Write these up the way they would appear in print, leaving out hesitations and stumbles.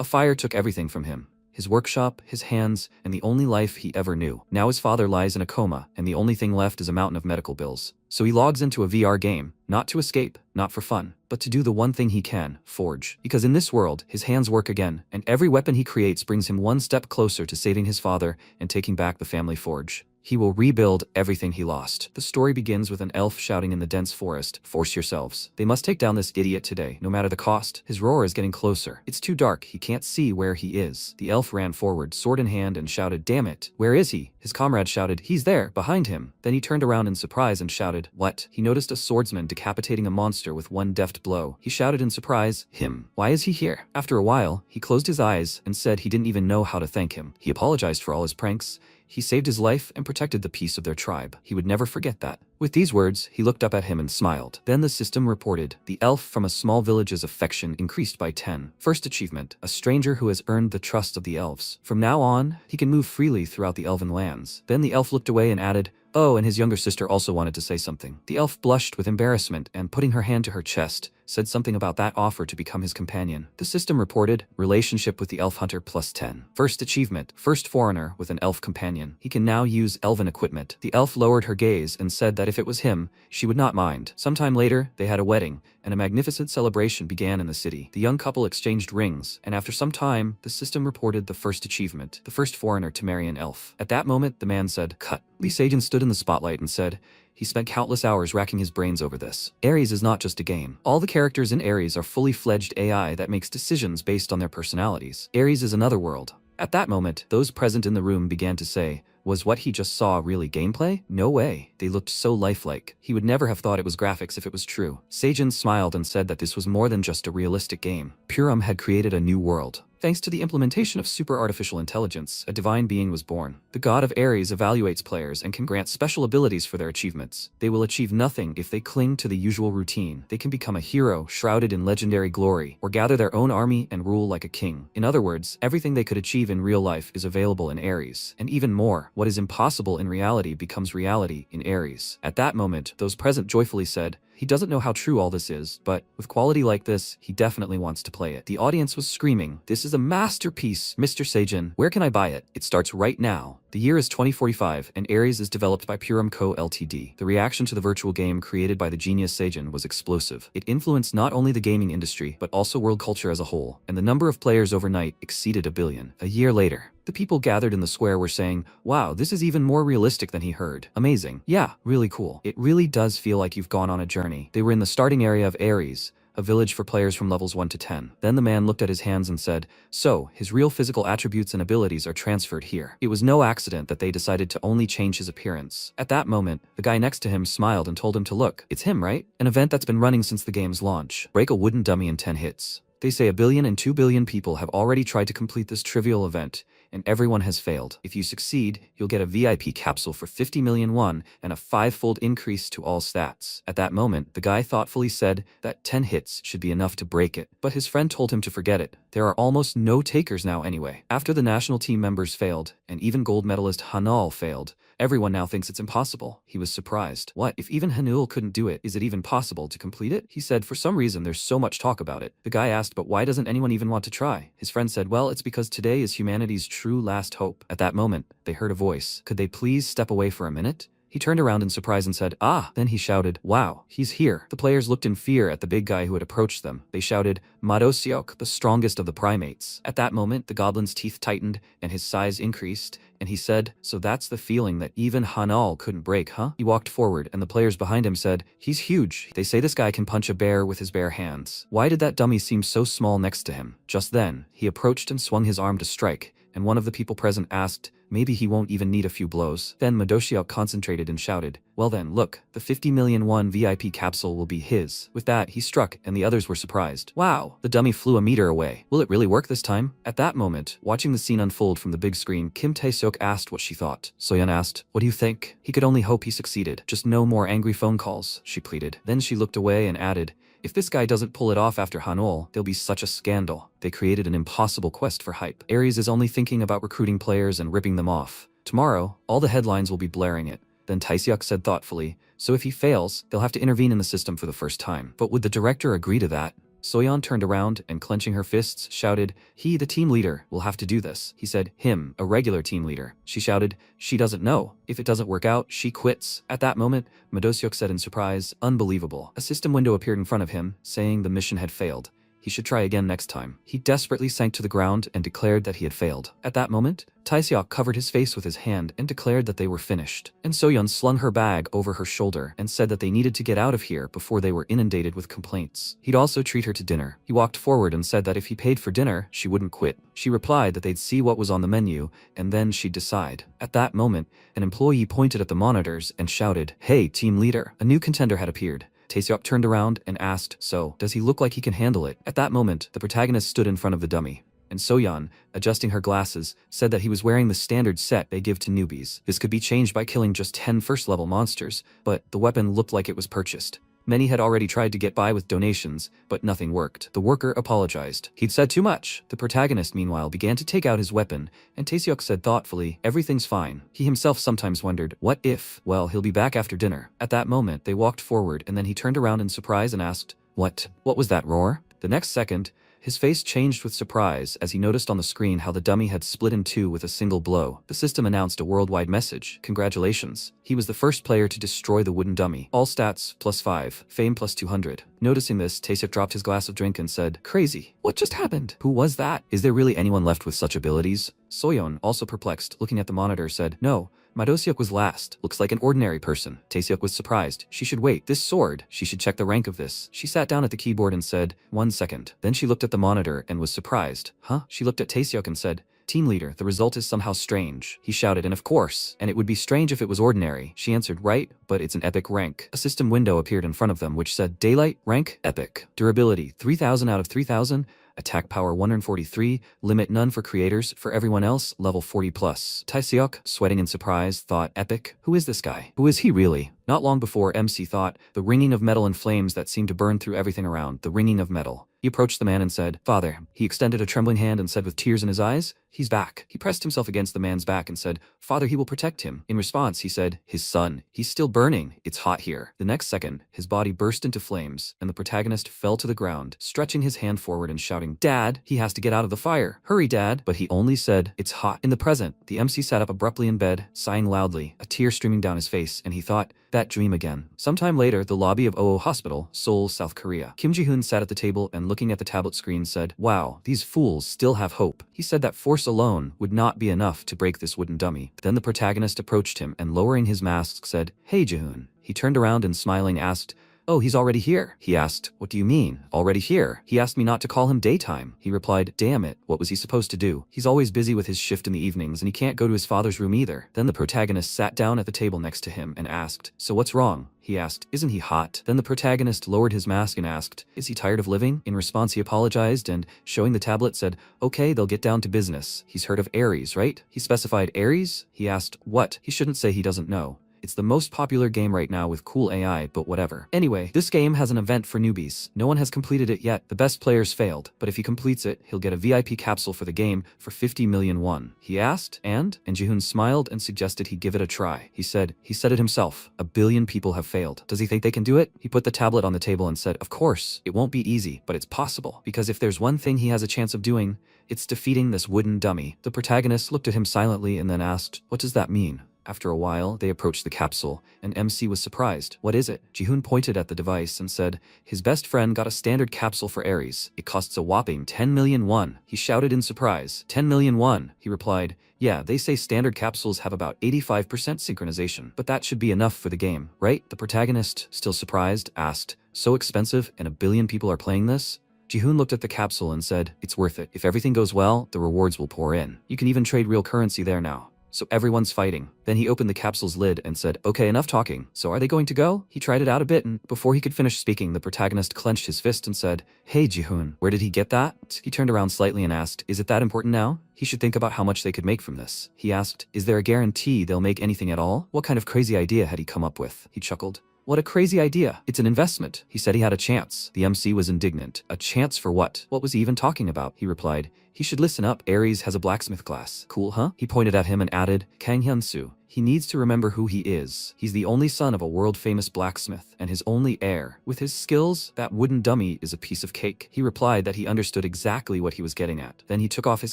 A fire took everything from him. His workshop, his hands, and the only life he ever knew. Now his father lies in a coma, and the only thing left is a mountain of medical bills. So he logs into a VR game, not to escape, not for fun, but to do the one thing he can, forge. Because in this world, his hands work again, and every weapon he creates brings him one step closer to saving his father and taking back the family forge. He will rebuild everything he lost. The story begins with an elf shouting in the dense forest, "Force yourselves. They must take down this idiot today, no matter the cost." His roar is getting closer. It's too dark, he can't see where he is. The elf ran forward, sword in hand, and shouted, "Damn it, where is he?" His comrade shouted, "He's there, behind him." Then he turned around in surprise and shouted, "What?" He noticed a swordsman decapitating a monster with one deft blow. He shouted in surprise, "Him. Why is he here?" After a while, he closed his eyes and said he didn't even know how to thank him. He apologized for all his pranks. He saved his life and protected the peace of their tribe. He would never forget that. With these words, he looked up at him and smiled. Then the system reported, the elf from a small village's affection increased by 10. First achievement, a stranger who has earned the trust of the elves. From now on, he can move freely throughout the elven lands. Then the elf looked away and added, "Oh, and his younger sister also wanted to say something." The elf blushed with embarrassment and, putting her hand to her chest, said something about that offer to become his companion. The system reported, relationship with the elf hunter plus 10. First achievement, first foreigner with an elf companion. He can now use elven equipment. The elf lowered her gaze and said that if it was him, she would not mind. Sometime later, they had a wedding, and a magnificent celebration began in the city. The young couple exchanged rings, and after some time, the system reported the first achievement, the first foreigner to marry an elf. At that moment, the man said, "Cut." Lee Sejin stood in the spotlight and said, he spent countless hours racking his brains over this. Ares is not just a game. All the characters in Ares are fully fledged AI that makes decisions based on their personalities. Ares is another world. At that moment, those present in the room began to say, was what he just saw really gameplay? No way. They looked so lifelike. He would never have thought it was graphics if it was true. Sejin smiled and said that this was more than just a realistic game. Purim had created a new world. Thanks to the implementation of super artificial intelligence, a divine being was born. The god of Ares evaluates players and can grant special abilities for their achievements. They will achieve nothing if they cling to the usual routine. They can become a hero shrouded in legendary glory, or gather their own army and rule like a king. In other words, everything they could achieve in real life is available in Ares. And even more, what is impossible in reality becomes reality in Ares. At that moment, those present joyfully said, he doesn't know how true all this is, but with quality like this, he definitely wants to play it. The audience was screaming, "This is a masterpiece, Mr. Sejin. Where can I buy it? It starts right now." The year is 2045, and Ares is developed by Purim Co. Ltd. The reaction to the virtual game created by the genius Sejin was explosive. It influenced not only the gaming industry, but also world culture as a whole, and the number of players overnight exceeded 1 billion. A year later, the people gathered in the square were saying, "Wow, this is even more realistic than he heard. Amazing. Yeah, really cool. It really does feel like you've gone on a journey." They were in the starting area of Ares, a village for players from levels 1 to 10. Then the man looked at his hands and said, "So, his real physical attributes and abilities are transferred here." It was no accident that they decided to only change his appearance. At that moment, the guy next to him smiled and told him to look. "It's him, right? An event that's been running since the game's launch. Break a wooden dummy in 10 hits. They say 1 billion and 2 billion people have already tried to complete this trivial event, and everyone has failed. If you succeed, you'll get a VIP capsule for 50 million won and a 5-fold increase to all stats." At that moment, the guy thoughtfully said that 10 hits should be enough to break it, but his friend told him to forget it. There are almost no takers now anyway. After the national team members failed, and even gold medalist Hanul failed, everyone now thinks it's impossible. He was surprised. What? If even Hanul couldn't do it, is it even possible to complete it? He said for some reason there's so much talk about it. The guy asked, but why doesn't anyone even want to try? His friend said, well, it's because today is humanity's true last hope. At that moment, they heard a voice. Could they please step away for a minute? He turned around in surprise and said, "Ah!" Then he shouted, "Wow, he's here." The players looked in fear at the big guy who had approached them. They shouted, "Madosiok, the strongest of the primates." At that moment, the goblin's teeth tightened and his size increased, and he said, "So that's the feeling that even Hanal couldn't break, huh?" He walked forward, and the players behind him said, "He's huge. They say this guy can punch a bear with his bare hands. Why did that dummy seem so small next to him?" Just then, he approached and swung his arm to strike, and one of the people present asked, maybe he won't even need a few blows. Then Madosiok concentrated and shouted, "Well then, look, the 50 million won VIP capsule will be his." With that, he struck, and the others were surprised. Wow! The dummy flew a meter away. Will it really work this time? At that moment, watching the scene unfold from the big screen, Kim Tae-seok asked what she thought. Soyeon asked, "What do you think?" He could only hope he succeeded. "Just no more angry phone calls," she pleaded. Then she looked away and added, "If this guy doesn't pull it off after Hanul, there'll be such a scandal." They created an impossible quest for hype. Ares is only thinking about recruiting players and ripping them off. Tomorrow, all the headlines will be blaring it. Then Tae-seok said thoughtfully, "So if he fails, they'll have to intervene in the system for the first time." But would the director agree to that? Soyeon turned around and, clenching her fists, shouted, "He, the team leader, will have to do this." He said, "Him, a regular team leader." She shouted, "She doesn't know. If it doesn't work out, she quits." At that moment, Madosyuk said in surprise, "Unbelievable." A system window appeared in front of him, saying the mission had failed. He should try again next time. He desperately sank to the ground and declared that he had failed. At that moment, Taeseok covered his face with his hand and declared that they were finished. And Soyeon slung her bag over her shoulder and said that they needed to get out of here before they were inundated with complaints. He'd also treat her to dinner. He walked forward and said that if he paid for dinner, she wouldn't quit. She replied that they'd see what was on the menu, and then she'd decide. At that moment, an employee pointed at the monitors and shouted, "Hey, team leader!" A new contender had appeared. Taeseok turned around and asked, "So, does he look like he can handle it?" At that moment, the protagonist stood in front of the dummy, and Soyeon, adjusting her glasses, said that he was wearing the standard set they give to newbies. This could be changed by killing just 10 first-level monsters, but the weapon looked like it was purchased. Many had already tried to get by with donations, but nothing worked. The worker apologized. He'd said too much. The protagonist, meanwhile, began to take out his weapon, and Taeseok said thoughtfully, "Everything's fine." He himself sometimes wondered, what if? Well, he'll be back after dinner. At that moment, they walked forward, and then he turned around in surprise and asked, What was that roar?" The next second, his face changed with surprise as he noticed on the screen how the dummy had split in two with a single blow. The system announced a worldwide message. "Congratulations. He was the first player to destroy the wooden dummy. All stats +5, fame +200. Noticing this, Taeseok dropped his glass of drink and said, "Crazy. What just happened? Who was that? Is there really anyone left with such abilities?" Soyeon, also perplexed, looking at the monitor, said, "No. Madosyuk was last. Looks like an ordinary person." Taeseok was surprised. She should wait. This sword. She should check the rank of this. She sat down at the keyboard and said, "1 second. Then she looked at the monitor and was surprised. Huh? She looked at Taeseok and said, "Team leader, the result is somehow strange." He shouted, "And of course. And it would be strange if it was ordinary." She answered, "Right, but it's an epic rank." A system window appeared in front of them which said, "Daylight, rank, epic. Durability, 3000 out of 3000. Attack power 143, limit none for creators, for everyone else, level 40+. Taeseok, sweating in surprise, thought, "Epic? Who is this guy? Who is he really?" Not long before, MC thought, the ringing of metal and flames that seemed to burn through everything around, the ringing of metal. He approached the man and said, "Father." He extended a trembling hand and said with tears in his eyes, "He's back." He pressed himself against the man's back and said, "Father, he will protect him." In response, he said, "His son. He's still burning. It's hot here." The next second, his body burst into flames, and the protagonist fell to the ground, stretching his hand forward and shouting, "Dad, he has to get out of the fire. Hurry, Dad." But he only said, "It's hot." In the present, the MC sat up abruptly in bed, sighing loudly, a tear streaming down his face, and he thought, that dream again. Sometime later, the lobby of Oo Hospital, Seoul, South Korea. Kim Ji-hoon sat at the table and looking at the tablet screen said, "Wow, these fools still have hope." He said that force alone would not be enough to break this wooden dummy. Then the protagonist approached him and lowering his mask said, "Hey Ji-hoon." He turned around and smiling asked, "Oh, he's already here." He asked, "What do you mean, already here? He asked me not to call him daytime." He replied, "Damn it, what was he supposed to do? He's always busy with his shift in the evenings and he can't go to his father's room either." Then the protagonist sat down at the table next to him and asked, "So what's wrong?" He asked, "Isn't he hot?" Then the protagonist lowered his mask and asked, "Is he tired of living?" In response, he apologized and, showing the tablet, said, "Okay, they'll get down to business. He's heard of Ares, right?" He specified Ares? He asked, "What?" He shouldn't say he doesn't know. It's the most popular game right now with cool AI, but whatever. Anyway, this game has an event for newbies. No one has completed it yet. The best players failed, but if he completes it, he'll get a VIP capsule for the game for 50 million won. He asked, and Ji-hoon smiled and suggested he give it a try. He said it himself. 1 billion people have failed. Does he think they can do it? He put the tablet on the table and said, "Of course, it won't be easy, but it's possible. Because if there's one thing he has a chance of doing, it's defeating this wooden dummy." The protagonist looked at him silently and then asked, "What does that mean?" After a while, they approached the capsule, and MC was surprised. "What is it?" Ji-hoon pointed at the device and said, "His best friend got a standard capsule for Ares. It costs a whopping 10 million won. He shouted in surprise. 10 million won. He replied, "Yeah, they say standard capsules have about 85% synchronization, but that should be enough for the game, right?" The protagonist, still surprised, asked, "So expensive and 1 billion people are playing this?" Ji-hoon looked at the capsule and said, "It's worth it. If everything goes well, the rewards will pour in. You can even trade real currency there now. So everyone's fighting." Then he opened the capsule's lid and said, "Okay, enough talking. So are they going to go?" He tried it out a bit and before he could finish speaking, the protagonist clenched his fist and said, "Hey Ji-hoon, where did he get that?" He turned around slightly and asked, "Is it that important now?" He should think about how much they could make from this. He asked, "Is there a guarantee they'll make anything at all?" What kind of crazy idea had he come up with? He chuckled. "What a crazy idea. It's an investment." He said he had a chance. The MC was indignant. "A chance for what? What was he even talking about?" He replied, "He should listen up. Ares has a blacksmith class. Cool, huh?" He pointed at him and added, "Kang Hyun-soo. He needs to remember who he is. He's the only son of a world-famous blacksmith, and his only heir. With his skills, that wooden dummy is a piece of cake. He replied that he understood exactly what he was getting at. Then he took off his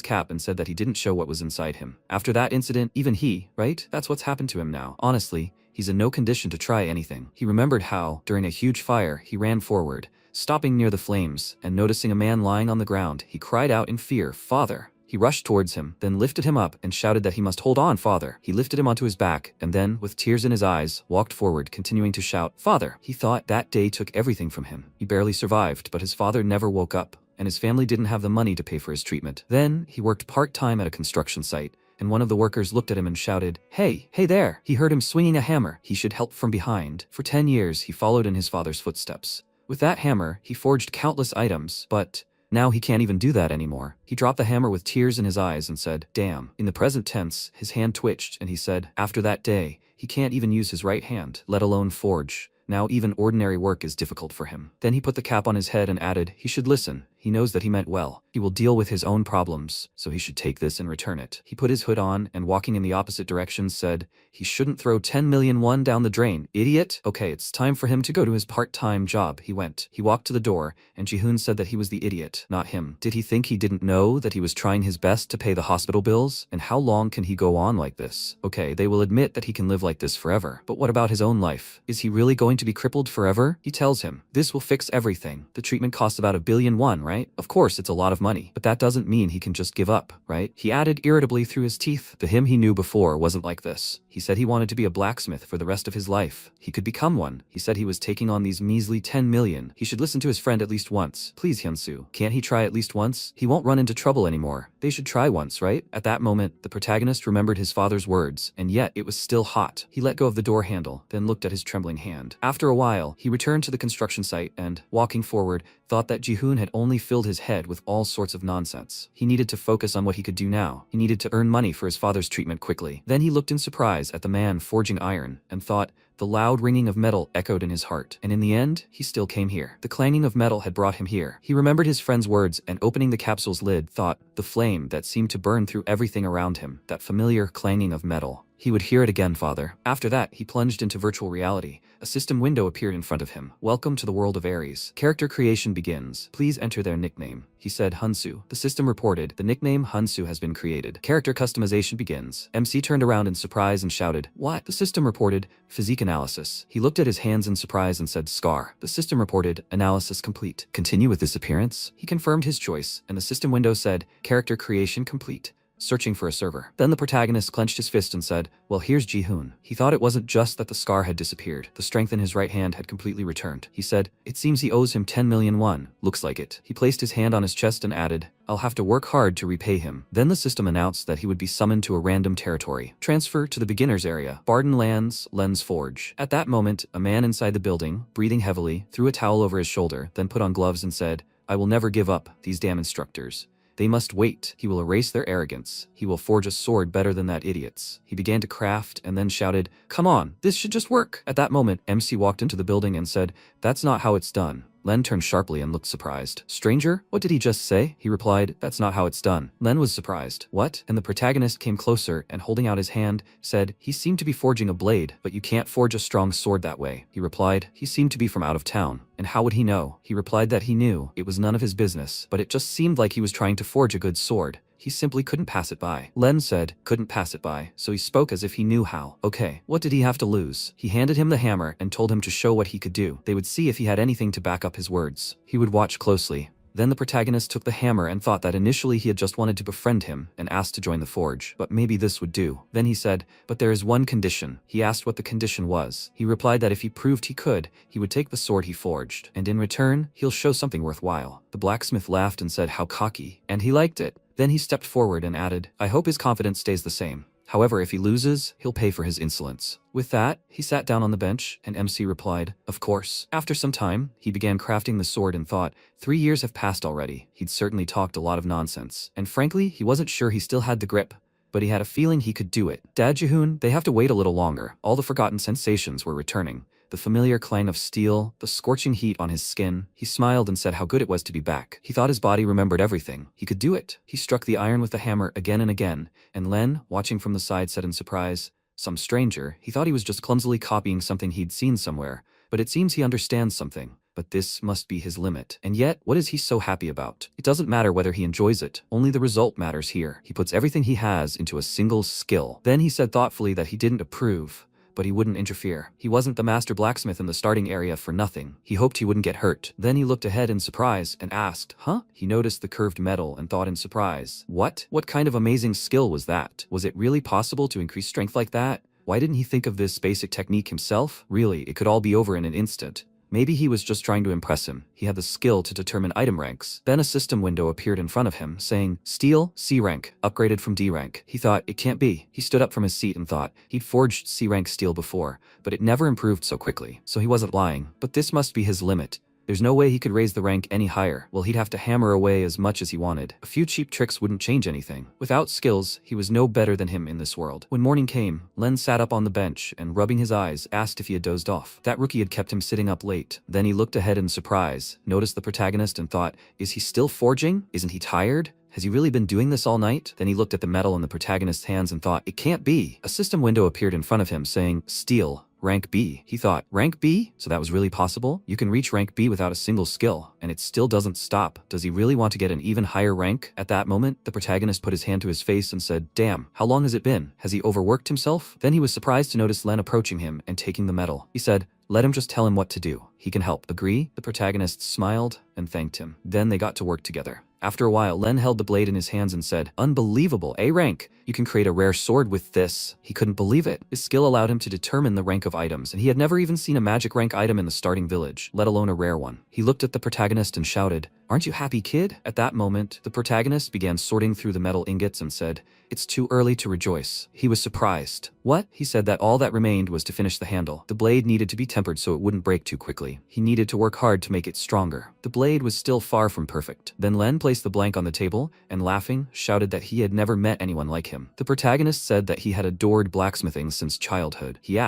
cap and said that he didn't show what was inside him. After that incident, even he, right? That's what's happened to him now. Honestly, he's in no condition to try anything. He remembered how, during a huge fire, he ran forward, stopping near the flames, and noticing a man lying on the ground, he cried out in fear, "Father!" He rushed towards him, then lifted him up and shouted that he must hold on, father. He lifted him onto his back, and then, with tears in his eyes, walked forward, continuing to shout, "Father!" He thought that day took everything from him. He barely survived, but his father never woke up, and his family didn't have the money to pay for his treatment. Then, he worked part-time at a construction site, and one of the workers looked at him and shouted, "Hey, hey there!" He heard him swinging a hammer. He should help from behind. For 10 years, he followed in his father's footsteps. With that hammer, he forged countless items, but now he can't even do that anymore. He dropped the hammer with tears in his eyes and said, "Damn." In the present tense, his hand twitched and he said, after that day, he can't even use his right hand, let alone forge. Now even ordinary work is difficult for him. Then he put the cap on his head and added, he should listen. He knows that he meant well. He will deal with his own problems, so he should take this and return it. He put his hood on and walking in the opposite direction said, he shouldn't throw 10 million won down the drain, idiot. Okay, it's time for him to go to his part-time job. He went. He walked to the door, and Jihoon said that he was the idiot, not him. Did he think he didn't know that he was trying his best to pay the hospital bills? And how long can he go on like this? Okay, they will admit that he can live like this forever. But what about his own life? Is he really going to be crippled forever? He tells him, this will fix everything. The treatment costs about 1 billion won, right? Of course, it's a lot of money, but that doesn't mean he can just give up, right? He added irritably through his teeth. The him he knew before wasn't like this. He said he wanted to be a blacksmith for the rest of his life. He could become one. He said he was taking on these measly 10 million. He should listen to his friend at least once. Please, Hyunsu, can't he try at least once? He won't run into trouble anymore. They should try once, right? At that moment, the protagonist remembered his father's words, and yet it was still hot. He let go of the door handle, then looked at his trembling hand. After a while, he returned to the construction site and, walking forward, thought that Jihoon had only filled his head with all sorts of nonsense. He needed to focus on what he could do now. He needed to earn money for his father's treatment quickly. Then he looked in surprise at the man forging iron and thought, the loud ringing of metal echoed in his heart, and in the end, he still came here. The clanging of metal had brought him here. He remembered his friend's words and opening the capsule's lid thought, the flame that seemed to burn through everything around him, that familiar clanging of metal. He would hear it again, father. After that, he plunged into virtual reality. A system window appeared in front of him. Welcome to the world of Aries. Character creation begins. Please enter their nickname. He said Hunsu. The system reported, the nickname Hunsu has been created. Character customization begins. MC turned around in surprise and shouted, what? The system reported, physique analysis. He looked at his hands in surprise and said, scar. The system reported, analysis complete. Continue with this appearance? He confirmed his choice, and the system window said, character creation complete. Searching for a server. Then the protagonist clenched his fist and said, well, here's Jihoon. He thought it wasn't just that the scar had disappeared. The strength in his right hand had completely returned. He said, it seems he owes him 10 million won. Looks like it. He placed his hand on his chest and added, I'll have to work hard to repay him. Then the system announced that he would be summoned to a random territory. Transfer to the beginner's area. Barden Lands, Lens Forge. At that moment, a man inside the building, breathing heavily, threw a towel over his shoulder, then put on gloves and said, I will never give up, these damn instructors. They must wait. He will erase their arrogance. He will forge a sword better than that idiot's. He began to craft and then shouted, come on, this should just work. At that moment, MC walked into the building and said, that's not how it's done. Len turned sharply and looked surprised. Stranger, what did he just say? He replied, that's not how it's done. Len was surprised. What? And the protagonist came closer and holding out his hand, said, he seemed to be forging a blade, but you can't forge a strong sword that way. He replied, he seemed to be from out of town. And how would he know? He replied that he knew. It was none of his business, but it just seemed like he was trying to forge a good sword. He simply couldn't pass it by. Len said, couldn't pass it by, so he spoke as if he knew how. Okay, what did he have to lose? He handed him the hammer and told him to show what he could do. They would see if he had anything to back up his words. He would watch closely. Then the protagonist took the hammer and thought that initially he had just wanted to befriend him and asked to join the forge, but maybe this would do. Then he said, but there is one condition. He asked what the condition was. He replied that if he proved he could, he would take the sword he forged, and in return, he'll show something worthwhile. The blacksmith laughed and said how cocky, and he liked it. Then he stepped forward and added, I hope his confidence stays the same. However, if he loses, he'll pay for his insolence. With that, he sat down on the bench, and MC replied, of course. After some time, he began crafting the sword and thought, 3 years have passed already. He'd certainly talked a lot of nonsense. And frankly, he wasn't sure he still had the grip, but he had a feeling he could do it. Dad Jihoon, they have to wait a little longer. All the forgotten sensations were returning. The familiar clang of steel, the scorching heat on his skin. He smiled and said how good it was to be back. He thought his body remembered everything. He could do it. He struck the iron with the hammer again and again, and Len, watching from the side, said in surprise, Some stranger, he thought he was just clumsily copying something he'd seen somewhere, but it seems he understands something. But this must be his limit. And yet, what is he so happy about? It doesn't matter whether he enjoys it, only the result matters here. He puts everything he has into a single skill. Then he said thoughtfully that he didn't approve, but he wouldn't interfere. He wasn't the master blacksmith in the starting area for nothing. He hoped he wouldn't get hurt. Then he looked ahead in surprise and asked, huh? He noticed the curved metal and thought in surprise, what? What kind of amazing skill was that? Was it really possible to increase strength like that? Why didn't he think of this basic technique himself? Really, it could all be over in an instant. Maybe he was just trying to impress him. He had the skill to determine item ranks. Then a system window appeared in front of him, saying, Steel, C rank, upgraded from D rank. He thought, it can't be. He stood up from his seat and thought, he'd forged C rank steel before, but it never improved so quickly. So he wasn't lying. But this must be his limit. There's no way he could raise the rank any higher. Well, he'd have to hammer away as much as he wanted. A few cheap tricks wouldn't change anything. Without skills, he was no better than him in this world. When morning came, Len sat up on the bench and, rubbing his eyes, asked if he had dozed off. That rookie had kept him sitting up late. Then he looked ahead in surprise, noticed the protagonist and thought, is he still forging? Isn't he tired? Has he really been doing this all night? Then he looked at the metal in the protagonist's hands and thought, it can't be. A system window appeared in front of him saying, Steel, rank B. He thought, rank B? So that was really possible? You can reach rank B without a single skill, and it still doesn't stop. Does he really want to get an even higher rank? At that moment, the protagonist put his hand to his face and said, damn, how long has it been? Has he overworked himself? Then he was surprised to notice Len approaching him and taking the medal. He said, let him just tell him what to do. He can help. Agree? The protagonist smiled and thanked him. Then they got to work together. After a while, Len held the blade in his hands and said, unbelievable, A rank. You can create a rare sword with this. He couldn't believe it. His skill allowed him to determine the rank of items, and he had never even seen a magic rank item in the starting village, let alone a rare one. He looked at the protagonist and shouted, aren't you happy, kid? At that moment, the protagonist began sorting through the metal ingots and said, it's too early to rejoice. He was surprised. What? He said that all that remained was to finish the handle. The blade needed to be tempered so it wouldn't break too quickly. He needed to work hard to make it stronger. The blade was still far from perfect. Then Len placed the blank on the table and, laughing, shouted that he had never met anyone like him. The protagonist said that he had adored blacksmithing since childhood. He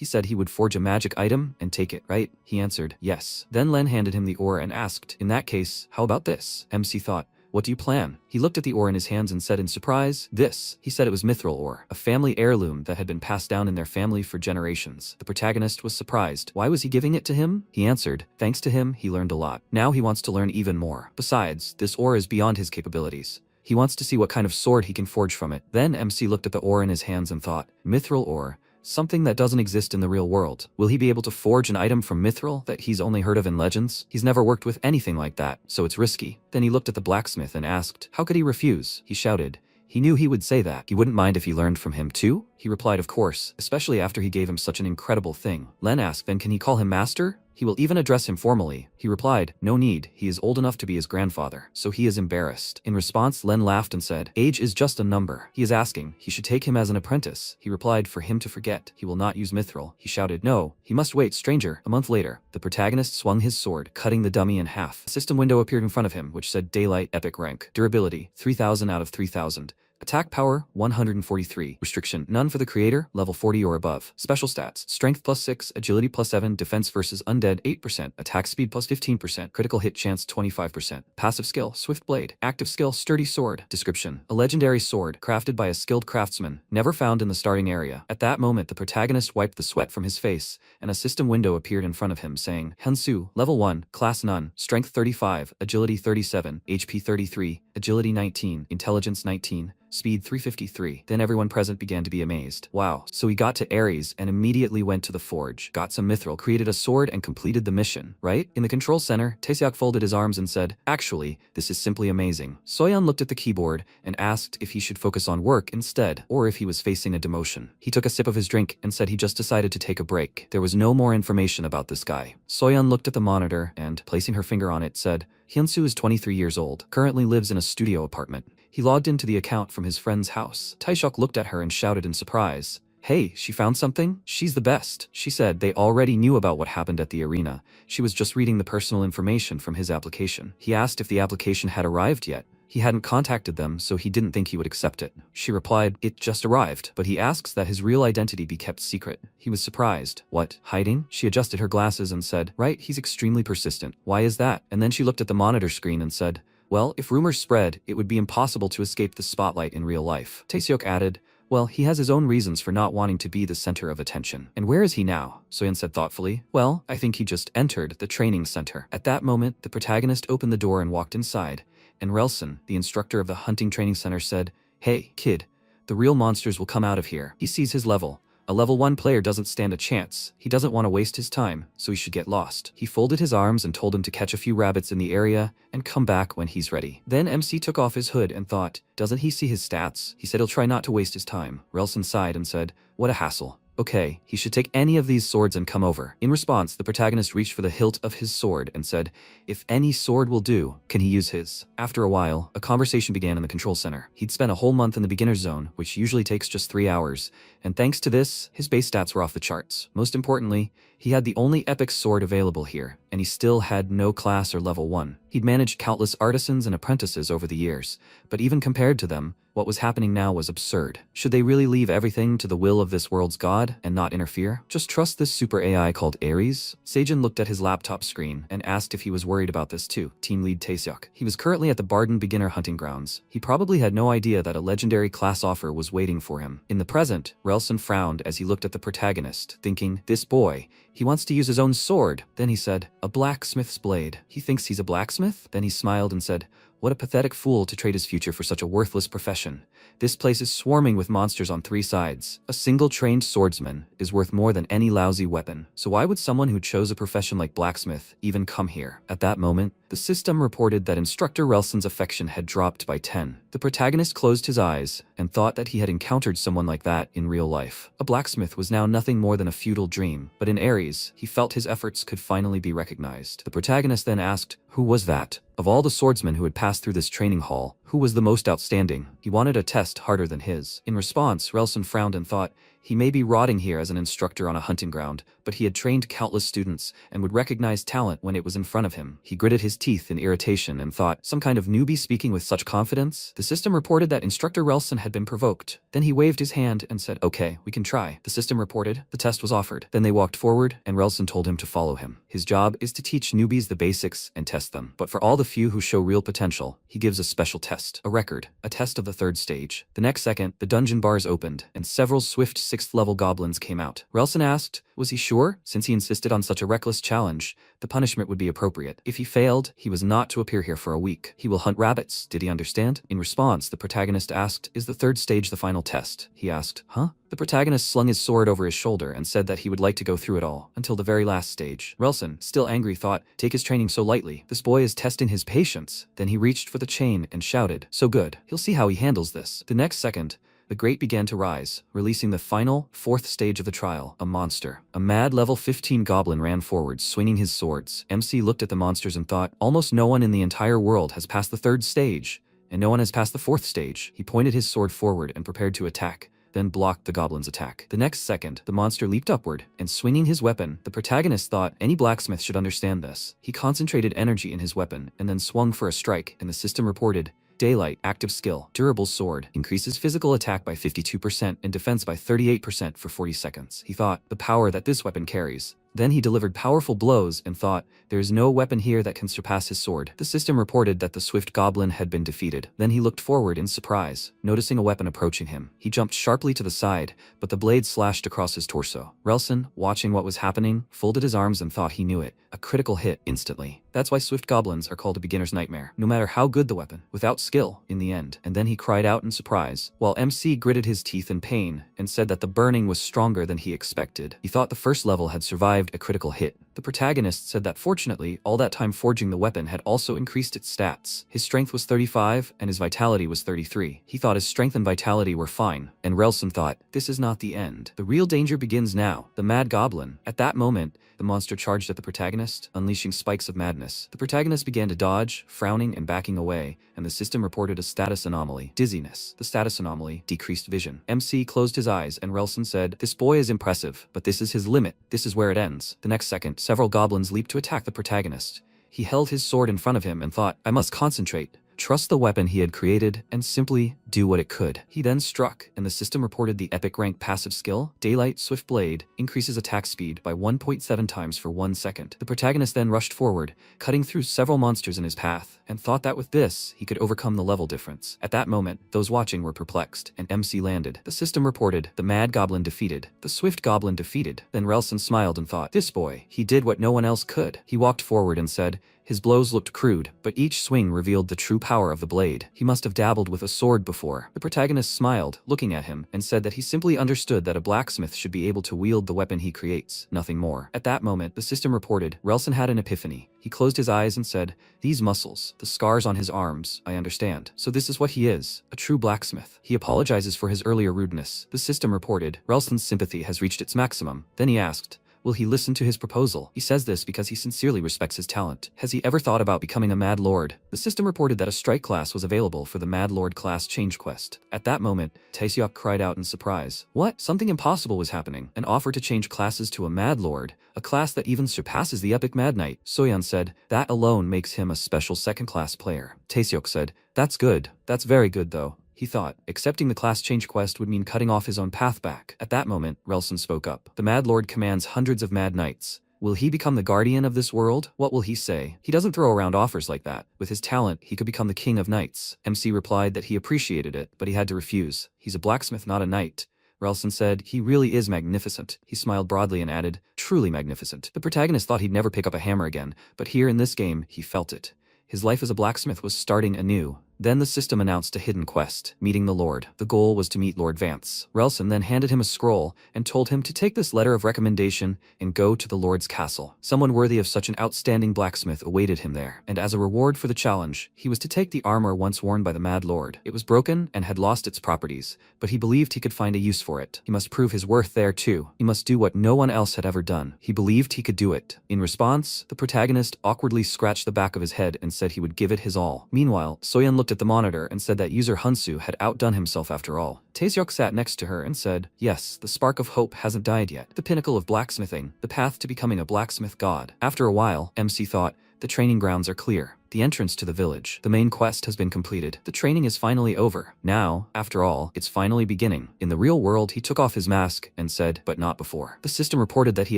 said he would forge a magic item and take it, right? He answered, yes. Then Len handed him the ore and asked, in that case, how about this? MC thought, what do you plan? He looked at the ore in his hands and said in surprise, this. He said it was mithril ore, a family heirloom that had been passed down in their family for generations. The protagonist was surprised. Why was he giving it to him? He answered, thanks to him, he learned a lot. Now he wants to learn even more. Besides, this ore is beyond his capabilities. He wants to see what kind of sword he can forge from it. Then MC looked at the ore in his hands and thought, mithril ore. Something that doesn't exist in the real world. Will he be able to forge an item from mithril that he's only heard of in legends? He's never worked with anything like that, so it's risky. Then he looked at the blacksmith and asked, how could he refuse? He shouted. He knew he would say that. He wouldn't mind if he learned from him too? He replied, of course, especially after he gave him such an incredible thing. Len asked, then can he call him master? He will even address him formally. He replied, no need, he is old enough to be his grandfather, so he is embarrassed. In response, Len laughed and said, age is just a number. He is asking, he should take him as an apprentice. He replied, for him to forget, he will not use mithril. He shouted, no, he must wait, stranger. A month later, the protagonist swung his sword, cutting the dummy in half. A system window appeared in front of him, which said daylight, epic rank, durability, 3000 out of 3000. Attack power, 143. Restriction, none for the creator, level 40 or above. Special stats, strength +6, agility +7, defense versus undead 8%, attack speed +15%, critical hit chance 25%. Passive skill, swift blade. Active skill, sturdy sword. Description, a legendary sword, crafted by a skilled craftsman, never found in the starting area. At that moment, the protagonist wiped the sweat from his face, and a system window appeared in front of him saying, Hansu, level 1, class none, strength 35, agility 37, HP 33, agility 19, intelligence 19, speed 353. Then everyone present began to be amazed. Wow, so he got to Ares and immediately went to the forge, got some mithril, created a sword, and completed the mission, right? In the control center, Taeseok folded his arms and said, actually, this is simply amazing. Soyeon looked at the keyboard and asked if he should focus on work instead, or if he was facing a demotion. He took a sip of his drink and said he just decided to take a break. There was no more information about this guy. Soyeon looked at the monitor and, placing her finger on it, said, Hyunsu is 23 years old, currently lives in a studio apartment. He logged into the account from his friend's house. Taeseok looked at her and shouted in surprise, hey, she found something? She's the best. She said they already knew about what happened at the arena. She was just reading the personal information from his application. He asked if the application had arrived yet. He hadn't contacted them, so he didn't think he would accept it. She replied, it just arrived, but he asks that his real identity be kept secret. He was surprised. What, hiding? She adjusted her glasses and said, right, he's extremely persistent. Why is that? And then she looked at the monitor screen and said, well, if rumors spread, it would be impossible to escape the spotlight in real life. Taeseok added, Well, he has his own reasons for not wanting to be the center of attention. And where is he now? Soyeon said thoughtfully. Well, I think he just entered the training center. At that moment, the protagonist opened the door and walked inside, and Relson, the instructor of the hunting training center, said, "Hey, kid, the real monsters will come out of here." He sees his level. A level 1 player doesn't stand a chance. He doesn't want to waste his time, so he should get lost. He folded his arms and told him to catch a few rabbits in the area and come back when he's ready. Then MC took off his hood and thought, doesn't he see his stats? He said he'll try not to waste his time. Relson sighed and said, what a hassle. Okay, he should take any of these swords and come over. In response, the protagonist reached for the hilt of his sword and said, if any sword will do, can he use his? After a while, a conversation began in the control center. He'd spent a whole month in the beginner's zone, which usually takes just 3 hours, and thanks to this, his base stats were off the charts. Most importantly, he had the only epic sword available here, and he still had no class or level 1. He'd managed countless artisans and apprentices over the years, but even compared to them, what was happening now was absurd. Should they really leave everything to the will of this world's god and not interfere? Just trust this super AI called Ares? Sejin looked at his laptop screen and asked if he was worried about this too. Team lead Taeseok. He was currently at the Barden beginner hunting grounds. He probably had no idea that a legendary class offer was waiting for him. In the present, Relson frowned as he looked at the protagonist, thinking, this boy, he wants to use his own sword. Then he said, a blacksmith's blade. He thinks he's a blacksmith? Then he smiled and said, what a pathetic fool to trade his future for such a worthless profession. This place is swarming with monsters on 3 sides. A single trained swordsman is worth more than any lousy weapon. So why would someone who chose a profession like blacksmith even come here? At that moment, the system reported that Instructor Relson's affection had dropped by 10. The protagonist closed his eyes and thought that he had encountered someone like that in real life. A blacksmith was now nothing more than a futile dream, but in Ares, he felt his efforts could finally be recognized. The protagonist then asked, who was that? Of all the swordsmen who had passed through this training hall, who was the most outstanding? He wanted a test harder than his. In response, Relson frowned and thought, he may be rotting here as an instructor on a hunting ground, but he had trained countless students and would recognize talent when it was in front of him. He gritted his teeth in irritation and thought, some kind of newbie speaking with such confidence? The system reported that Instructor Relson had been provoked. Then he waved his hand and said, okay, we can try. The system reported, the test was offered. Then they walked forward and Relson told him to follow him. His job is to teach newbies the basics and test them. But for all the few who show real potential, he gives a special test, a record, a test of the 3rd stage. The next second, the dungeon bars opened and several swift 6th level goblins came out. Relson asked, was he sure? Since he insisted on such a reckless challenge, the punishment would be appropriate. If he failed, he was not to appear here for a week. He will hunt rabbits. Did he understand? In response, the protagonist asked, is the 3rd stage the final test? He asked, huh? The protagonist slung his sword over his shoulder and said that he would like to go through it all, until the very last stage. Relson, still angry, thought, take his training so lightly. This boy is testing his patience. Then he reached for the chain and shouted, so good. He'll see how he handles this. The next second, the grate began to rise, releasing the final, 4th stage of the trial, a monster. A mad level 15 goblin ran forward, swinging his swords. MC looked at the monsters and thought, almost no one in the entire world has passed the 3rd stage, and no one has passed the 4th stage. He pointed his sword forward and prepared to attack, then blocked the goblin's attack. The next second, the monster leaped upward, and swinging his weapon, the protagonist thought any blacksmith should understand this. He concentrated energy in his weapon, and then swung for a strike, and the system reported, Daylight, active skill, durable sword, increases physical attack by 52% and defense by 38% for 40 seconds. He thought, the power that this weapon carries. Then he delivered powerful blows and thought, there is no weapon here that can surpass his sword. The system reported that the swift goblin had been defeated. Then he looked forward in surprise, noticing a weapon approaching him. He jumped sharply to the side, but the blade slashed across his torso. Relson, watching what was happening, folded his arms and thought he knew it. A critical hit instantly. That's why swift goblins are called a beginner's nightmare. No matter how good the weapon, without skill, in the end. And then he cried out in surprise, while MC gritted his teeth in pain and said that the burning was stronger than he expected. He thought the first level had survived a critical hit. The protagonist said that fortunately, all that time forging the weapon had also increased its stats. His strength was 35 and his vitality was 33. He thought his strength and vitality were fine, and Relson thought, this is not the end. The real danger begins now. The mad goblin. At that moment, the monster charged at the protagonist, unleashing spikes of madness. The protagonist began to dodge, frowning and backing away, and the system reported a status anomaly. Dizziness. The status anomaly, decreased vision. MC closed his eyes and Relson said, this boy is impressive, but this is his limit. This is where it ends. The next second, several goblins leaped to attack the protagonist. He held his sword in front of him and thought, I must concentrate. trust the weapon he had created, and simply do what it could. He then struck, and the system reported the epic rank passive skill, Daylight Swift Blade, increases attack speed by 1.7 times for 1 second. The protagonist then rushed forward, cutting through several monsters in his path, and thought that with this, he could overcome the level difference. At that moment, those watching were perplexed, and MC landed. The system reported, the Mad Goblin defeated, the Swift Goblin defeated. Then Relson smiled and thought, this boy, he did what no one else could. He walked forward and said, his blows looked crude, but each swing revealed the true power of the blade. He must have dabbled with a sword before. The protagonist smiled, looking at him, and said that he simply understood that a blacksmith should be able to wield the weapon he creates, nothing more. At that moment, the system reported, Relson had an epiphany. He closed his eyes and said, these muscles, the scars on his arms, I understand. So this is what he is, a true blacksmith. He apologizes for his earlier rudeness. The system reported, Relson's sympathy has reached its maximum. Then he asked, will he listen to his proposal? He says this because he sincerely respects his talent. Has he ever thought about becoming a Mad Lord? The system reported that a strike class was available for the Mad Lord class change quest. At that moment, Taeseok cried out in surprise. What? Something impossible was happening. An offer to change classes to a Mad Lord, a class that even surpasses the epic Mad Knight. Soyeon said, that alone makes him a special second-class player. Taeseok said, that's good. That's very good though. He thought, accepting the class change quest would mean cutting off his own path back. At that moment, Relson spoke up. The Mad Lord commands hundreds of Mad Knights. Will he become the guardian of this world? What will he say? He doesn't throw around offers like that. With his talent, he could become the king of knights. MC replied that he appreciated it, but he had to refuse. He's a blacksmith, not a knight. Relson said, he really is magnificent. He smiled broadly and added, truly magnificent. The protagonist thought he'd never pick up a hammer again, but here in this game, he felt it. His life as a blacksmith was starting anew. Then the system announced a hidden quest, meeting the Lord. The goal was to meet Lord Vance. Relson then handed him a scroll and told him to take this letter of recommendation and go to the Lord's castle. Someone worthy of such an outstanding blacksmith awaited him there, and as a reward for the challenge, he was to take the armor once worn by the Mad Lord. It was broken and had lost its properties, but he believed he could find a use for it. He must prove his worth there too. He must do what no one else had ever done. He believed he could do it. In response, the protagonist awkwardly scratched the back of his head and said he would give it his all. Meanwhile, Soyeon looked at the monitor and said that user Hunsu had outdone himself after all. Taeseok sat next to her and said, yes, the spark of hope hasn't died yet. The pinnacle of blacksmithing, the path to becoming a blacksmith god. After a while, MC thought, the training grounds are clear. The entrance to the village. The main quest has been completed. The training is finally over. Now, after all, it's finally beginning. In the real world, he took off his mask and said, but not before. The system reported that he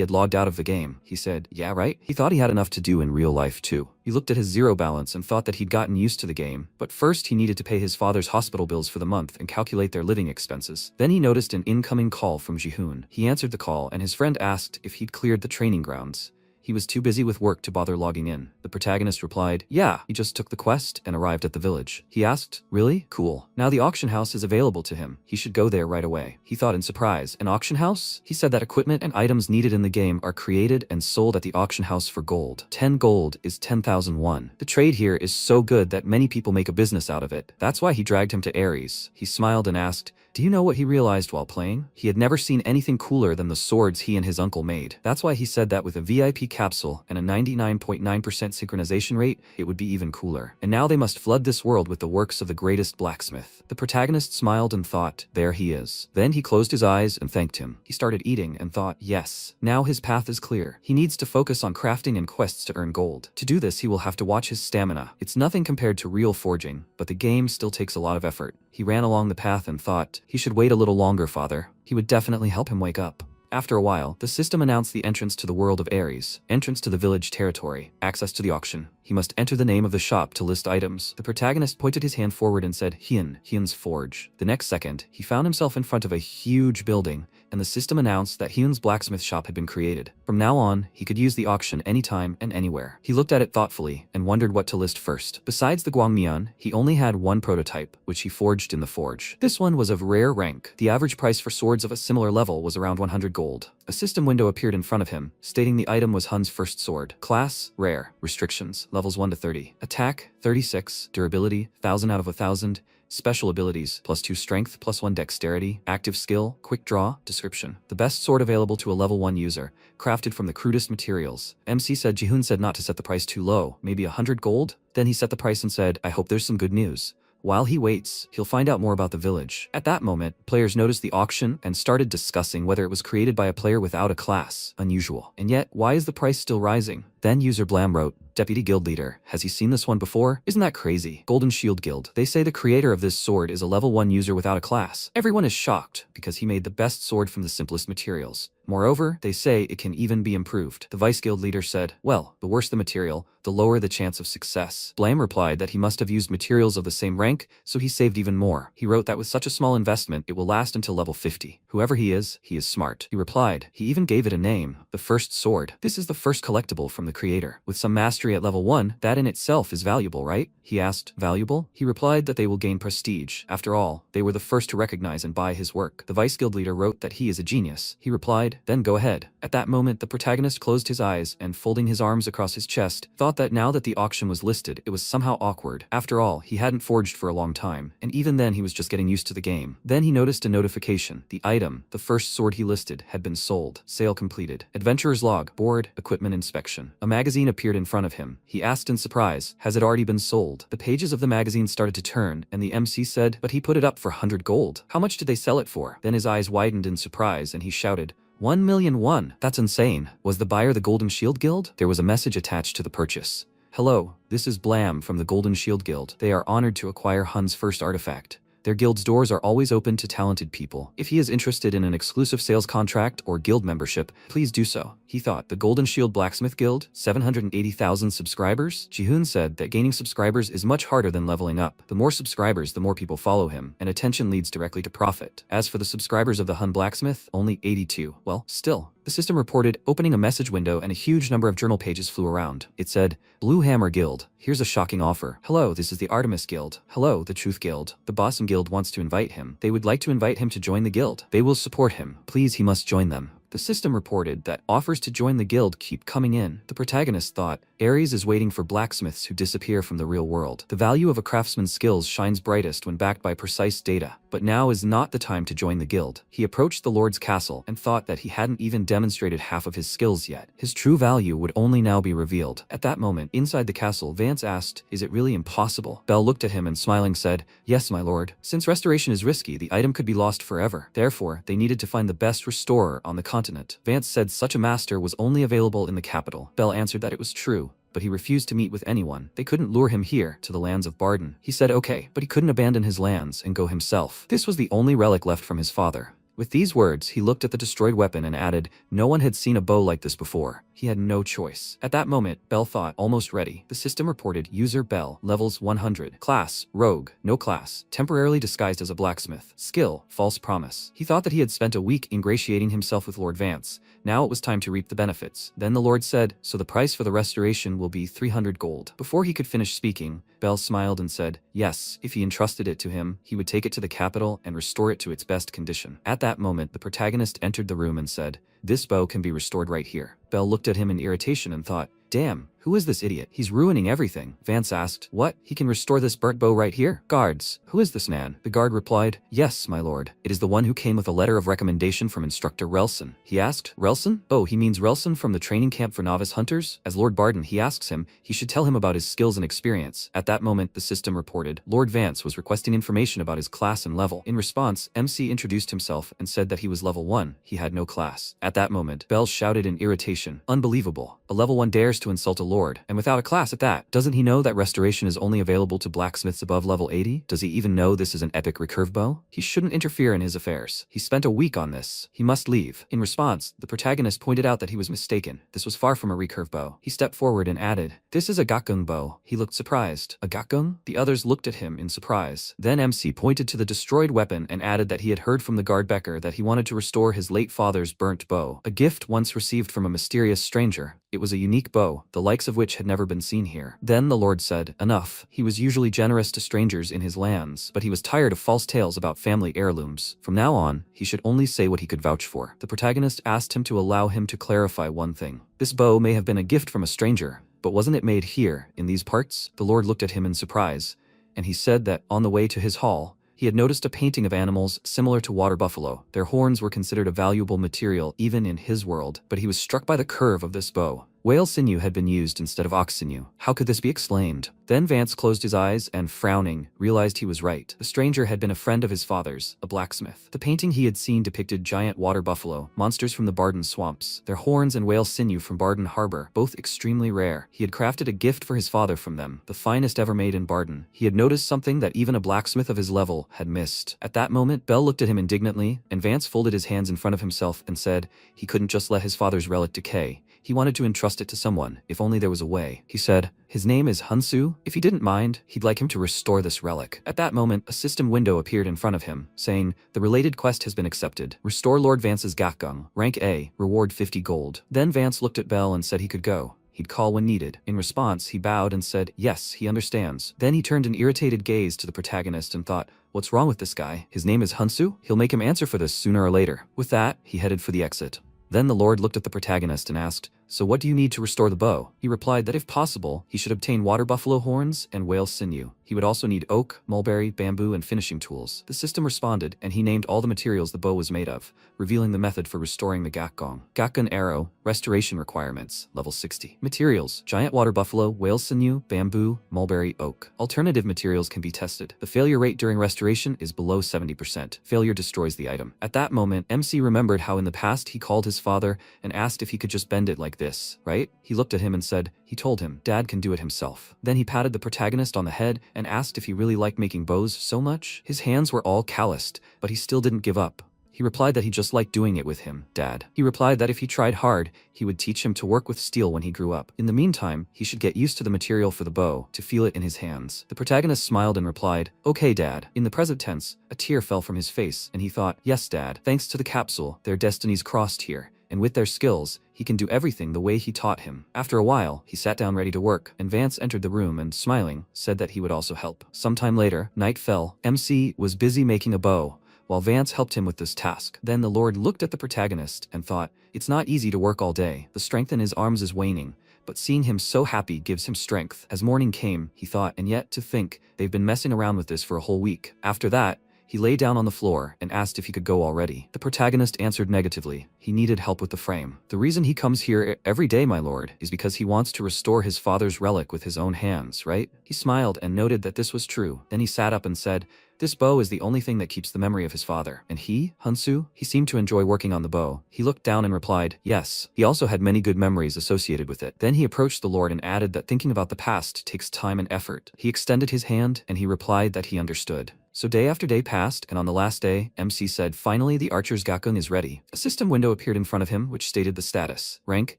had logged out of the game. He said, yeah, right? He thought he had enough to do in real life too. He looked at his zero balance and thought that he'd gotten used to the game, but first he needed to pay his father's hospital bills for the month and calculate their living expenses. Then he noticed an incoming call from Jihoon. He answered the call and his friend asked if he'd cleared the training grounds. He was too busy with work to bother logging in. The protagonist replied, yeah, he just took the quest and arrived at the village. He asked, really? Cool. Now the auction house is available to him. He should go there right away. He thought in surprise, an auction house? He said that equipment and items needed in the game are created and sold at the auction house for gold. 10 gold is 10,000 won. The trade here is so good that many people make a business out of it. That's why he dragged him to Ares. He smiled and asked, do you know what he realized while playing? He had never seen anything cooler than the swords he and his uncle made. That's why he said that with a VIP capsule and a 99.9% synchronization rate, it would be even cooler. And now they must flood this world with the works of the greatest blacksmith. The protagonist smiled and thought, there he is. Then he closed his eyes and thanked him. He started eating and thought, yes, now his path is clear. He needs to focus on crafting and quests to earn gold. To do this, he will have to watch his stamina. It's nothing compared to real forging, but the game still takes a lot of effort. He ran along the path and thought, he should wait a little longer, father. He would definitely help him wake up. After a while, the system announced the entrance to the world of Ares, entrance to the village territory, access to the auction. He must enter the name of the shop to list items. The protagonist pointed his hand forward and said, Hyun's Forge. The next second, he found himself in front of a huge building, and the system announced that Hyun's blacksmith shop had been created. From now on, he could use the auction anytime and anywhere. He looked at it thoughtfully and wondered what to list first. Besides the Gwangmyeon, he only had one prototype, which he forged in the forge. This one was of rare rank. The average price for swords of a similar level was around 100 gold. A system window appeared in front of him, stating the item was Hun's first sword. Class, rare. Restrictions, levels 1 to 30. Attack, 36. Durability, 1000 out of 1000. Special abilities, +2 strength, +1 dexterity. Active skill, quick draw. Description: the best sword available to a level 1 user, crafted from the crudest materials. MC said Jihoon said not to set the price too low, maybe 100 gold? Then he set the price and said, I hope there's some good news. While he waits, he'll find out more about the village. At that moment, players noticed the auction and started discussing whether it was created by a player without a class. Unusual. And yet, why is the price still rising? Then user Blam wrote, Deputy Guild Leader, has he seen this one before? Isn't that crazy? Golden Shield Guild. They say the creator of this sword is a level 1 user without a class. Everyone is shocked because he made the best sword from the simplest materials. Moreover, they say it can even be improved. The Vice Guild Leader said, well, the worse the material, the lower the chance of success. Blame replied that he must have used materials of the same rank, so he saved even more. He wrote that with such a small investment, it will last until level 50. Whoever he is smart. He replied, he even gave it a name, the First Sword. This is the first collectible from the creator. With some mastery at level 1, that in itself is valuable, right? He asked, valuable? He replied that they will gain prestige. After all, they were the first to recognize and buy his work. The Vice Guild Leader wrote that he is a genius. He replied, then go ahead. At that moment, the protagonist closed his eyes and, folding his arms across his chest, thought that now that the auction was listed, it was somehow awkward. After all, he hadn't forged for a long time, and even then he was just getting used to the game. Then he noticed a notification. The item, the first sword he listed, had been sold. Sale completed. Adventurer's log, board, equipment inspection. A magazine appeared in front of him. He asked in surprise, has it already been sold? The pages of the magazine started to turn, and the MC said, but he put it up for 100 gold. How much did they sell it for? Then his eyes widened in surprise, and he shouted, 1,000,001. That's insane. Was the buyer the Golden Shield Guild? There was a message attached to the purchase. Hello, this is Blam from the Golden Shield Guild. They are honored to acquire Hun's first artifact. Their guild's doors are always open to talented people. If he is interested in an exclusive sales contract or guild membership, please do so. He thought, the Golden Shield Blacksmith Guild, 780,000 subscribers? Jihoon said that gaining subscribers is much harder than leveling up. The more subscribers, the more people follow him, and attention leads directly to profit. As for the subscribers of the Hun Blacksmith, only 82. Well, still. The system reported, opening a message window, and a huge number of journal pages flew around. It said, Blue Hammer Guild, here's a shocking offer. Hello, this is the Artemis Guild. Hello, the Truth Guild. The Bossum Guild wants to invite him. They would like to invite him to join the guild. They will support him. Please, he must join them. The system reported that offers to join the guild keep coming in. The protagonist thought, Ares is waiting for blacksmiths who disappear from the real world. The value of a craftsman's skills shines brightest when backed by precise data. But now is not the time to join the guild. He approached the Lord's castle and thought that he hadn't even demonstrated half of his skills yet. His true value would only now be revealed. At that moment, inside the castle, Vance asked, is it really impossible? Bell looked at him and smiling said, yes, my lord. Since restoration is risky, the item could be lost forever. Therefore, they needed to find the best restorer on the continent. Vance said such a master was only available in the capital. Bell answered that it was true, but he refused to meet with anyone. They couldn't lure him here, to the lands of Barden. He said okay, but he couldn't abandon his lands and go himself. This was the only relic left from his father. With these words, he looked at the destroyed weapon and added, no one had seen a bow like this before. He had no choice. At that moment, Bell thought, almost ready. The system reported, user Bell, levels 100. Class, rogue, no class, temporarily disguised as a blacksmith. Skill, false promise. He thought that he had spent a week ingratiating himself with Lord Vance. Now it was time to reap the benefits. Then the Lord said, so the price for the restoration will be 300 gold. Before he could finish speaking, Bell smiled and said, yes, if he entrusted it to him, he would take it to the capital and restore it to its best condition. At that moment, the protagonist entered the room and said, this bow can be restored right here. Bell looked at him in irritation and thought, damn, who is this idiot? He's ruining everything. Vance asked, what? He can restore this burnt bow right here? Guards, who is this man? The guard replied, yes, my lord. It is the one who came with a letter of recommendation from Instructor Relson. He asked, Relson? Oh, he means Relson from the training camp for novice hunters? As Lord Barden, he asks him, he should tell him about his skills and experience. At that moment, the system reported, Lord Vance was requesting information about his class and level. In response, MC introduced himself and said that he was level 1. He had no class. At that moment, Bell shouted in irritation, unbelievable. A level 1 dares to insult a lord, and without a class at that. Doesn't he know that restoration is only available to blacksmiths above level 80? Does he even know this is an epic recurve bow? He shouldn't interfere in his affairs. He spent a week on this. He must leave. In response, the protagonist pointed out that he was mistaken. This was far from a recurve bow. He stepped forward and added, this is a gakgung bow. He looked surprised. A gakgung? The others looked at him in surprise. Then MC pointed to the destroyed weapon and added that he had heard from the guard Becker that he wanted to restore his late father's burnt bow, a gift once received from a mysterious stranger. It was a unique bow, the likes of which had never been seen here. Then the Lord said, enough. He was usually generous to strangers in his lands, but he was tired of false tales about family heirlooms. From now on, he should only say what he could vouch for. The protagonist asked him to allow him to clarify one thing. This bow may have been a gift from a stranger, but wasn't it made here, in these parts? The Lord looked at him in surprise, and he said that, on the way to his hall, he had noticed a painting of animals similar to water buffalo. Their horns were considered a valuable material even in his world, but he was struck by the curve of this bow. Whale sinew had been used instead of ox sinew. How could this be explained? Then Vance closed his eyes and, frowning, realized he was right. The stranger had been a friend of his father's, a blacksmith. The painting he had seen depicted giant water buffalo, monsters from the Barden swamps, their horns and whale sinew from Barden Harbor, both extremely rare. He had crafted a gift for his father from them, the finest ever made in Barden. He had noticed something that even a blacksmith of his level had missed. At that moment, Bell looked at him indignantly, and Vance folded his hands in front of himself and said he couldn't just let his father's relic decay. He wanted to entrust it to someone, if only there was a way. He said, his name is Hunsu. If he didn't mind, he'd like him to restore this relic. At that moment, a system window appeared in front of him, saying, the related quest has been accepted. Restore Lord Vance's Gakgung. Rank A, reward 50 gold. Then Vance looked at Bell and said he could go. He'd call when needed. In response, he bowed and said, yes, he understands. Then he turned an irritated gaze to the protagonist and thought, what's wrong with this guy? His name is Hunsu? He'll make him answer for this sooner or later. With that, he headed for the exit. Then the Lord looked at the protagonist and asked, so what do you need to restore the bow? He replied that if possible, he should obtain water buffalo horns and whale sinew. He would also need oak, mulberry, bamboo, and finishing tools. The system responded, and he named all the materials the bow was made of, revealing the method for restoring the Gakgung. Gakgun arrow, restoration requirements, level 60. Materials, giant water buffalo, whale sinew, bamboo, mulberry, oak. Alternative materials can be tested. The failure rate during restoration is below 70%. Failure destroys the item. At that moment, MC remembered how in the past he called his father and asked if he could just bend it like this, right? He looked at him and said, he told him, Dad can do it himself. Then he patted the protagonist on the head and asked if he really liked making bows so much. His hands were all calloused, but he still didn't give up. He replied that he just liked doing it with him, Dad. He replied that if he tried hard, he would teach him to work with steel when he grew up. In the meantime, he should get used to the material for the bow, to feel it in his hands. The protagonist smiled and replied, okay, Dad. In the present tense, a tear fell from his face, and he thought, yes, Dad. Thanks to the capsule, their destinies crossed here. And with their skills, he can do everything the way he taught him. After a while, he sat down ready to work, and Vance entered the room and, smiling, said that he would also help. Sometime later, night fell. MC was busy making a bow, while Vance helped him with this task. Then the Lord looked at the protagonist and thought, it's not easy to work all day. The strength in his arms is waning, but seeing him so happy gives him strength. As morning came, he thought, and yet to think, they've been messing around with this for a whole week. After that, he lay down on the floor and asked if he could go already. The protagonist answered negatively. He needed help with the frame. The reason he comes here every day, my lord, is because he wants to restore his father's relic with his own hands, right? He smiled and noted that this was true. Then he sat up and said, this bow is the only thing that keeps the memory of his father. And he, Hunsu, he seemed to enjoy working on the bow. He looked down and replied, yes. He also had many good memories associated with it. Then he approached the Lord and added that thinking about the past takes time and effort. He extended his hand and he replied that he understood. So day after day passed, and on the last day, MC said, finally the Archer's Gakgung is ready. A system window appeared in front of him, which stated the status. Rank,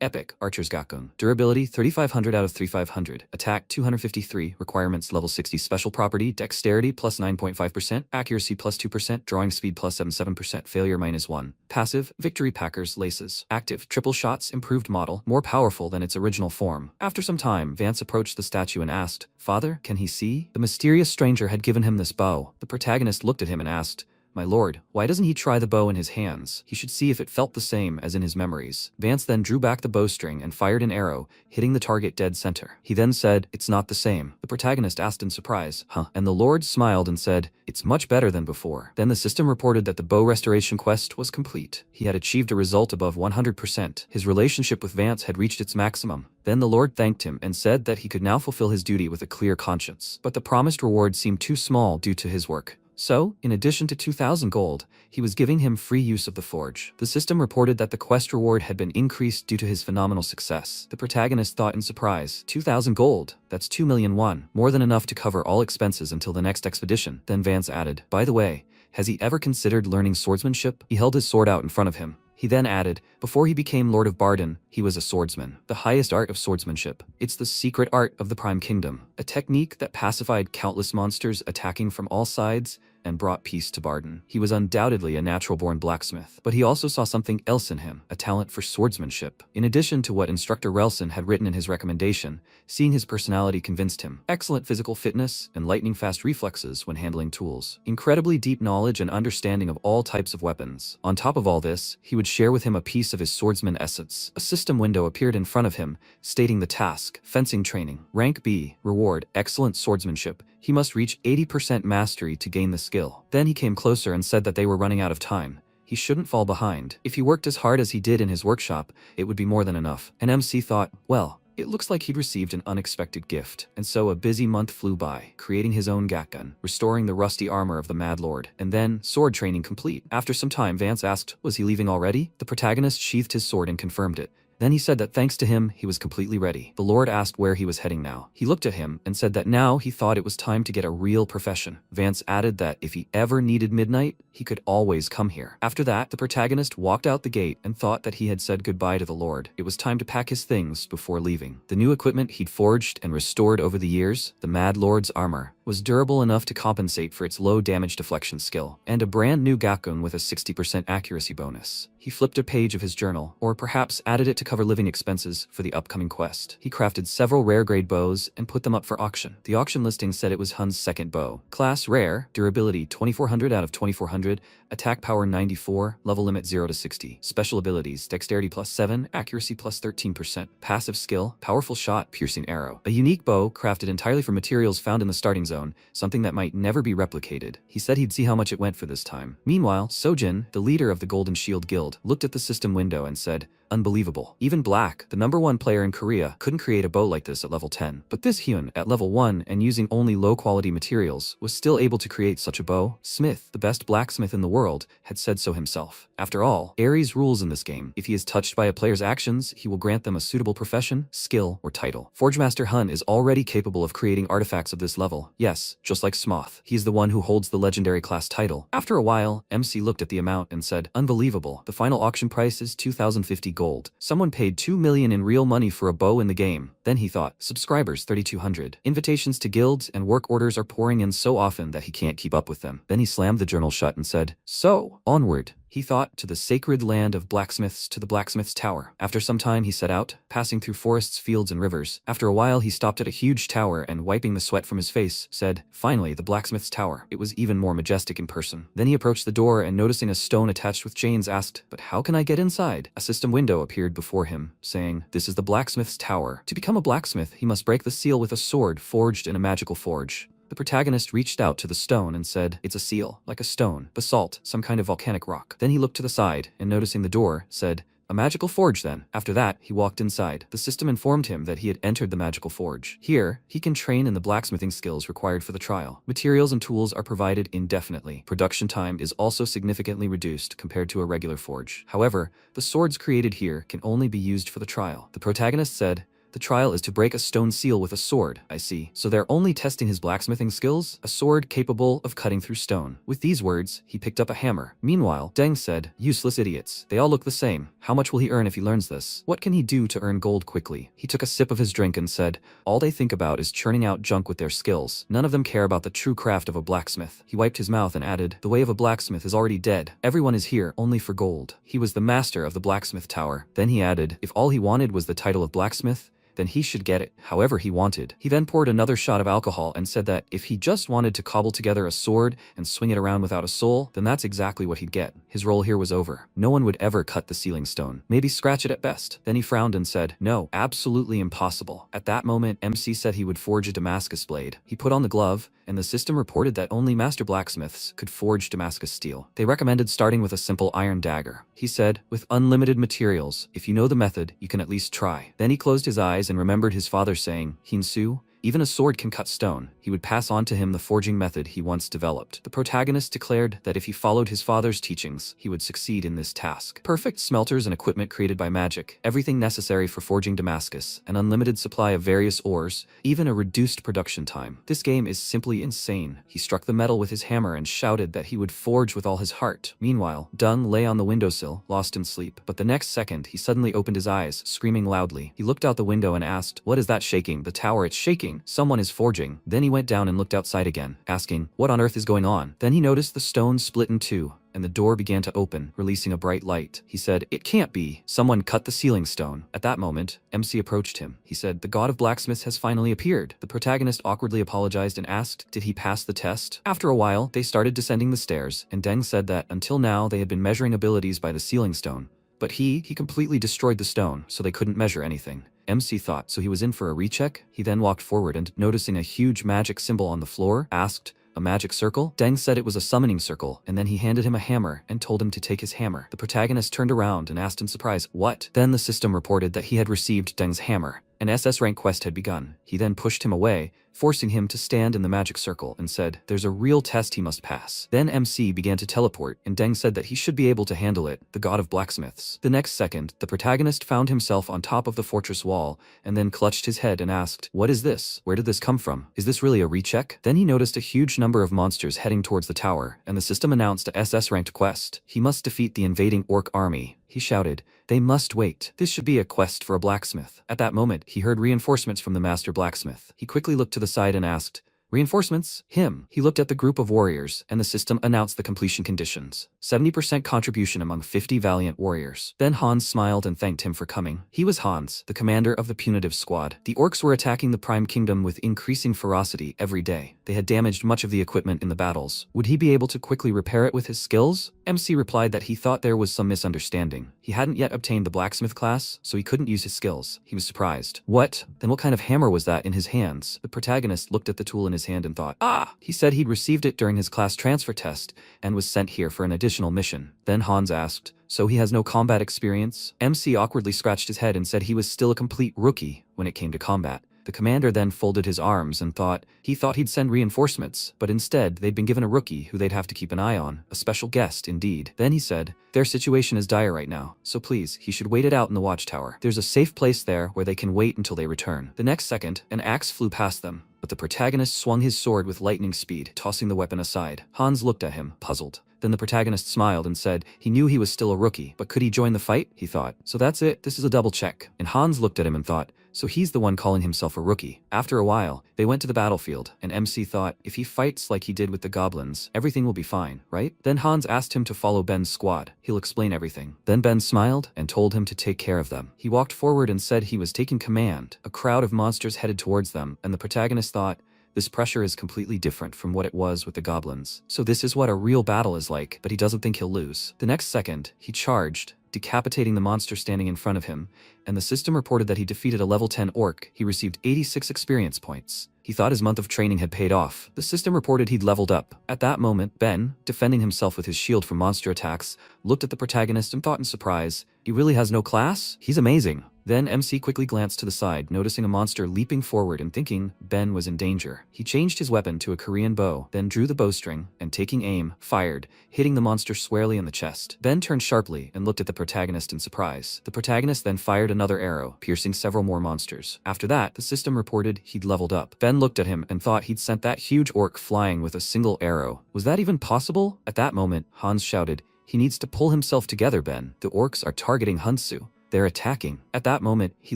Epic, Archer's Gakgung. Durability, 3500 out of 3500. Attack, 253. Requirements, level 60. Special property, Dexterity, plus 9.5%. Accuracy, plus 2%. Drawing speed, plus 77%. Failure, -1. Passive, Victory Packers, Laces. Active, Triple Shots, Improved Model, more powerful than its original form. After some time, Vance approached the statue and asked, Father, can he see? The mysterious stranger had given him this bow. The protagonist looked at him and asked, my lord, why doesn't he try the bow in his hands? He should see if it felt the same as in his memories. Vance then drew back the bowstring and fired an arrow, hitting the target dead center. He then said, it's not the same. The protagonist asked in surprise, huh? And the lord smiled and said, it's much better than before. Then the system reported that the bow restoration quest was complete. He had achieved a result above 100%. His relationship with Vance had reached its maximum. Then the Lord thanked him and said that he could now fulfill his duty with a clear conscience. But the promised reward seemed too small due to his work. So, in addition to 2,000 gold, he was giving him free use of the forge. The system reported that the quest reward had been increased due to his phenomenal success. The protagonist thought in surprise, 2,000 gold, that's 2,000,001, more than enough to cover all expenses until the next expedition. Then Vance added, by the way, has he ever considered learning swordsmanship? He held his sword out in front of him. He then added, before he became Lord of Barden, he was a swordsman. The highest art of swordsmanship. It's the secret art of the Prime Kingdom. A technique that pacified countless monsters attacking from all sides and brought peace to Barden. He was undoubtedly a natural-born blacksmith, but he also saw something else in him, a talent for swordsmanship. In addition to what Instructor Relson had written in his recommendation, seeing his personality convinced him. Excellent physical fitness and lightning-fast reflexes when handling tools. Incredibly deep knowledge and understanding of all types of weapons. On top of all this, he would share with him a piece of his swordsman essence. A system window appeared in front of him, stating the task, fencing training. Rank B, reward, excellent swordsmanship. He must reach 80% mastery to gain the skill. Then he came closer and said that they were running out of time. He shouldn't fall behind. If he worked as hard as he did in his workshop, it would be more than enough. And MC thought, well, it looks like he'd received an unexpected gift, and so a busy month flew by, creating his own gatgun, restoring the rusty armor of the Mad Lord, and then, sword training complete. After some time, Vance asked, was he leaving already? The protagonist sheathed his sword and confirmed it. Then he said that thanks to him, he was completely ready. The Lord asked where he was heading now. He looked at him and said that now he thought it was time to get a real profession. Vance added that if he ever needed midnight, he could always come here. After that, the protagonist walked out the gate and thought that he had said goodbye to the Lord. It was time to pack his things before leaving. The new equipment he'd forged and restored over the years, the Mad Lord's armor, was durable enough to compensate for its low damage deflection skill, and a brand new gatgun with a 60% accuracy bonus. He flipped a page of his journal, or perhaps added it to cover living expenses for the upcoming quest. He crafted several rare-grade bows and put them up for auction. The auction listing said it was Hun's second bow. Class Rare, durability 2400 out of 2400, attack power 94, level limit 0 to 60. Special abilities, dexterity +7, accuracy +13%. Passive skill, powerful shot, piercing arrow. A unique bow crafted entirely from materials found in the starting zone, something that might never be replicated. He said he'd see how much it went for this time. Meanwhile, Sojin, the leader of the Golden Shield Guild, looked at the system window and said, unbelievable. Even Black, the #1 player in Korea, couldn't create a bow like this at level 10. But this Hyun, at level 1 and using only low-quality materials, was still able to create such a bow. Smith, the best blacksmith in the world, had said so himself. After all, Ares rules in this game. If he is touched by a player's actions, he will grant them a suitable profession, skill, or title. Forgemaster Hun is already capable of creating artifacts of this level. Yes, just like Smoth. He is the one who holds the legendary class title. After a while, MC looked at the amount and said, unbelievable. The final auction price is 2,050 gold. Someone paid 2 million in real money for a bow in the game. Then he thought, subscribers 3,200. Invitations to guilds and work orders are pouring in so often that he can't keep up with them. Then he slammed the journal shut and said, so, onward. He thought, to the sacred land of blacksmiths, to the blacksmith's tower. After some time he set out, passing through forests, fields, and rivers. After a while he stopped at a huge tower and, wiping the sweat from his face, said, finally, the blacksmith's tower. It was even more majestic in person. Then he approached the door and, noticing a stone attached with chains, asked, but how can I get inside? A system window appeared before him, saying, this is the blacksmith's tower. To become a blacksmith, he must break the seal with a sword forged in a magical forge. The protagonist reached out to the stone and said, it's a seal, like a stone, basalt, some kind of volcanic rock. Then he looked to the side and, noticing the door, said, a magical forge then. After that, he walked inside. The system informed him that he had entered the magical forge. Here, he can train in the blacksmithing skills required for the trial. Materials and tools are provided indefinitely. Production time is also significantly reduced compared to a regular forge. However, the swords created here can only be used for the trial. The protagonist said, the trial is to break a stone seal with a sword, I see. So they're only testing his blacksmithing skills? A sword capable of cutting through stone. With these words, he picked up a hammer. Meanwhile, Deng said, useless idiots. They all look the same. How much will he earn if he learns this? What can he do to earn gold quickly? He took a sip of his drink and said, all they think about is churning out junk with their skills. None of them care about the true craft of a blacksmith. He wiped his mouth and added, the way of a blacksmith is already dead. Everyone is here only for gold. He was the master of the blacksmith tower. Then he added, if all he wanted was the title of blacksmith, then he should get it however he wanted. He then poured another shot of alcohol and said that if he just wanted to cobble together a sword and swing it around without a soul, then that's exactly what he'd get. His role here was over. No one would ever cut the sealing stone. Maybe scratch it at best. Then he frowned and said, no, absolutely impossible. At that moment, MC said he would forge a Damascus blade. He put on the glove, and the system reported that only master blacksmiths could forge Damascus steel. They recommended starting with a simple iron dagger. He said, with unlimited materials, if you know the method, you can at least try. Then he closed his eyes and remembered his father saying, Hinsu, even a sword can cut stone. He would pass on to him the forging method he once developed. The protagonist declared that if he followed his father's teachings, he would succeed in this task. Perfect smelters and equipment created by magic, everything necessary for forging Damascus, an unlimited supply of various ores, even a reduced production time. This game is simply insane. He struck the metal with his hammer and shouted that he would forge with all his heart. Meanwhile, Dung lay on the windowsill, lost in sleep. But the next second, he suddenly opened his eyes, screaming loudly. He looked out the window and asked, what is that shaking? The tower, it's shaking. Someone is forging. Then he went down and looked outside again, asking, what on earth is going on? Then he noticed the stone split in two, and the door began to open, releasing a bright light. He said, it can't be. Someone cut the sealing stone. At that moment, MC approached him. He said, the god of blacksmiths has finally appeared. The protagonist awkwardly apologized and asked, did he pass the test? After a while, they started descending the stairs, and Deng said that until now they had been measuring abilities by the sealing stone. But he completely destroyed the stone, so they couldn't measure anything. MC thought, so he was in for a recheck? He then walked forward and, noticing a huge magic symbol on the floor, asked, A magic circle? Deng said it was a summoning circle, and then he handed him a hammer and told him to take his hammer. The protagonist turned around and asked in surprise, "What?" Then the system reported that he had received Deng's hammer. An SS rank quest had begun. He then pushed him away, forcing him to stand in the magic circle, and said, "There's a real test he must pass." Then MC began to teleport, and Deng said that he should be able to handle it, the god of blacksmiths. The next second, the protagonist found himself on top of the fortress wall, and then clutched his head and asked, "What is this? Where did this come from? Is this really a recheck?" Then he noticed a huge number of monsters heading towards the tower, and the system announced a SS-ranked quest. He must defeat the invading orc army. He shouted, "They must wait. This should be a quest for a blacksmith." At that moment, he heard reinforcements from the master blacksmith. He quickly looked to the side and asked, "Reinforcements? Him." He looked at the group of warriors, and the system announced the completion conditions. 70% contribution among 50 valiant warriors. Then Hans smiled and thanked him for coming. He was Hans, the commander of the punitive squad. The orcs were attacking the Prime Kingdom with increasing ferocity every day. They had damaged much of the equipment in the battles. Would he be able to quickly repair it with his skills? MC replied that he thought there was some misunderstanding. He hadn't yet obtained the blacksmith class, so he couldn't use his skills. He was surprised. "What? Then what kind of hammer was that in his hands?" The protagonist looked at the tool in his hand and thought, "Ah!" He said he'd received it during his class transfer test and was sent here for an additional mission. Then Hans asked, "So he has no combat experience?" MC awkwardly scratched his head and said he was still a complete rookie when it came to combat. The commander then folded his arms and thought he'd send reinforcements, but instead they'd been given a rookie who they'd have to keep an eye on, a special guest indeed. Then he said, "Their situation is dire right now, so please, he should wait it out in the watchtower. There's a safe place there where they can wait until they return." The next second, an axe flew past them, but the protagonist swung his sword with lightning speed, tossing the weapon aside. Hans looked at him, puzzled. Then the protagonist smiled and said he knew he was still a rookie, but could he join the fight? He thought. So that's it, this is a double check. And Hans looked at him and thought, so he's the one calling himself a rookie. After a while, they went to the battlefield, and MC thought, if he fights like he did with the goblins, everything will be fine, right? Then Hans asked him to follow Ben's squad. He'll explain everything. Then Ben smiled and told him to take care of them. He walked forward and said he was taking command. A crowd of monsters headed towards them, and the protagonist thought, this pressure is completely different from what it was with the goblins. So this is what a real battle is like, but he doesn't think he'll lose. The next second, he charged, decapitating the monster standing in front of him, and the system reported that he defeated a level 10 orc. He received 86 experience points. He thought his month of training had paid off. The system reported he'd leveled up. At that moment, Ben, defending himself with his shield from monster attacks, looked at the protagonist and thought in surprise, he really has no class? He's amazing. Then MC quickly glanced to the side, noticing a monster leaping forward and thinking Ben was in danger. He changed his weapon to a Korean bow, then drew the bowstring, and taking aim, fired, hitting the monster squarely in the chest. Ben turned sharply and looked at the protagonist in surprise. The protagonist then fired another arrow, piercing several more monsters. After that, the system reported he'd leveled up. Ben looked at him and thought he'd sent that huge orc flying with a single arrow. Was that even possible? At that moment, Hans shouted, he needs to pull himself together, Ben. The orcs are targeting Hunsu. They're attacking. At that moment, he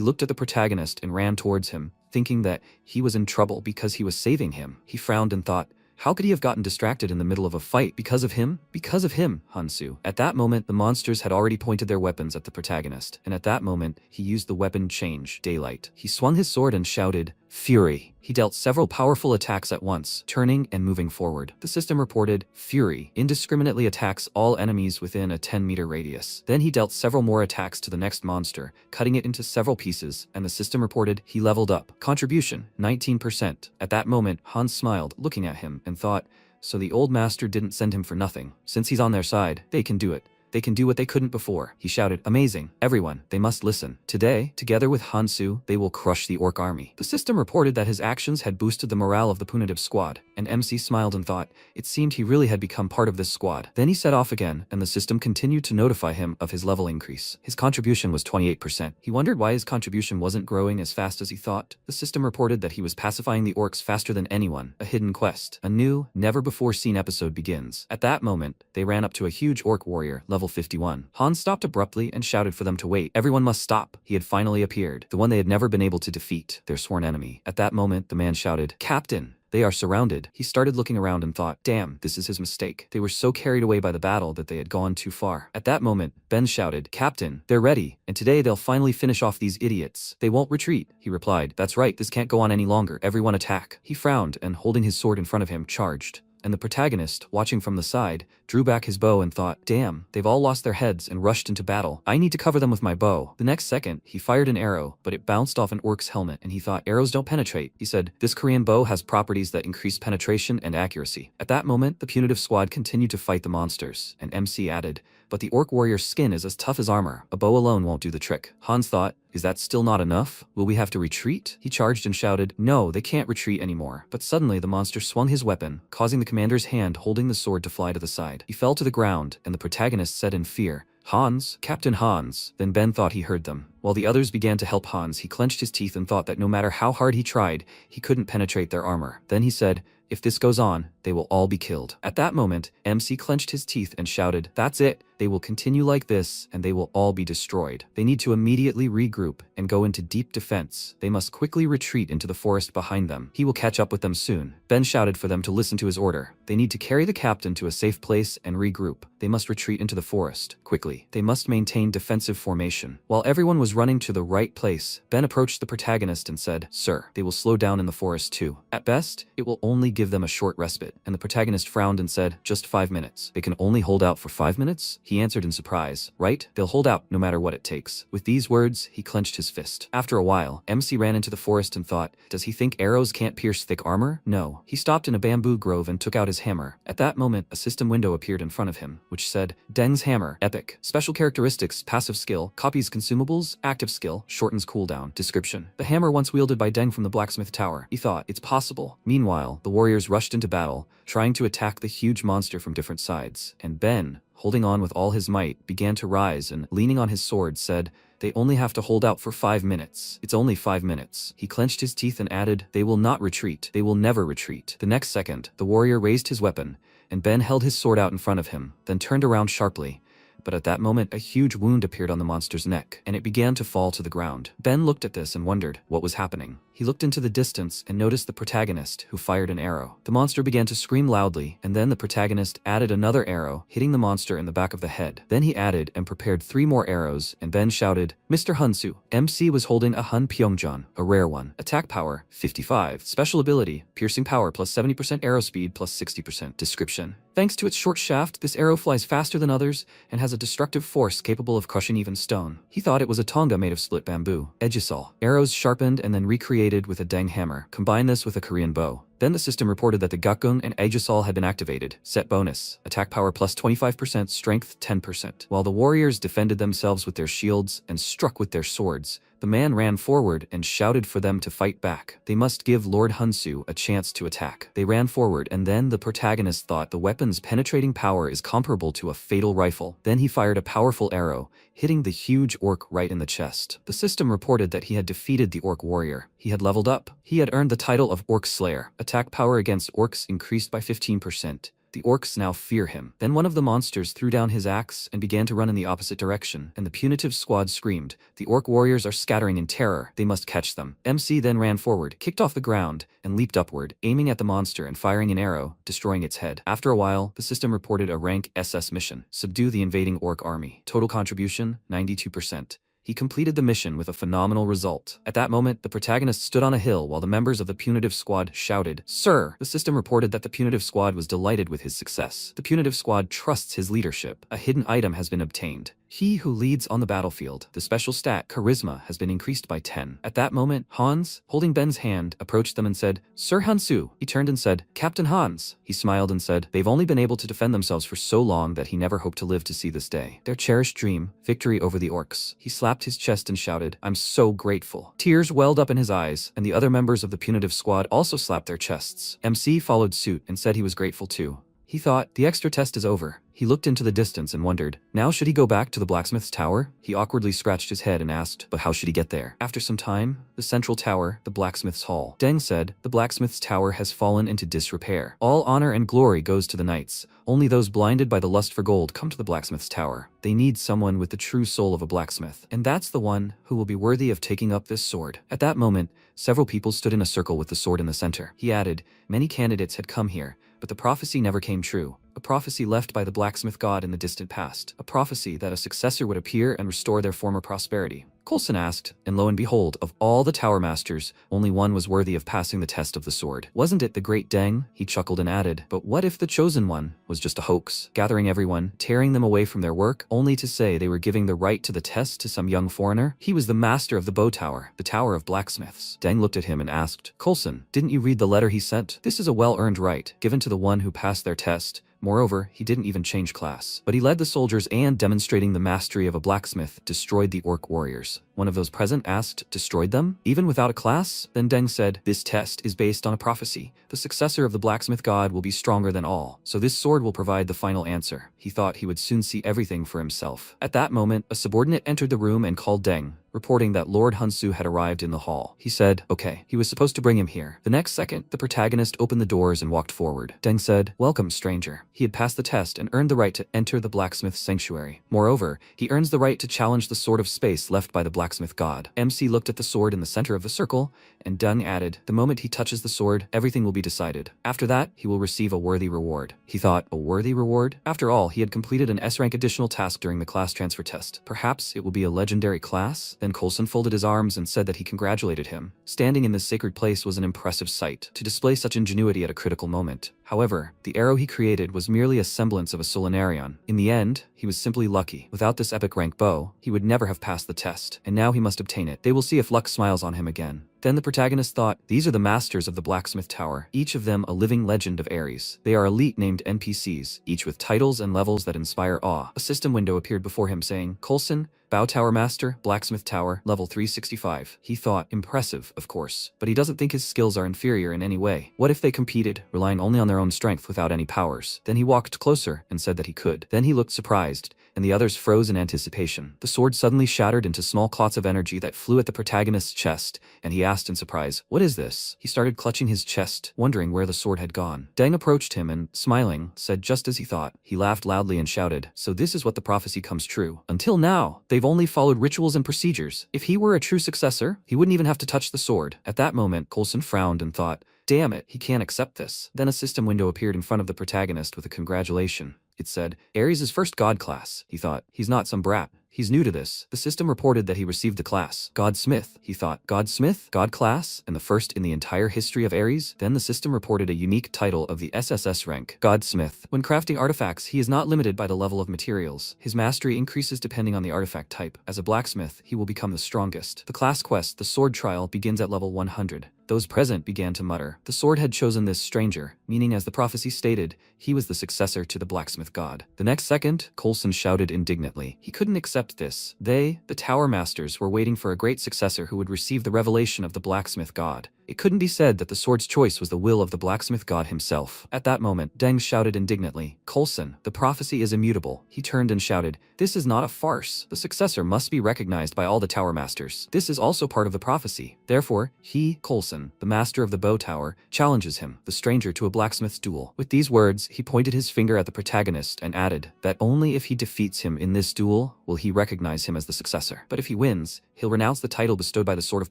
looked at the protagonist and ran towards him, thinking that he was in trouble because he was saving him. He frowned and thought, how could he have gotten distracted in the middle of a fight? Because of him? Because of him, Hunsu. At that moment, the monsters had already pointed their weapons at the protagonist, and at that moment, he used the weapon change, Daylight. He swung his sword and shouted, Fury. He dealt several powerful attacks at once, turning and moving forward. The system reported, Fury indiscriminately attacks all enemies within a 10-meter radius. Then he dealt several more attacks to the next monster, cutting it into several pieces, and the system reported he leveled up. Contribution, 19%. At that moment, Hans smiled, looking at him, and thought, so the old master didn't send him for nothing. Since he's on their side, they can do it. They can do what they couldn't before. He shouted, amazing. Everyone, they must listen. Today, together with Hansu, they will crush the orc army. The system reported that his actions had boosted the morale of the punitive squad, and MC smiled and thought, it seemed he really had become part of this squad. Then he set off again, and the system continued to notify him of his level increase. His contribution was 28%. He wondered why his contribution wasn't growing as fast as he thought. The system reported that he was pacifying the orcs faster than anyone. A hidden quest. A new, never-before-seen episode begins. At that moment, they ran up to a huge orc warrior, level 51. Hans stopped abruptly and shouted for them to wait. Everyone must stop. He had finally appeared, the one they had never been able to defeat, their sworn enemy. At that moment, the man shouted, Captain! They are surrounded. He started looking around and thought, damn, this is his mistake. They were so carried away by the battle that they had gone too far. At that moment, Ben shouted, Captain, they're ready, and today they'll finally finish off these idiots. They won't retreat. He replied, that's right, this can't go on any longer. Everyone attack. He frowned and, holding his sword in front of him, charged. And the protagonist, watching from the side, drew back his bow and thought, damn, they've all lost their heads and rushed into battle. I need to cover them with my bow. The next second, he fired an arrow, but it bounced off an orc's helmet and he thought, arrows don't penetrate. He said, this Korean bow has properties that increase penetration and accuracy. At that moment, the punitive squad continued to fight the monsters, and MC added, but the orc warrior's skin is as tough as armor. A bow alone won't do the trick. Hans thought, is that still not enough? Will we have to retreat? He charged and shouted, no, they can't retreat anymore. But suddenly the monster swung his weapon, causing the commander's hand holding the sword to fly to the side. He fell to the ground, and the protagonist said in fear, Hans, Captain Hans. Then Ben thought he heard them. While the others began to help Hans, he clenched his teeth and thought that no matter how hard he tried, he couldn't penetrate their armor. Then he said, if this goes on, they will all be killed. At that moment, MC clenched his teeth and shouted, that's it. They will continue like this, and they will all be destroyed. They need to immediately regroup and go into deep defense. They must quickly retreat into the forest behind them. He will catch up with them soon. Ben shouted for them to listen to his order. They need to carry the captain to a safe place and regroup. They must retreat into the forest, quickly. They must maintain defensive formation. While everyone was running to the right place, Ben approached the protagonist and said, sir, they will slow down in the forest too. At best, it will only give them a short respite. And the protagonist frowned and said, just 5 minutes. They can only hold out for 5 minutes? He answered in surprise, right? They'll hold out no matter what it takes. With these words, he clenched his fist. After a while, MC ran into the forest and thought, does he think arrows can't pierce thick armor? No. He stopped in a bamboo grove and took out his hammer. At that moment, a system window appeared in front of him, which said, Deng's hammer, epic. Special characteristics, passive skill, copies consumables, active skill, shortens cooldown. Description. The hammer once wielded by Deng from the Blacksmith Tower. He thought, it's possible. Meanwhile, the warriors rushed into battle, trying to attack the huge monster from different sides. And Ben, holding on with all his might, began to rise and, leaning on his sword, said, they only have to hold out for 5 minutes. It's only 5 minutes. He clenched his teeth and added, they will not retreat. They will never retreat. The next second, the warrior raised his weapon, and Ben held his sword out in front of him, then turned around sharply. But at that moment, a huge wound appeared on the monster's neck, and it began to fall to the ground. Ben looked at this and wondered what was happening. He looked into the distance and noticed the protagonist, who fired an arrow. The monster began to scream loudly, and then the protagonist added another arrow, hitting the monster in the back of the head. Then he added and prepared 3 more arrows, and Ben shouted, Mr. Hunsu. MC was holding a Hun Pyeongjeon, a rare one. Attack power, 55. Special ability, piercing power plus 70% arrow speed plus 60%. Description. Thanks to its short shaft, this arrow flies faster than others and has a destructive force capable of crushing even stone. He thought it was a tonga made of split bamboo. Edgisol. Arrows sharpened and then recreated with a Deng hammer. Combine this with a Korean bow. Then the system reported that the Gakgung and Aegisol had been activated. Set bonus. Attack power plus 25%, strength 10%. While the warriors defended themselves with their shields and struck with their swords, the man ran forward and shouted for them to fight back. They must give Lord Hunsu a chance to attack. They ran forward, and then the protagonist thought the weapon's penetrating power is comparable to a fatal rifle. Then he fired a powerful arrow, hitting the huge orc right in the chest. The system reported that he had defeated the orc warrior. He had leveled up. He had earned the title of Orc Slayer. Attack power against orcs increased by 15%. The orcs now fear him. Then one of the monsters threw down his axe and began to run in the opposite direction, and the punitive squad screamed, the orc warriors are scattering in terror, they must catch them. MC then ran forward, kicked off the ground, and leaped upward, aiming at the monster and firing an arrow, destroying its head. After a while, the system reported a rank SS mission, subdue the invading orc army. Total contribution, 92%. He completed the mission with a phenomenal result. At that moment, the protagonist stood on a hill while the members of the punitive squad shouted, Sir! The system reported that the punitive squad was delighted with his success. The punitive squad trusts his leadership. A hidden item has been obtained. He who leads on the battlefield. The special stat, Charisma, has been increased by 10. At that moment, Hans, holding Ben's hand, approached them and said, Sir Hansu. He turned and said, Captain Hans. He smiled and said, they've only been able to defend themselves for so long that he never hoped to live to see this day. Their cherished dream, victory over the orcs. He slapped his chest and shouted, I'm so grateful. Tears welled up in his eyes, and the other members of the punitive squad also slapped their chests. MC followed suit and said he was grateful too. He thought, the extra test is over. He looked into the distance and wondered, now should he go back to the blacksmith's tower? He awkwardly scratched his head and asked, but how should he get there? After some time, the central tower, the blacksmith's hall. Deng said, the blacksmith's tower has fallen into disrepair. All honor and glory goes to the knights. Only those blinded by the lust for gold come to the blacksmith's tower. They need someone with the true soul of a blacksmith. And that's the one who will be worthy of taking up this sword. At that moment, several people stood in a circle with the sword in the center. He added, many candidates had come here, but the prophecy never came true. A prophecy left by the blacksmith god in the distant past. A prophecy that a successor would appear and restore their former prosperity. Coulson asked, and lo and behold, of all the tower masters, only one was worthy of passing the test of the sword. Wasn't it the great Deng? He chuckled and added, but what if the chosen one was just a hoax, gathering everyone, tearing them away from their work, only to say they were giving the right to the test to some young foreigner? He was the master of the bow tower, the tower of blacksmiths. Deng looked at him and asked, Coulson, didn't you read the letter he sent? This is a well-earned right, given to the one who passed their test. Moreover, he didn't even change class. But he led the soldiers and, demonstrating the mastery of a blacksmith, destroyed the orc warriors. One of those present asked, destroyed them? Even without a class? Then Deng said, this test is based on a prophecy. The successor of the blacksmith god will be stronger than all, so this sword will provide the final answer. He thought he would soon see everything for himself. At that moment, a subordinate entered the room and called Deng, reporting that Lord Hunsu had arrived in the hall. He said, okay, he was supposed to bring him here. The next second, the protagonist opened the doors and walked forward. Deng said, welcome, stranger. He had passed the test and earned the right to enter the blacksmith's sanctuary. Moreover, he earns the right to challenge the sword of space left by the blacksmith god. MC looked at the sword in the center of the circle, and Deng added, the moment he touches the sword, everything will be decided. After that, he will receive a worthy reward. He thought, a worthy reward? After all, he had completed an S-rank additional task during the class transfer test. Perhaps it will be a legendary class? Then Coulson folded his arms and said that he congratulated him. Standing in this sacred place was an impressive sight, to display such ingenuity at a critical moment. However, the arrow he created was merely a semblance of a solinarion. In the end, he was simply lucky. Without this epic rank bow, he would never have passed the test, and now he must obtain it. They will see if luck smiles on him again. Then the protagonist thought, these are the masters of the blacksmith tower, each of them a living legend of Ares. They are elite named NPCs, each with titles and levels that inspire awe. A system window appeared before him saying, Coulson, Bow Tower Master, Blacksmith Tower, level 365. He thought, impressive, of course, but he doesn't think his skills are inferior in any way. What if they competed, relying only on their own strength without any powers? Then he walked closer and said that he could. Then he looked surprised, and the others froze in anticipation. The sword suddenly shattered into small clots of energy that flew at the protagonist's chest, and he asked in surprise, what is this? He started clutching his chest, wondering where the sword had gone. Deng approached him and, smiling, said just as he thought. He laughed loudly and shouted, so this is what the prophecy comes true. Until now, they've only followed rituals and procedures. If he were a true successor, he wouldn't even have to touch the sword. At that moment, Coulson frowned and thought, damn it, he can't accept this. Then a system window appeared in front of the protagonist with a congratulation. It said, Ares' first god class. He thought, he's not some brat. He's new to this. The system reported that he received the class Godsmith. He thought, Godsmith? God class? And the first in the entire history of Ares? Then the system reported a unique title of the SSS rank, Godsmith. When crafting artifacts, he is not limited by the level of materials. His mastery increases depending on the artifact type. As a blacksmith, he will become the strongest. The class quest, the sword trial, begins at level 100. Those present began to mutter. The sword had chosen this stranger, meaning as the prophecy stated, he was the successor to the blacksmith god. The next second, Coulson shouted indignantly. He couldn't accept this. They, the tower masters, were waiting for a great successor who would receive the revelation of the blacksmith god. It couldn't be said that the sword's choice was the will of the blacksmith god himself. At that moment, Deng shouted indignantly, Coulson, the prophecy is immutable. He turned and shouted, this is not a farce. The successor must be recognized by all the tower masters. This is also part of the prophecy. Therefore, he, Coulson, the master of the bow tower, challenges him, the stranger, to a blacksmith's duel. With these words, he pointed his finger at the protagonist and added that only if he defeats him in this duel will he recognize him as the successor. But if he wins, he'll renounce the title bestowed by the sword of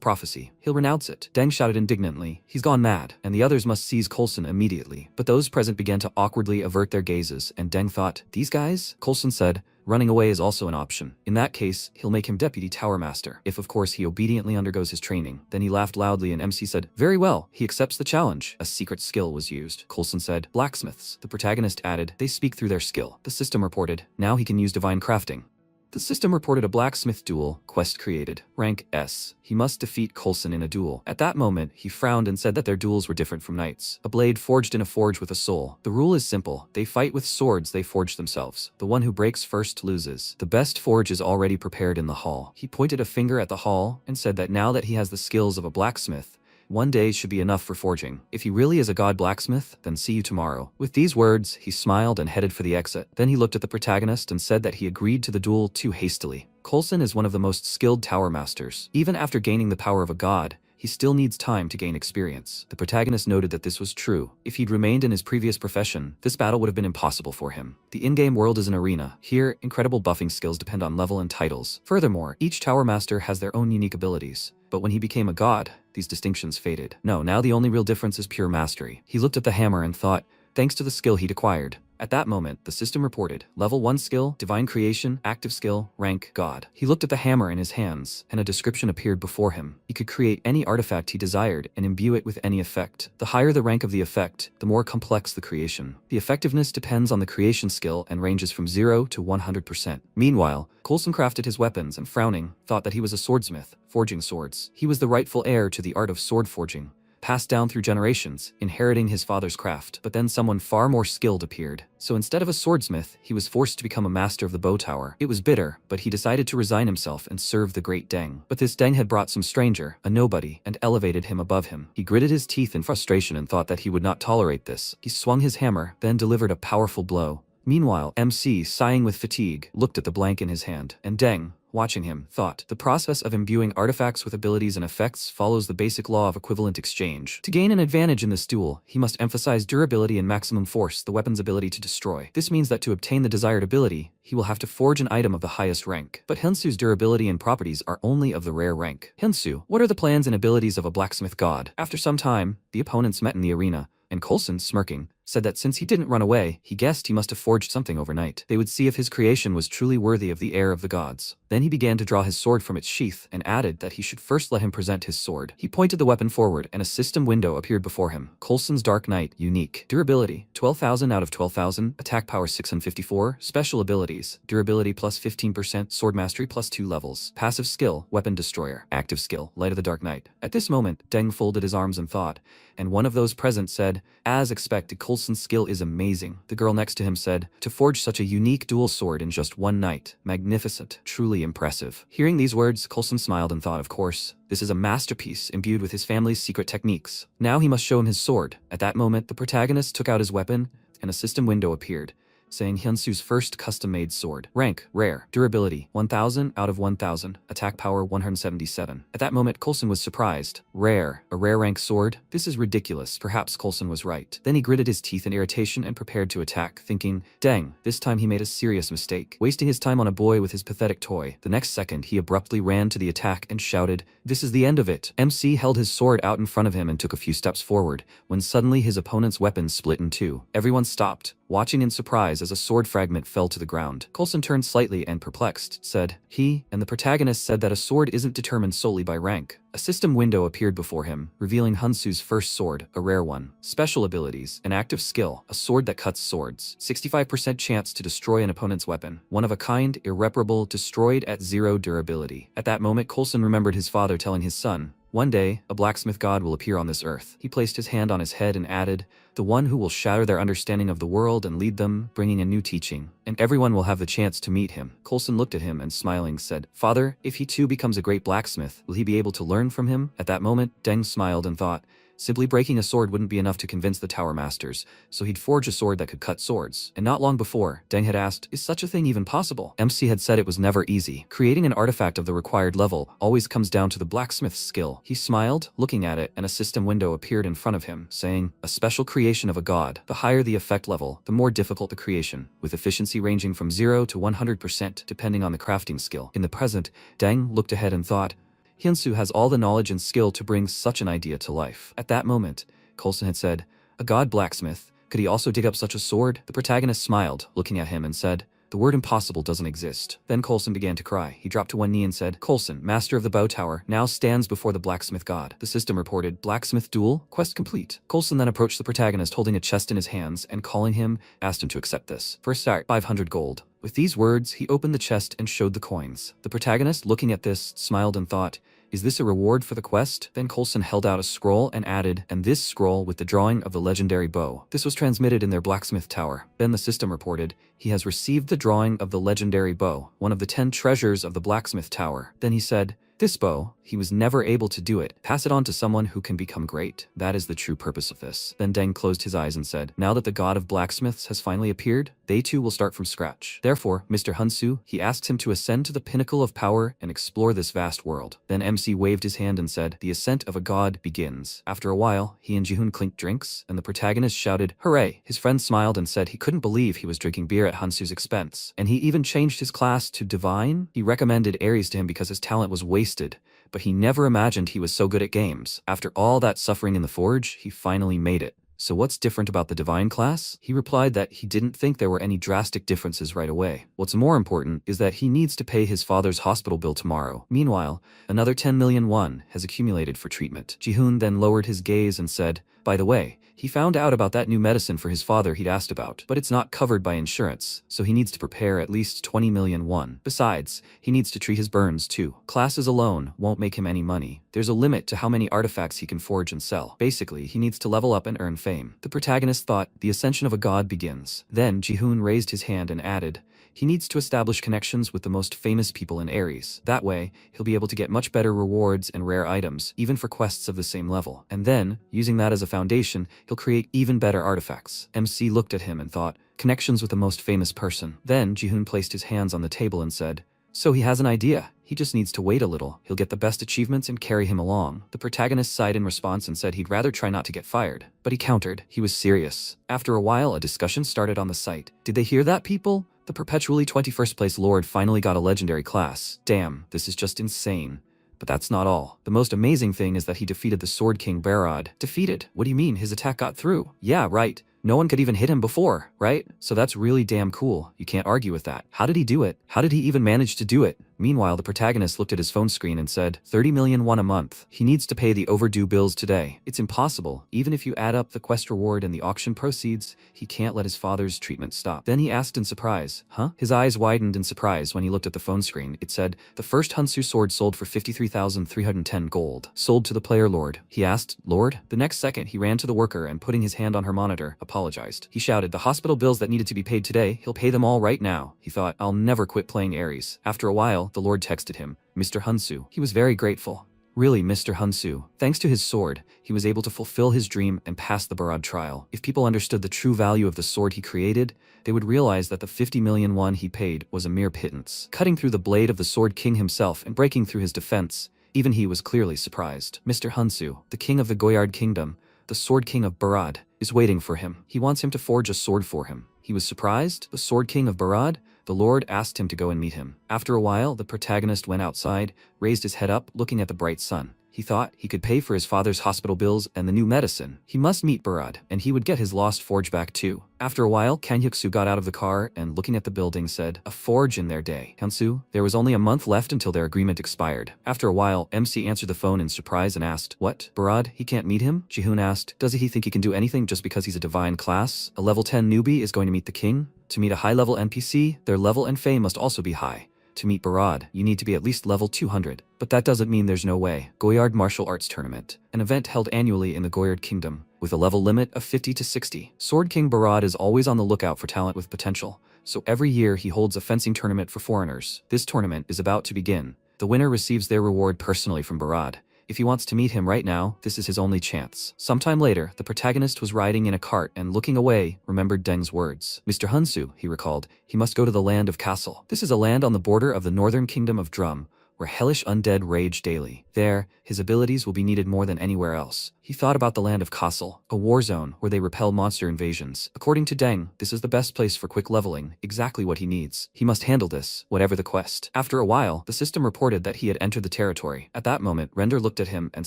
prophecy. He'll renounce it. Deng shouted indignantly, he's gone mad, and the others must seize Coulson immediately. But those present began to awkwardly avert their gazes, and Deng thought, these guys? Coulson said, running away is also an option. In that case, he'll make him deputy tower master, if of course he obediently undergoes his training. Then he laughed loudly and MC said, very well, he accepts the challenge. A secret skill was used. Coulson said, blacksmiths. The protagonist added, they speak through their skill. The system reported, now he can use divine crafting. The system reported a blacksmith duel, quest created, rank S. He must defeat Coulson in a duel. At that moment, he frowned and said that their duels were different from knights. A blade forged in a forge with a soul. The rule is simple. They fight with swords they forge themselves. The one who breaks first loses. The best forge is already prepared in the hall. He pointed a finger at the hall and said that now that he has the skills of a blacksmith, one day should be enough for forging. If he really is a god blacksmith, then see you tomorrow. With these words, he smiled and headed for the exit. Then he looked at the protagonist and said that he agreed to the duel too hastily. Coulson is one of the most skilled tower masters. Even after gaining the power of a god, he still needs time to gain experience. The protagonist noted that this was true. If he'd remained in his previous profession, this battle would have been impossible for him. The in-game world is an arena. Here, incredible buffing skills depend on level and titles. Furthermore, each tower master has their own unique abilities. But when he became a god, these distinctions faded. No, now the only real difference is pure mastery. He looked at the hammer and thought, thanks to the skill he'd acquired, At that moment, the system reported, level 1 skill, divine creation, active skill, rank, god. He looked at the hammer in his hands, and a description appeared before him. He could create any artifact he desired and imbue it with any effect. The higher the rank of the effect, the more complex the creation. The effectiveness depends on the creation skill and ranges from 0 to 100%. Meanwhile, Coulson crafted his weapons and, frowning, thought that he was a swordsmith, forging swords. He was the rightful heir to the art of sword forging, passed down through generations, inheriting his father's craft. But then someone far more skilled appeared. So instead of a swordsmith, he was forced to become a master of the bow tower. It was bitter, but he decided to resign himself and serve the great Deng. But this Deng had brought some stranger, a nobody, and elevated him above him. He gritted his teeth in frustration and thought that he would not tolerate this. He swung his hammer, then delivered a powerful blow. Meanwhile, MC, sighing with fatigue, looked at the blank in his hand, and Deng, watching him, thought, the process of imbuing artifacts with abilities and effects follows the basic law of equivalent exchange. To gain an advantage in this duel, he must emphasize durability and maximum force, the weapon's ability to destroy. This means that to obtain the desired ability, he will have to forge an item of the highest rank. But Hyunsu's durability and properties are only of the rare rank. Hyunsu, what are the plans and abilities of a blacksmith god? After some time, the opponents met in the arena, and Coulson, smirking, said that since he didn't run away, he guessed he must have forged something overnight. They would see if his creation was truly worthy of the heir of the gods. Then he began to draw his sword from its sheath and added that he should first let him present his sword. He pointed the weapon forward and a system window appeared before him. Coulson's Dark Knight, unique. Durability, 12,000 out of 12,000, attack power 654, special abilities, durability plus 15%, sword mastery plus 2 levels, passive skill, weapon destroyer, active skill, light of the Dark Knight. At this moment, Deng folded his arms and thought, and one of those present said, as expected, Coulson's skill is amazing. The girl next to him said, to forge such a unique dual sword in just one night, magnificent, truly impressive. Hearing these words, Coulson smiled and thought, of course, this is a masterpiece imbued with his family's secret techniques. Now he must show him his sword. At that moment, the protagonist took out his weapon, and a system window appeared, saying Hyunsu's first custom-made sword. Rank, rare. Durability, 1000 out of 1000. Attack power, 177. At that moment, Coulson was surprised. Rare. A rare rank sword? This is ridiculous. Perhaps Coulson was right. Then he gritted his teeth in irritation and prepared to attack, thinking, dang, this time he made a serious mistake, wasting his time on a boy with his pathetic toy. The next second, he abruptly ran to the attack and shouted, this is the end of it. MC held his sword out in front of him and took a few steps forward, when suddenly his opponent's weapon split in two. Everyone stopped, watching in surprise as a sword fragment fell to the ground. Coulson turned slightly and, perplexed, said, he, and the protagonist said that a sword isn't determined solely by rank. A system window appeared before him, revealing Hyunsu's first sword, a rare one. Special abilities, an active skill, a sword that cuts swords, 65% chance to destroy an opponent's weapon, one of a kind, irreparable, destroyed at 0 durability. At that moment, Coulson remembered his father telling his son, one day, a blacksmith god will appear on this earth. He placed his hand on his head and added, the one who will shatter their understanding of the world and lead them, bringing a new teaching. And everyone will have the chance to meet him. Coulson looked at him and smiling said, Father, if he too becomes a great blacksmith, will he be able to learn from him? At that moment, Deng smiled and thought, simply breaking a sword wouldn't be enough to convince the tower masters, so he'd forge a sword that could cut swords. And not long before, Deng had asked, is such a thing even possible? MC had said it was never easy. Creating an artifact of the required level always comes down to the blacksmith's skill. He smiled, looking at it, and a system window appeared in front of him, saying, a special creation of a god. The higher the effect level, the more difficult the creation, with efficiency ranging from 0 to 100% depending on the crafting skill. In the present, Deng looked ahead and thought, Hyunsu has all the knowledge and skill to bring such an idea to life. At that moment, Coulson had said, a god blacksmith, could he also dig up such a sword? The protagonist smiled, looking at him and said, the word impossible doesn't exist. Then Coulson began to cry. He dropped to one knee and said, Coulson, master of the bow tower, now stands before the blacksmith god. The system reported, blacksmith duel, quest complete. Coulson then approached the protagonist holding a chest in his hands and calling him, asked him to accept this. For a start, 500 gold. With these words, he opened the chest and showed the coins. The protagonist, looking at this, smiled and thought, is this a reward for the quest? Then Coulson held out a scroll and added, and this scroll with the drawing of the legendary bow. This was transmitted in their blacksmith tower. Then the system reported, he has received the drawing of the legendary bow, one of the 10 treasures of the blacksmith tower. Then he said, this bow, he was never able to do it. Pass it on to someone who can become great. That is the true purpose of this. Then Deng closed his eyes and said, now that the god of blacksmiths has finally appeared, they too will start from scratch. Therefore, Mr. Hyunsu, he asked him to ascend to the pinnacle of power and explore this vast world. Then MC waved his hand and said, the ascent of a god begins. After a while, he and Jihoon clinked drinks, and the protagonist shouted, hooray! His friend smiled and said he couldn't believe he was drinking beer at Hyunsu's expense. And he even changed his class to divine. He recommended Aries to him because his talent was wasted, but he never imagined he was so good at games. After all that suffering in the forge, he finally made it. so what's different about the divine class? He replied that he didn't think there were any drastic differences right away. What's more important is that he needs to pay his father's hospital bill tomorrow. Meanwhile, another 10 million won has accumulated for treatment. Ji-hoon then lowered his gaze and said, by the way, he found out about that new medicine for his father he'd asked about, but it's not covered by insurance, so he needs to prepare at least 20 million won. Besides, he needs to treat his burns too. Classes alone won't make him any money. There's a limit to how many artifacts he can forge and sell. Basically, he needs to level up and earn fame. The protagonist thought, the ascension of a god begins. Then Ji-hoon raised his hand and added, he needs to establish connections with the most famous people in Aries. That way, he'll be able to get much better rewards and rare items, even for quests of the same level. And then, using that as a foundation, he'll create even better artifacts. MC looked at him and thought, connections with the most famous person. Then Ji-hoon placed his hands on the table and said, so he has an idea. He just needs to wait a little. He'll get the best achievements and carry him along. The protagonist sighed in response and said he'd rather try not to get fired. But he countered. He was serious. After a while, a discussion started on the site. Did they hear that, people? The perpetually 21st place lord finally got a legendary class. Damn, this is just insane. But that's not all. The most amazing thing is that he defeated the Sword King Barad. Defeated? What do you mean, his attack got through? Yeah, right. No one could even hit him before, right? So that's really damn cool. You can't argue with that. How did he do it? How did he even manage to do it? Meanwhile, the protagonist looked at his phone screen and said, 30 million won a month. He needs to pay the overdue bills today. It's impossible. Even if you add up the quest reward and the auction proceeds, he can't let his father's treatment stop. Then he asked in surprise, huh? His eyes widened in surprise when he looked at the phone screen. It said, the first Hunsu sword sold for 53,310 gold. Sold to the player lord. He asked, Lord? The next second, he ran to the worker and putting his hand on her monitor, apologized. He shouted, the hospital bills that needed to be paid today, he'll pay them all right now. He thought, I'll never quit playing Aries. After a while, the lord texted him, Mr. Hunsu. He was very grateful. Really, Mr. Hunsu. Thanks to his sword, he was able to fulfill his dream and pass the Barad trial. If people understood the true value of the sword he created, they would realize that the 50 million won he paid was a mere pittance. Cutting through the blade of the Sword King himself and breaking through his defense, even he was clearly surprised. Mr. Hunsu, the king of the Goyard Kingdom, the Sword King of Barad, is waiting for him. He wants him to forge a sword for him. He was surprised. The Sword King of Barad? The Lord asked him to go and meet him. After a while, the protagonist went outside, raised his head up, looking at the bright sun. He thought he could pay for his father's hospital bills and the new medicine. He must meet Barad, and he would get his lost forge back too. After a while, Kang Hyuk-soo got out of the car and, looking at the building, said, a forge in their day. Hyun-soo, there was only a month left until their agreement expired. After a while, MC answered the phone in surprise and asked, what? Barad, he can't meet him? Ji-hoon asked, does he think he can do anything just because he's a divine class? A level 10 newbie is going to meet the king? To meet a high-level NPC, their level and fame must also be high. To meet Barad, you need to be at least level 200. But that doesn't mean there's no way. Goyard Martial Arts Tournament, an event held annually in the Goyard Kingdom, with a level limit of 50 to 60. Sword King Barad is always on the lookout for talent with potential, so every year he holds a fencing tournament for foreigners. This tournament is about to begin. The winner receives their reward personally from Barad. If he wants to meet him right now, this is his only chance. Sometime later, the protagonist was riding in a cart and, looking away, remembered Deng's words. Mr. Hunsu, he recalled, he must go to the land of Castle. This is a land on the border of the northern kingdom of Drum, where hellish undead rage daily. There, his abilities will be needed more than anywhere else. He thought about the land of Castle, a war zone where they repel monster invasions. According to Deng, this is the best place for quick leveling, exactly what he needs. He must handle this, whatever the quest. After a while, the system reported that he had entered the territory. At that moment, Render looked at him and,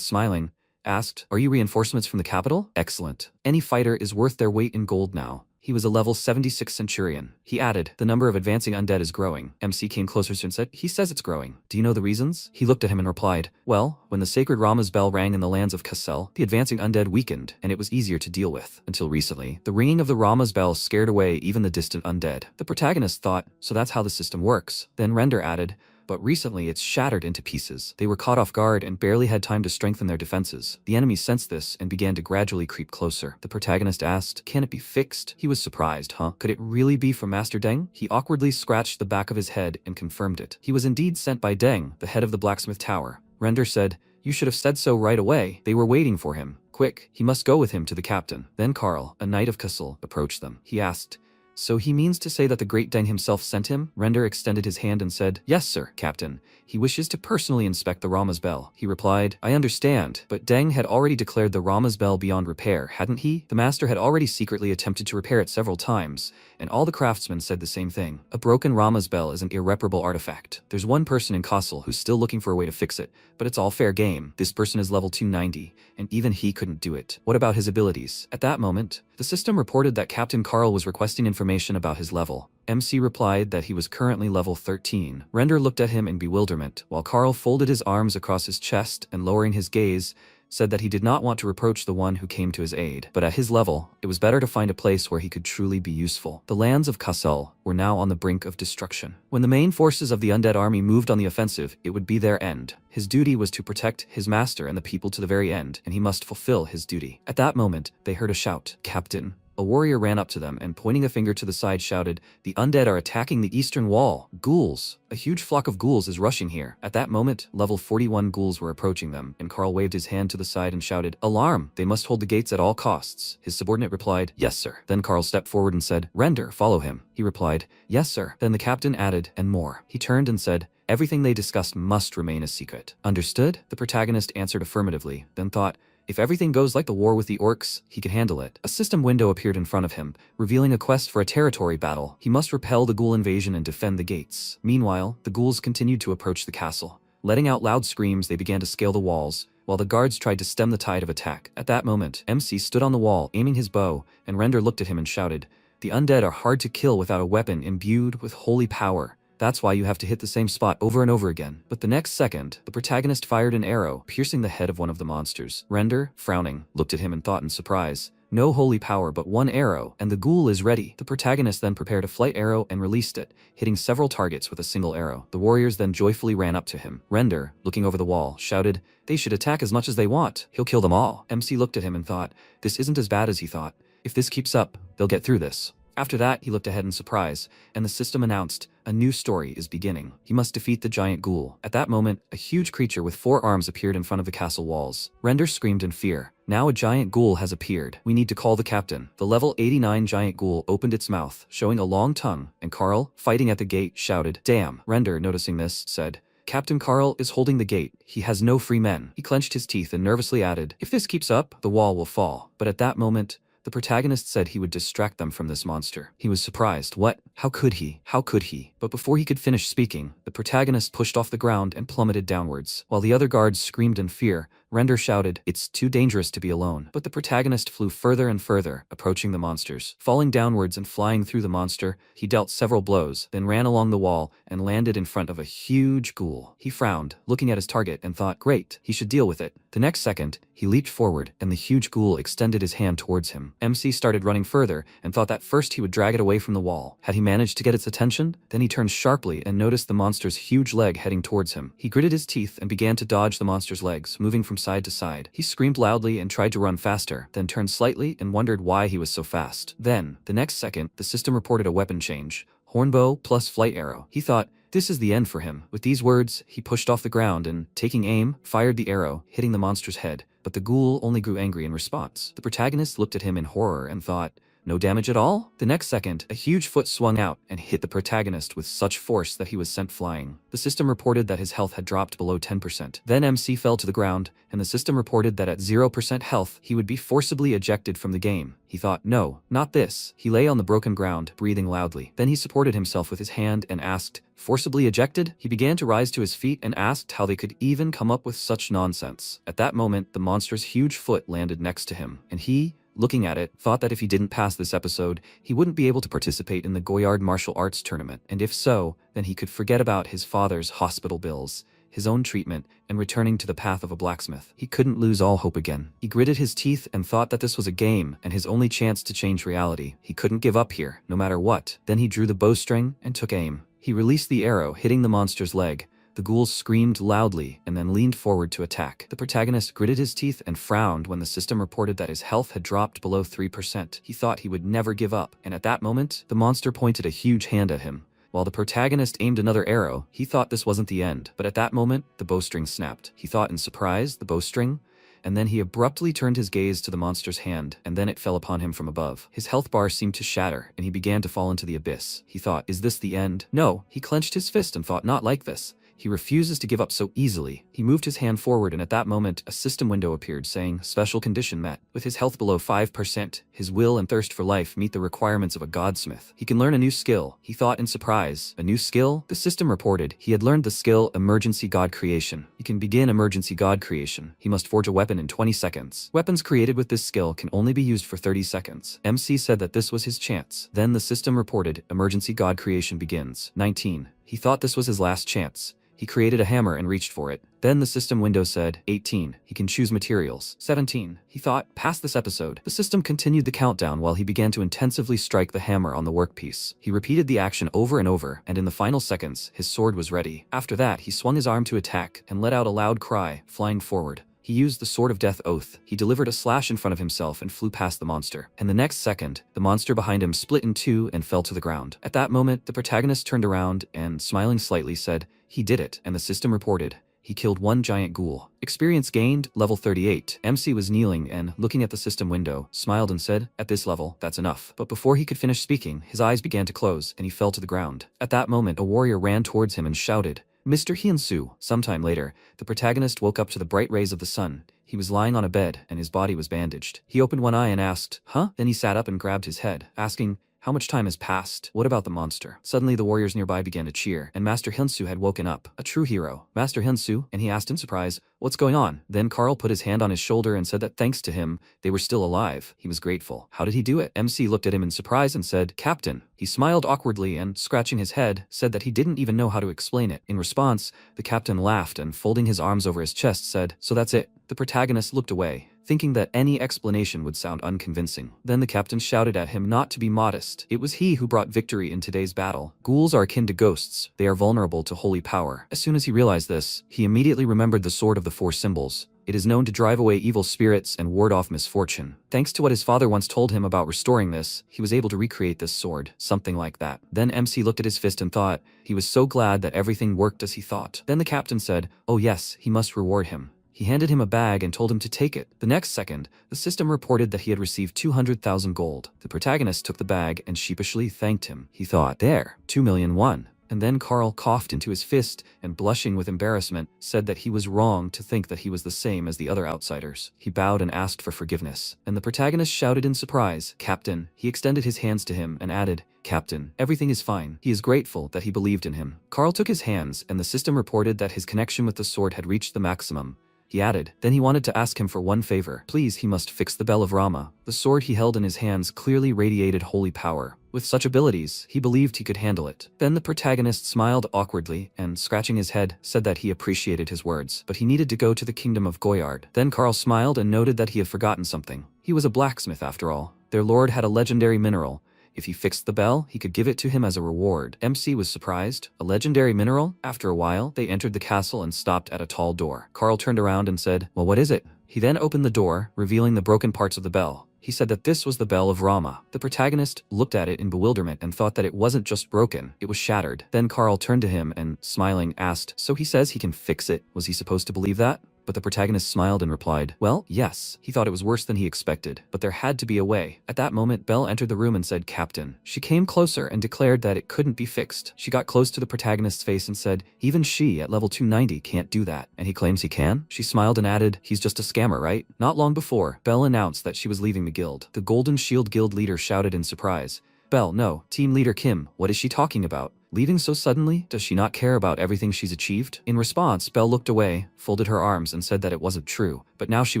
smiling, asked, are you reinforcements from the capital? Excellent. Any fighter is worth their weight in gold now. He was a level 76 Centurion. He added, the number of advancing undead is growing. MC came closer and said, he says it's growing. Do you know the reasons? He looked at him and replied, well, when the sacred Rama's bell rang in the lands of Kassel, the advancing undead weakened, and it was easier to deal with. Until recently, the ringing of the Rama's bell scared away even the distant undead. The protagonist thought, so that's how the system works. Then Render added, but recently it's shattered into pieces. They were caught off guard and barely had time to strengthen their defenses. The enemy sensed this and began to gradually creep closer. The protagonist asked, can it be fixed? He was surprised, huh? Could it really be from Master Deng? He awkwardly scratched the back of his head and confirmed it. He was indeed sent by Deng, the head of the Blacksmith Tower. Render said, you should have said so right away. They were waiting for him. Quick, he must go with him to the captain. Then Karl, a knight of Kassel, approached them. He asked, so he means to say that the great Deng himself sent him? Render extended his hand and said, yes, sir, Captain. He wishes to personally inspect the Rama's bell. He replied, I understand, but Deng had already declared the Rama's bell beyond repair, hadn't he? The master had already secretly attempted to repair it several times, and all the craftsmen said the same thing. A broken Rama's bell is an irreparable artifact. There's one person in Castle who's still looking for a way to fix it, but it's all fair game. This person is level 290, and even he couldn't do it. What about his abilities? At that moment, the system reported that Captain Carl was requesting information about his level. MC replied that he was currently level 13. Render looked at him in bewilderment, while Carl folded his arms across his chest and lowering his gaze, said that he did not want to reproach the one who came to his aid, but at his level, it was better to find a place where he could truly be useful. The lands of Kassel were now on the brink of destruction. When the main forces of the undead army moved on the offensive, it would be their end. His duty was to protect his master and the people to the very end, and he must fulfill his duty. At that moment, they heard a shout. "Captain!" A warrior ran up to them and pointing a finger to the side shouted, "The undead are attacking the eastern wall. Ghouls! A huge flock of ghouls is rushing here." At that moment, level 41 ghouls were approaching them, and Carl waved his hand to the side and shouted, "Alarm! They must hold the gates at all costs." His subordinate replied, "Yes, sir." Then Carl stepped forward and said, "Render, follow him." He replied, "Yes, sir." Then the captain added, "And more." He turned and said, "Everything they discussed must remain a secret." Understood? The protagonist answered affirmatively, then thought, if everything goes like the war with the orcs, he could handle it. A system window appeared in front of him, revealing a quest for a territory battle. He must repel the ghoul invasion and defend the gates. Meanwhile, the ghouls continued to approach the castle. Letting out loud screams, they began to scale the walls, while the guards tried to stem the tide of attack. At that moment, MC stood on the wall, aiming his bow, and Render looked at him and shouted, "The undead are hard to kill without a weapon imbued with holy power. That's why you have to hit the same spot over and over again." But the next second, the protagonist fired an arrow, piercing the head of one of the monsters. Render, frowning, looked at him and thought in surprise, "No holy power but one arrow, and the ghoul is ready." The protagonist then prepared a flight arrow and released it, hitting several targets with a single arrow. The warriors then joyfully ran up to him. Render, looking over the wall, shouted, "They should attack as much as they want. He'll kill them all." MC looked at him and thought, this isn't as bad as he thought. If this keeps up, they'll get through this. After that, he looked ahead in surprise, and the system announced, a new story is beginning. He must defeat the giant ghoul. At that moment, a huge creature with 4 arms appeared in front of the castle walls. Render screamed in fear. Now a giant ghoul has appeared. We need to call the captain. The level 89 giant ghoul opened its mouth, showing a long tongue, and Carl, fighting at the gate, shouted, "Damn!" Render, noticing this, said, "Captain Carl is holding the gate. He has no free men." He clenched his teeth and nervously added, "If this keeps up, the wall will fall." But at that moment, the protagonist said he would distract them from this monster. He was surprised. What? How could he? How could he? But before he could finish speaking, the protagonist pushed off the ground and plummeted downwards. While the other guards screamed in fear, Render shouted, "It's too dangerous to be alone." But the protagonist flew further and further, approaching the monsters. Falling downwards and flying through the monster, he dealt several blows, then ran along the wall and landed in front of a huge ghoul. He frowned, looking at his target, and thought, great, he should deal with it. The next second, he leaped forward, and the huge ghoul extended his hand towards him. MC started running further, and thought that first he would drag it away from the wall. Had he managed to get its attention? Then he turned sharply and noticed the monster's huge leg heading towards him. He gritted his teeth and began to dodge the monster's legs, moving from side to side. He screamed loudly and tried to run faster, then turned slightly and wondered why he was so fast. Then, the next second, the system reported a weapon change. Hornbow plus flight arrow. He thought, this is the end for him. With these words, he pushed off the ground and, taking aim, fired the arrow, hitting the monster's head. But the ghoul only grew angry in response. The protagonist looked at him in horror and thought, no damage at all? The next second, a huge foot swung out and hit the protagonist with such force that he was sent flying. The system reported that his health had dropped below 10%. Then MC fell to the ground, and the system reported that at 0% health, he would be forcibly ejected from the game. He thought, no, not this. He lay on the broken ground, breathing loudly. Then he supported himself with his hand and asked, forcibly ejected? He began to rise to his feet and asked how they could even come up with such nonsense. At that moment, the monster's huge foot landed next to him, and he, looking at it, thought that if he didn't pass this episode, he wouldn't be able to participate in the Goyard martial arts tournament, and if so, then he could forget about his father's hospital bills, his own treatment, and returning to the path of a blacksmith. He couldn't lose all hope again. He gritted his teeth and thought that this was a game and his only chance to change reality. He couldn't give up here, no matter what. Then he drew the bowstring and took aim. He released the arrow, hitting the monster's leg. The ghoul screamed loudly and then leaned forward to attack. The protagonist gritted his teeth and frowned when the system reported that his health had dropped below 3%. He thought he would never give up, and at that moment, the monster pointed a huge hand at him. While the protagonist aimed another arrow, he thought this wasn't the end, but at that moment, the bowstring snapped. He thought in surprise, the bowstring? And then he abruptly turned his gaze to the monster's hand, and then it fell upon him from above. His health bar seemed to shatter, and he began to fall into the abyss. He thought, is this the end? No, he clenched his fist and thought, not like this. He refuses to give up so easily. He moved his hand forward, and at that moment, a system window appeared saying, "Special condition met. With his health below 5%, his will and thirst for life meet the requirements of a godsmith. He can learn a new skill," he thought in surprise. A new skill? The system reported he had learned the skill Emergency God Creation. He can begin Emergency God Creation. He must forge a weapon in 20 seconds. Weapons created with this skill can only be used for 30 seconds. MC said that this was his chance. Then the system reported, Emergency God Creation begins. 19. He thought this was his last chance. He created a hammer and reached for it. Then the system window said, 18. He can choose materials. 17. He thought, past this episode. The system continued the countdown while he began to intensively strike the hammer on the workpiece. He repeated the action over and over, and in the final seconds, his sword was ready. After that, he swung his arm to attack and let out a loud cry, flying forward. He used the Sword of Death oath. He delivered a slash in front of himself and flew past the monster. And the next second, the monster behind him split in two and fell to the ground. At that moment, the protagonist turned around and, smiling slightly, said, "He did it," and the system reported, he killed one giant ghoul. Experience gained, level 38. MC was kneeling and, looking at the system window, smiled and said, "At this level, that's enough." But before he could finish speaking, his eyes began to close and he fell to the ground. At that moment, a warrior ran towards him and shouted, "Mr. Hyun-soo." Sometime later, the protagonist woke up to the bright rays of the sun. He was lying on a bed, and his body was bandaged. He opened one eye and asked, "Huh?" Then he sat up and grabbed his head, asking, "How much time has passed? What about the monster?" Suddenly the warriors nearby began to cheer, and Master Hyun-soo had woken up. A true hero. "Master Hyun-soo?" And he asked in surprise, "What's going on?" Then Carl put his hand on his shoulder and said that thanks to him, they were still alive. He was grateful. How did he do it? MC looked at him in surprise and said, "Captain." He smiled awkwardly and, scratching his head, said that he didn't even know how to explain it. In response, the captain laughed and, folding his arms over his chest, said, "So that's it." The protagonist looked away, thinking that any explanation would sound unconvincing. Then the captain shouted at him not to be modest. It was he who brought victory in today's battle. Ghouls are akin to ghosts. They are vulnerable to holy power. As soon as he realized this, he immediately remembered the Sword of the Four Symbols. It is known to drive away evil spirits and ward off misfortune. Thanks to what his father once told him about restoring this, he was able to recreate this sword, something like that. Then MC looked at his fist and thought, he was so glad that everything worked as he thought. Then the captain said, "Oh yes, he must reward him." He handed him a bag and told him to take it. The next second, the system reported that he had received 200,000 gold. The protagonist took the bag and sheepishly thanked him. He thought, there, 2,000,000 won. And then Carl coughed into his fist and, blushing with embarrassment, said that he was wrong to think that he was the same as the other outsiders. He bowed and asked for forgiveness. And the protagonist shouted in surprise, "Captain." He extended his hands to him and added, "Captain, everything is fine." He is grateful that he believed in him. Carl took his hands, and the system reported that his connection with the sword had reached the maximum. He added, then he wanted to ask him for one favor. Please, he must fix the Bell of Rama. The sword he held in his hands clearly radiated holy power. With such abilities, he believed he could handle it. Then the protagonist smiled awkwardly and, scratching his head, said that he appreciated his words, but he needed to go to the kingdom of Goyard. Then Carl smiled and noted that he had forgotten something. He was a blacksmith after all. Their lord had a legendary mineral. If he fixed the bell, he could give it to him as a reward. MC was surprised. A legendary mineral? After a while, they entered the castle and stopped at a tall door. Carl turned around and said, "Well, what is it?" He then opened the door, revealing the broken parts of the bell. He said that this was the Bell of Rama. The protagonist looked at it in bewilderment and thought that it wasn't just broken, it was shattered. Then Carl turned to him and, smiling, asked, "So he says he can fix it?" Was he supposed to believe that? But the protagonist smiled and replied, "Well, yes." He thought it was worse than he expected, but there had to be a way. At that moment, Belle entered the room and said, "Captain." She came closer and declared that it couldn't be fixed. She got close to the protagonist's face and said, "Even she, at level 290, can't do that." And he claims he can? She smiled and added, "He's just a scammer, right?" Not long before, Belle announced that she was leaving the guild. The Golden Shield Guild leader shouted in surprise, "Belle, no. Team leader Kim, what is she talking about? Leaving so suddenly? Does she not care about everything she's achieved?" In response, Belle looked away, folded her arms, and said that it wasn't true, but now she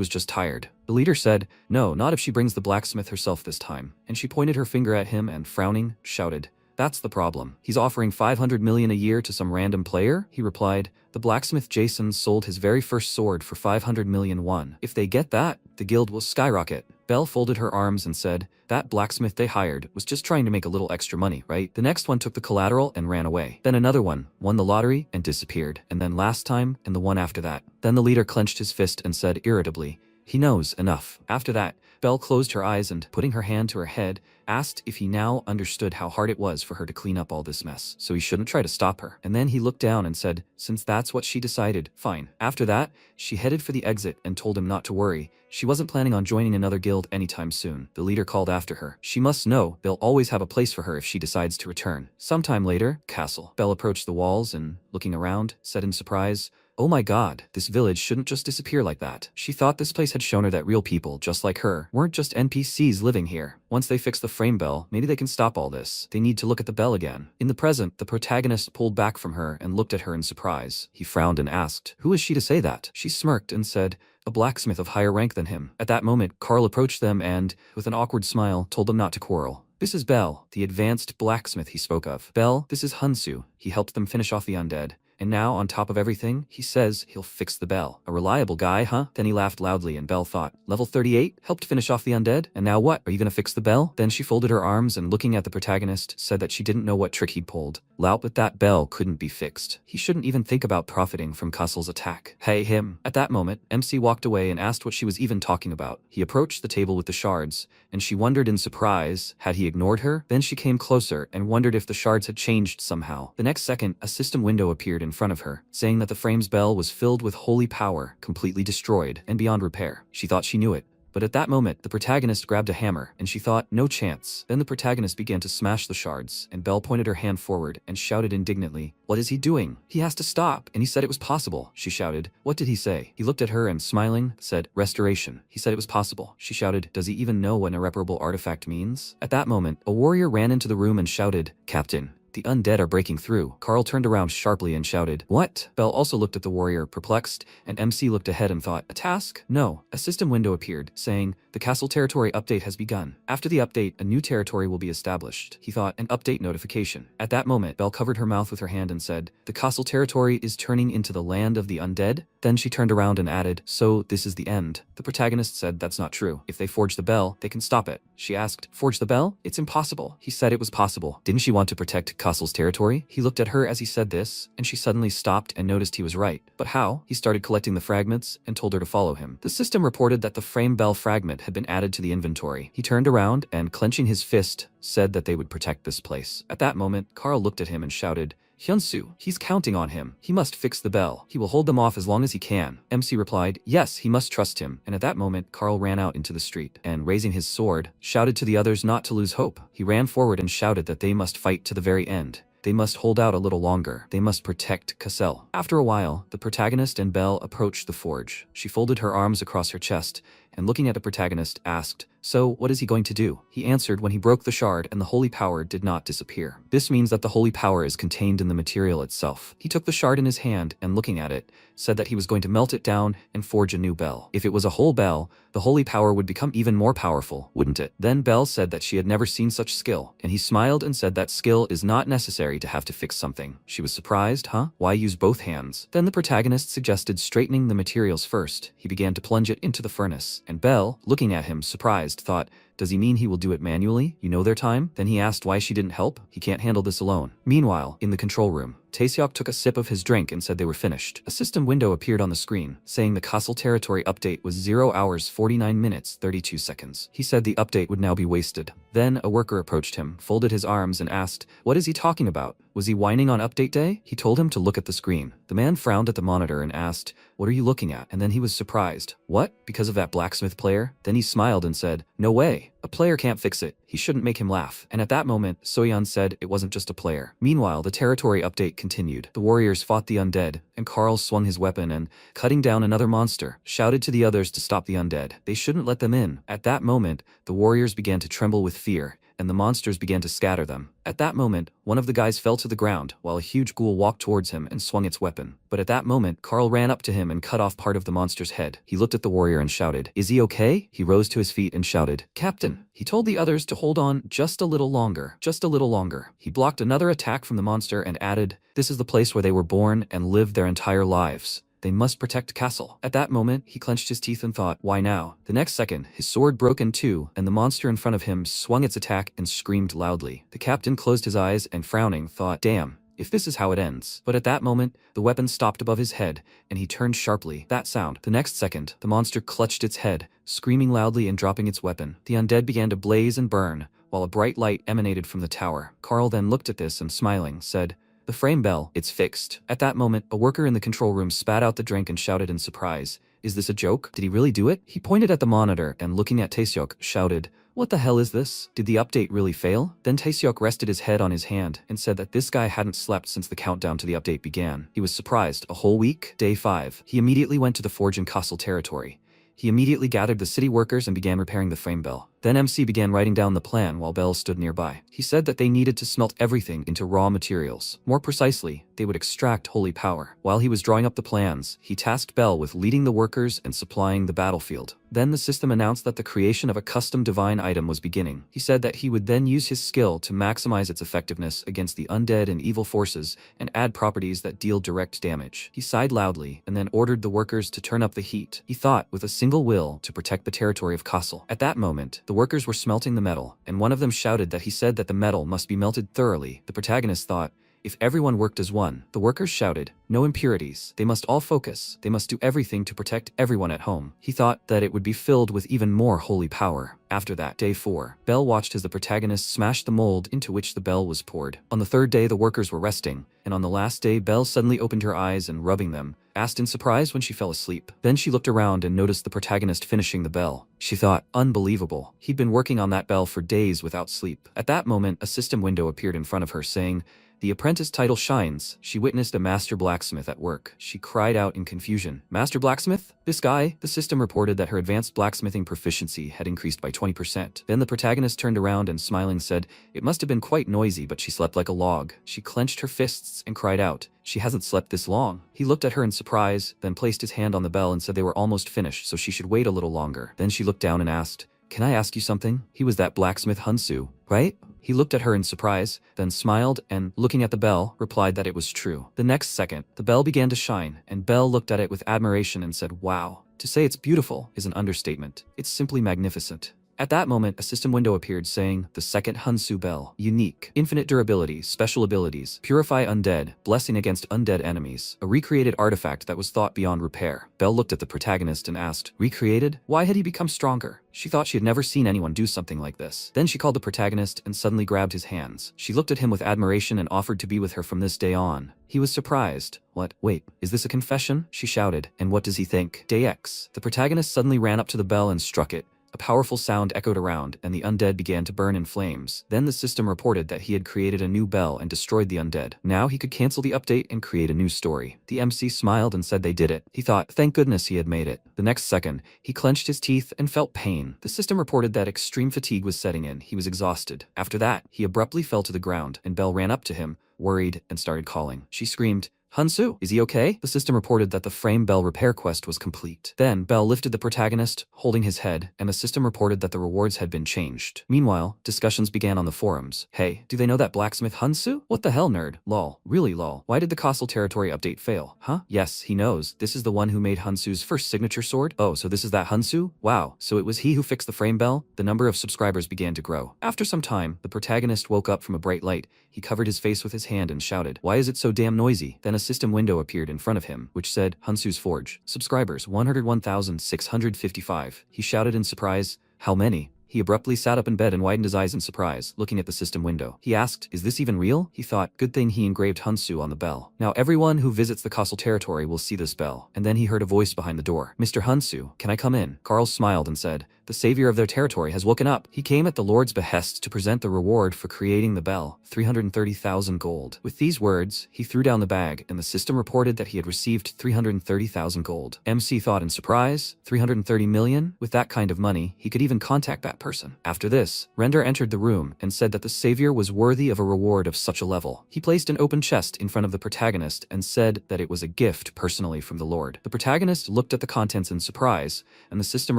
was just tired. The leader said, "No, not if she brings the blacksmith herself this time." And she pointed her finger at him and, frowning, shouted, "That's the problem. He's offering 500 million a year to some random player?" He replied, "The blacksmith Jason sold his very first sword for 500 million won. If they get that, the guild will skyrocket." Belle folded her arms and said, "That blacksmith they hired was just trying to make a little extra money, right?" The next one took the collateral and ran away. Then another one won the lottery and disappeared. And then last time, and the one after that. Then the leader clenched his fist and said irritably, "He knows enough." After that, Belle closed her eyes and, putting her hand to her head, asked if he now understood how hard it was for her to clean up all this mess, so he shouldn't try to stop her. And then he looked down and said, since that's what she decided, fine. After that, she headed for the exit and told him not to worry. She wasn't planning on joining another guild anytime soon. The leader called after her. She must know they'll always have a place for her if she decides to return. Sometime later, castle. Belle approached the walls and, looking around, said in surprise, Oh my god, this village shouldn't just disappear like that. She thought this place had shown her that real people, just like her, weren't just NPCs living here. Once they fix the frame bell, maybe they can stop all this. They need to look at the bell again. In the present, the protagonist pulled back from her and looked at her in surprise. He frowned and asked, "Who is she to say that?" She smirked and said, "A blacksmith of higher rank than him." At that moment, Carl approached them and, with an awkward smile, told them not to quarrel. "This is Bell, the advanced blacksmith he spoke of. Bell, this is Hunsu. He helped them finish off the undead. And now, on top of everything, he says he'll fix the bell. A reliable guy, huh?" Then he laughed loudly and Belle thought, "Level 38? Helped finish off the undead? And now what? Are you gonna fix the bell?" Then she folded her arms and looking at the protagonist, said that she didn't know what trick he'd pulled. Lout, but that bell couldn't be fixed. He shouldn't even think about profiting from Castle's attack. Hey, him. At that moment, MC walked away and asked what she was even talking about. He approached the table with the shards, and she wondered in surprise, had he ignored her? Then she came closer and wondered if the shards had changed somehow. The next second, a system window appeared in front of her, saying that the frame's bell was filled with holy power, completely destroyed, and beyond repair. She thought she knew it. But at that moment, the protagonist grabbed a hammer, and she thought, no chance. Then the protagonist began to smash the shards, and Belle pointed her hand forward and shouted indignantly, "What is he doing? He has to stop." And he said it was possible. She shouted, "What did he say?" He looked at her and, smiling, said, "Restoration." He said it was possible. She shouted, "Does he even know what an irreparable artifact means?" At that moment, a warrior ran into the room and shouted, "Captain, the undead are breaking through." Carl turned around sharply and shouted, "What?" Belle also looked at the warrior, perplexed, and MC looked ahead and thought, "A task?" No. A system window appeared, saying, "The castle territory update has begun. After the update, a new territory will be established." He thought, an update notification. At that moment, Belle covered her mouth with her hand and said, "The castle territory is turning into the land of the undead?" Then she turned around and added, "So this is the end." The protagonist said that's not true. If they forge the bell, they can stop it. She asked, "Forge the bell? It's impossible." He said it was possible. Didn't she want to protect Castle's territory? He looked at her as he said this, and she suddenly stopped and noticed he was right. But how? He started collecting the fragments and told her to follow him. The system reported that the frame bell fragment had been added to the inventory. He turned around and, clenching his fist, said that they would protect this place. At that moment, Carl looked at him and shouted, "Hyunsu, he's counting on him. He must fix the bell. He will hold them off as long as he can." MC replied, "Yes, he must trust him." And at that moment, Carl ran out into the street and, raising his sword, shouted to the others not to lose hope. He ran forward and shouted that they must fight to the very end. They must hold out a little longer. They must protect Cassel. After a while, the protagonist and Belle approached the forge. She folded her arms across her chest and, looking at the protagonist, asked, "So, what is he going to do?" He answered when he broke the shard and the holy power did not disappear. This means that the holy power is contained in the material itself. He took the shard in his hand and, looking at it, said that he was going to melt it down and forge a new bell. If it was a whole bell, the holy power would become even more powerful, wouldn't it? Then Belle said that she had never seen such skill, and he smiled and said that skill is not necessary to have to fix something. She was surprised, huh? Why use both hands? Then the protagonist suggested straightening the materials first. He began to plunge it into the furnace, and Belle, looking at him surprised, thought, does he mean he will do it manually? You know their time? Then he asked why she didn't help. He can't handle this alone. Meanwhile, in the control room, Taeseok took a sip of his drink and said they were finished. A system window appeared on the screen, saying the castle territory update was 0 hours 49 minutes 32 seconds. He said the update would now be wasted. Then a worker approached him, folded his arms and asked, what is he talking about? Was he whining on update day? He told him to look at the screen. The man frowned at the monitor and asked, what are you looking at? And then he was surprised. What? Because of that blacksmith player? Then he smiled and said, no way. A player can't fix it. He shouldn't make him laugh. And at that moment, Soyeon said it wasn't just a player. Meanwhile, the territory update continued. The warriors fought the undead, and Carl swung his weapon and, cutting down another monster, shouted to the others to stop the undead. They shouldn't let them in. At that moment, the warriors began to tremble with fear, and the monsters began to scatter them. At that moment, one of the guys fell to the ground, while a huge ghoul walked towards him and swung its weapon. But at that moment, Carl ran up to him and cut off part of the monster's head. He looked at the warrior and shouted, is he okay? He rose to his feet and shouted, Captain. He told the others to hold on just a little longer, just a little longer. He blocked another attack from the monster and added, this is the place where they were born and lived their entire lives. They must protect Castle. At that moment, he clenched his teeth and thought, why now? The next second, his sword broke in two, and the monster in front of him swung its attack and screamed loudly. The captain closed his eyes and, frowning, thought, damn, if this is how it ends. But at that moment, the weapon stopped above his head, and he turned sharply. That sound. The next second, the monster clutched its head, screaming loudly and dropping its weapon. The undead began to blaze and burn, while a bright light emanated from the tower. Carl then looked at this and, smiling, said, the frame bell, it's fixed. At that moment, a worker in the control room spat out the drink and shouted in surprise, is this a joke? Did he really do it? He pointed at the monitor and, looking at Taeseok, shouted, What the hell is this? Did the update really fail? Then Taeseok rested his head on his hand and said that this guy hadn't slept since the countdown to the update began. He was surprised. A whole week? Day 5. He immediately went to the forge in Castle territory. He immediately gathered the city workers and began repairing the frame bell. Then MC began writing down the plan while Bell stood nearby. He said that they needed to smelt everything into raw materials. More precisely, they would extract holy power. While he was drawing up the plans, he tasked Bell with leading the workers and supplying the battlefield. Then the system announced that the creation of a custom divine item was beginning. He said that he would then use his skill to maximize its effectiveness against the undead and evil forces and add properties that deal direct damage. He sighed loudly and then ordered the workers to turn up the heat. He thought with a single will to protect the territory of Castle. At that moment, the workers were smelting the metal, and one of them shouted that he said that the metal must be melted thoroughly. The protagonist thought, if everyone worked as one. The workers shouted, no impurities. They must all focus. They must do everything to protect everyone at home. He thought that it would be filled with even more holy power. After that, day 4, Bell watched as the protagonist smashed the mold into which the bell was poured. On the 3rd day, the workers were resting, and on the last day, Bell suddenly opened her eyes and rubbing them, asked in surprise when she fell asleep. Then she looked around and noticed the protagonist finishing the bell. She thought, unbelievable. He'd been working on that bell for days without sleep. At that moment, a system window appeared in front of her saying, the apprentice title shines. She witnessed a master blacksmith at work. She cried out in confusion. Master blacksmith? This guy? The system reported that her advanced blacksmithing proficiency had increased by 20%. Then the protagonist turned around and smiling said, it must have been quite noisy, but she slept like a log. She clenched her fists and cried out, she hasn't slept this long. He looked at her in surprise, then placed his hand on the bell and said they were almost finished, so she should wait a little longer. Then she looked down and asked, can I ask you something? He was that blacksmith Hunsu, right? He looked at her in surprise, then smiled and, looking at the bell, replied that it was true. The next second, the bell began to shine, and Bell looked at it with admiration and said, wow. To say it's beautiful is an understatement. It's simply magnificent. At that moment, a system window appeared saying, the second Hunsu bell. Unique. Infinite durability, special abilities, purify undead, blessing against undead enemies. A recreated artifact that was thought beyond repair. Bell looked at the protagonist and asked, recreated? Why had he become stronger? She thought she had never seen anyone do something like this. Then she called the protagonist and suddenly grabbed his hands. She looked at him with admiration and offered to be with her from this day on. He was surprised. What? Wait, is this a confession? She shouted. And what does he think? Day X. The protagonist suddenly ran up to the bell and struck it. A powerful sound echoed around, and the undead began to burn in flames. Then the system reported that he had created a new bell and destroyed the undead. Now he could cancel the update and create a new story. The MC smiled and said they did it. He thought, thank goodness he had made it. The next second, he clenched his teeth and felt pain. The system reported that extreme fatigue was setting in. He was exhausted. After that, he abruptly fell to the ground, and Bell ran up to him, worried, and started calling. She screamed, Hunsu, is he okay? The system reported that the frame bell repair quest was complete. Then, Bell lifted the protagonist, holding his head, and the system reported that the rewards had been changed. Meanwhile, discussions began on the forums. Hey, do they know that blacksmith Hunsu? What the hell, nerd? Lol. Really lol. Why did the Castle territory update fail? Huh? Yes, he knows. This is the one who made Hunsu's first signature sword? Oh, so this is that Hunsu? Wow. So it was he who fixed the frame bell? The number of subscribers began to grow. After some time, the protagonist woke up from a bright light. He covered his face with his hand and shouted, why is it so damn noisy? Then a system window appeared in front of him, which said, Hunsu's Forge. Subscribers, 101,655. He shouted in surprise, how many? He abruptly sat up in bed and widened his eyes in surprise, looking at the system window. He asked, is this even real? He thought, good thing he engraved Hunsu on the bell. Now everyone who visits the Castle territory will see this bell. And then he heard a voice behind the door. Mr. Hunsu, can I come in? Carl smiled and said, the savior of their territory has woken up. He came at the Lord's behest to present the reward for creating the bell, 330,000 gold. With these words, he threw down the bag, and the system reported that he had received 330,000 gold. MC thought in surprise, 330 million? With that kind of money, he could even contact that person. After this, Render entered the room and said that the savior was worthy of a reward of such a level. He placed an open chest in front of the protagonist and said that it was a gift personally from the Lord. The protagonist looked at the contents in surprise, and the system